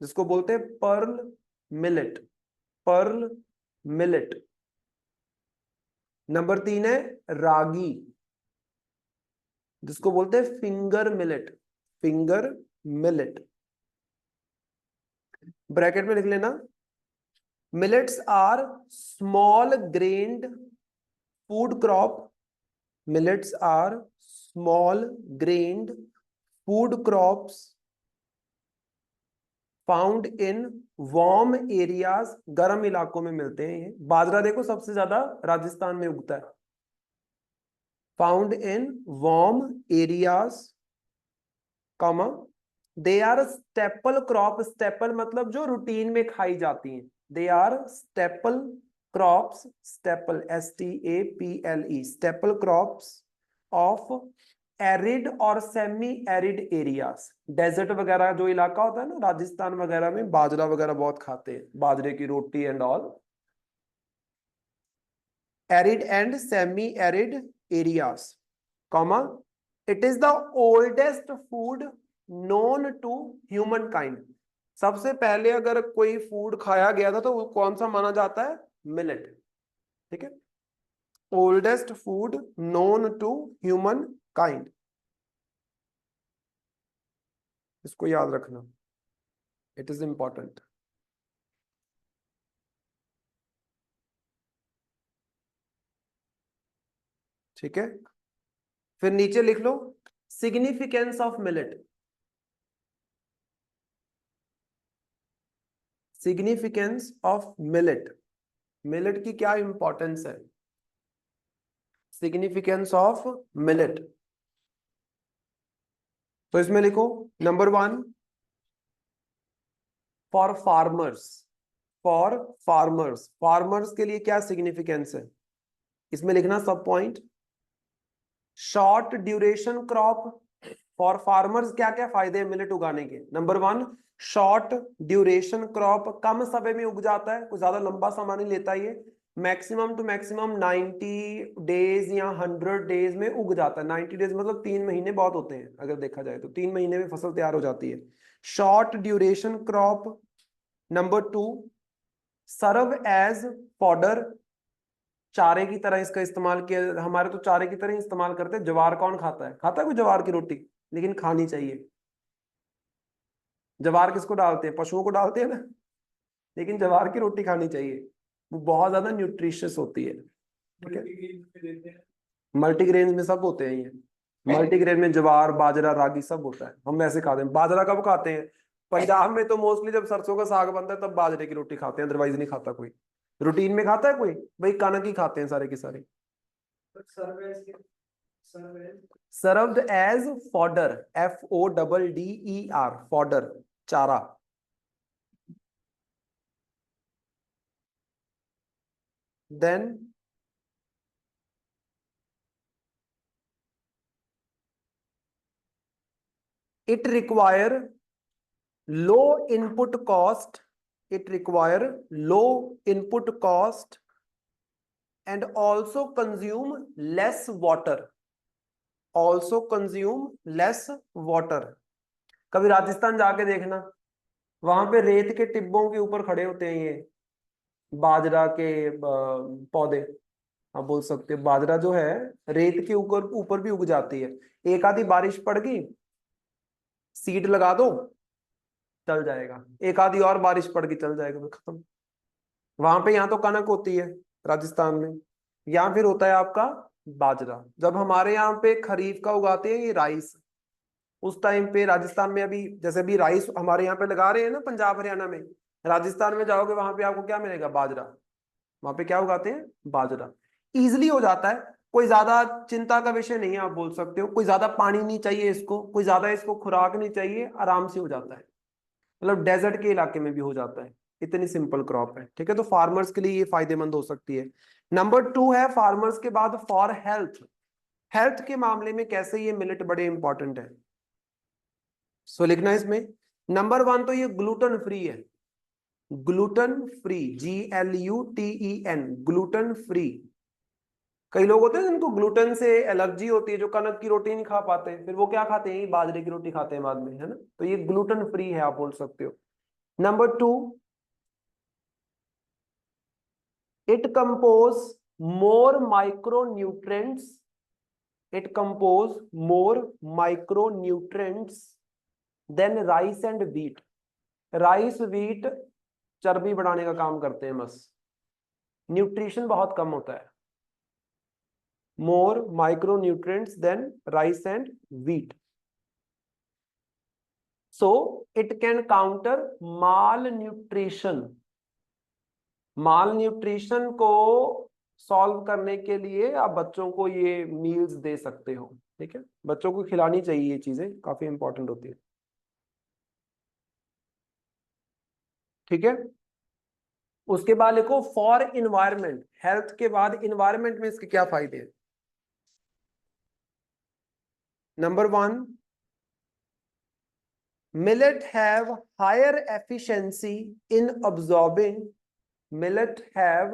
जिसको बोलते हैं pearl millet, pearl millet. Number 3 है रागी, जिसको बोलते हैं finger millet, finger millet. Bracket में लिख लेना, millets are small grained food crop, millets are small grained food crops found in warm areas, गर्म इलाकों में मिलते हैं ये। बाजरा देखो सबसे ज्यादा राजस्थान में उगता है। Found in warm areas, comma, they are staple crop, staple मतलब जो रूटीन में खाई जाती हैं। They are staple crops, staple STAPLE, staple crops of arid और सेमी एरिड एरियाज। डेजर्ट वगैरह जो इलाका होता है ना, राजस्थान वगैरह में बाजरा वगैरह बहुत खाते हैं, बाजरे की रोटी and all. Arid and semi arid areas, comma, it is the oldest food known to humankind. सबसे पहले अगर कोई फूड खाया गया था तो वो कौन सा माना जाता है? मिलेट। ठीक है, oldest food known to humankind, इसको याद रखना, इट इज इंपॉर्टेंट। ठीक है, फिर नीचे लिख लो significance of millet, significance of millet, millet की क्या इंपॉर्टेंस है? सिग्निफिकेंस ऑफ मिलेट, तो इसमें लिखो number 1 for farmers, for farmers, farmers के लिए क्या सिग्निफिकेंस है इसमें लिखना सब point. Short duration crop, for farmers क्या क्या फायदे हैं मिलेट उगाने के। नंबर 1, शॉर्ट ड्यूरेशन क्रॉप, कम समय में उग जाता है, कुछ ज्यादा लंबा समय नहीं लेता ये, मैक्सिमम टू मैक्सिमम 90 डेज या 100 डेज में उग जाता है। 90 डेज मतलब 3 महीने बहुत होते हैं अगर देखा जाए तो, 3 महीने में फसल तैयार हो जाती है, short duration crop. Number 2, serve as fodder, चारे की तरह इसका इस्तेमाल किया, हमारे तो चारे की तरह ही इस्तेमाल करते हैं। ज्वार कौन खाता है, खाता है कोई ज्वार की रोटी, लेकिन खानी चाहिए। ज्वार किसको डालते हैं, पशुओं को डालते हैं ना, लेकिन ज्वार की रोटी खानी चाहिए, वो बहुत ज्यादा न्यूट्रिशियस होती है। ठीक है, मल्टीग्रेन में सब होते हैं ये, मल्टीग्रेन में ज्वार बाजरा रागी सब होता है। हम वैसे खाते हैं, बाजरा कब खाते हैं, पंजाब में तो मोस्टली जब सरसों का साग बनता है तब बाजरे की रोटी खाते हैं, अदरवाइज नहीं खाता कोई। रूटीन में खाता है कोई, भाई कनक ही खाते हैं सारे के सारे। Served as fodder, FODDER, fodder, चारा। Then it require low input cost, it require low input cost and also consume less water, also consume less water। कभी राजस्थान जाके देखना, वहां पे रेत के टिब्बों के ऊपर खड़े होते हैं ये बाजरा के पौधे। आप बोल सकते हो बाजरा जो है रेत के ऊपर ऊपर भी उग जाती है, एक आधी बारिश पड़ गई, सीड लगा दो, चल जाएगा, एक आधी और बारिश पड़ गई, चल जाएगा, खत्म। वहां पे यहाँ तो कनक होती है राजस्थान में, या फिर होता है आपका बाजरा। जब हमारे यहाँ पे खरीफ का उगाते हैं ये राइस, उस टाइम पे राजस्थान में अभी जैसे भी राइस हमारे यहाँ पे लगा रहे हैं ना पंजाब हरियाणा में, राजस्थान में जाओगे वहां पे आपको क्या मिलेगा, बाजरा। वहां पे क्या उगाते हैं, बाजरा। इजिली हो जाता है, कोई ज्यादा चिंता का विषय नहीं है, आप बोल सकते हो कोई ज्यादा पानी नहीं चाहिए इसको, कोई ज्यादा इसको खुराक नहीं चाहिए, आराम से हो जाता है, मतलब डेजर्ट के इलाके में भी हो जाता है, इतनी सिंपल क्रॉप है। ठीक है, तो फार्मर्स के लिए ये फायदेमंद हो सकती है। नंबर 2 है फार्मर्स के बाद फॉर हेल्थ, हेल्थ के मामले में कैसे ये मिलेट बड़े इंपॉर्टेंट है। सो लिखना इसमें, नंबर 1 तो ये ग्लूटन फ्री है, gluten free, GLUTEN, gluten free. कई लोग होते हैं जिनको ग्लूटेन से एलर्जी होती है, जो कनक की रोटी नहीं खा पाते, फिर वो क्या खाते हैं, बाजरे की रोटी खाते हैं बाद में, है ना, तो ये ग्लूटेन फ्री है, आप बोल सकते हो। Number 2, it compose more micronutrients, it compose more micronutrients than rice and wheat। Rice wheat चर्बी बढ़ाने का काम करते हैं बस, न्यूट्रिशन बहुत कम होता है। More micronutrients than rice and wheat, so it can counter malnutrition. Malnutrition को सॉल्व करने के लिए आप बच्चों को ये मील्स दे सकते हो। ठीक है, बच्चों को खिलानी चाहिए, ये चीजें काफी इंपॉर्टेंट होती है। ठीक है, उसके बाद लिखो फॉर इन्वायरमेंट, हेल्थ के बाद इन्वायरमेंट में इसके क्या फायदे हैं। Number 1, millet have higher efficiency in absorbing, millet have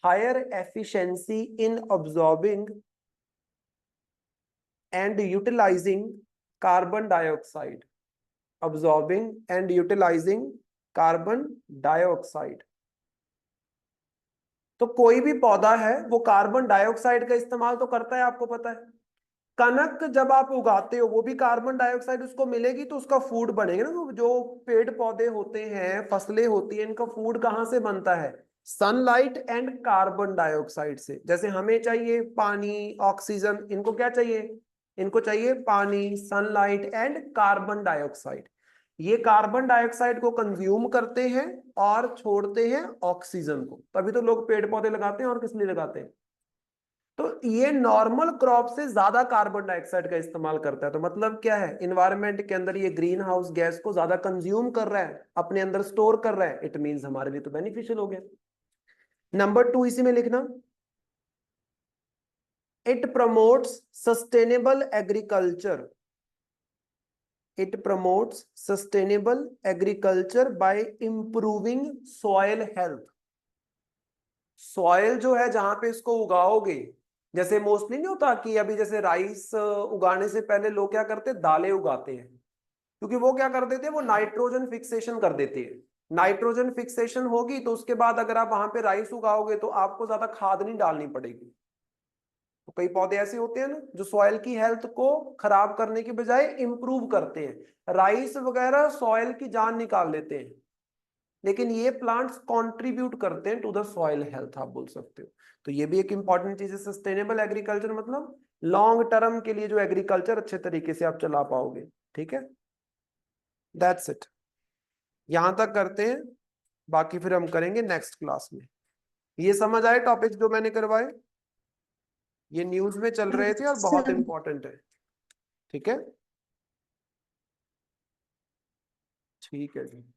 higher efficiency in absorbing and utilizing carbon dioxide, absorbing and utilizing carbon dioxide। तो कोई भी पौधा है वो कार्बन डाइऑक्साइड का इस्तेमाल तो करता है, आपको पता है। कनक जब आप उगाते हो वो भी कार्बन डाइऑक्साइड उसको मिलेगी तो उसका फूड बनेगा ना। जो पेड़ पौधे होते हैं, फसलें होती हैं, इनका फूड कहाँ से बनता है, सनलाइट एंड कार्बन डाइऑक्साइड से। जैसे हमें चाहिए पानी, ऑक्सीजन, इनको क्या चाहिए, इनको चाहिए पानी, सनलाइट एंड कार्बन डाइऑक्साइड। ये कार्बन डाइऑक्साइड को कंज्यूम करते हैं और छोड़ते हैं ऑक्सीजन को, तभी तो लोग पेड़ पौधे लगाते हैं, और किस लिए लगाते हैं। तो ये नॉर्मल क्रॉप से ज्यादा कार्बन डाइऑक्साइड का इस्तेमाल करता है। तो मतलब क्या है, इन्वायरमेंट के अंदर ये ग्रीन हाउस गैस को ज्यादा कंज्यूम कर रहा है, अपने अंदर स्टोर कर रहा है, इट मीन्स हमारे लिए तो बेनिफिशियल हो गया। नंबर 2 इसी में लिखना, it promotes sustainable agriculture. It promotes sustainable agriculture by improving soil health. Soil जो है जहां पे इसको उगाओगे, जैसे मोस्टली नहीं होता कि अभी जैसे राइस उगाने से पहले लोग क्या करते हैं, दालें उगाते हैं, क्योंकि वो क्या कर देते हैं, वो नाइट्रोजन फिक्सेशन कर देते हैं। नाइट्रोजन फिक्सेशन होगी तो उसके बाद अगर आप वहां पे राइस उगाओगे तो आपको ज्यादा खाद नहीं डालनी पड़ेगी। तो कई पौधे ऐसे होते हैं ना जो सॉइल की हेल्थ को खराब करने की बजाय इंप्रूव करते हैं। राइस वगैरह सॉइल की जान निकाल लेते हैं, लेकिन ये प्लांट्स कंट्रीब्यूट करते हैं टू द सॉइल हेल्थ, आप बोल सकते हो। तो ये भी एक इंपॉर्टेंट चीज है। सस्टेनेबल एग्रीकल्चर मतलब लॉन्ग टर्म के लिए जो एग्रीकल्चर अच्छे तरीके से आप चला पाओगे। ठीक है, दैट्स इट, यहां तक करते हैं, बाकी फिर हम करेंगे नेक्स्ट क्लास में। ये समझ आए टॉपिक जो मैंने करवाए, ये न्यूज में चल रहे थे और बहुत सर इंपॉर्टेंट है। ठीक है, ठीक है जी।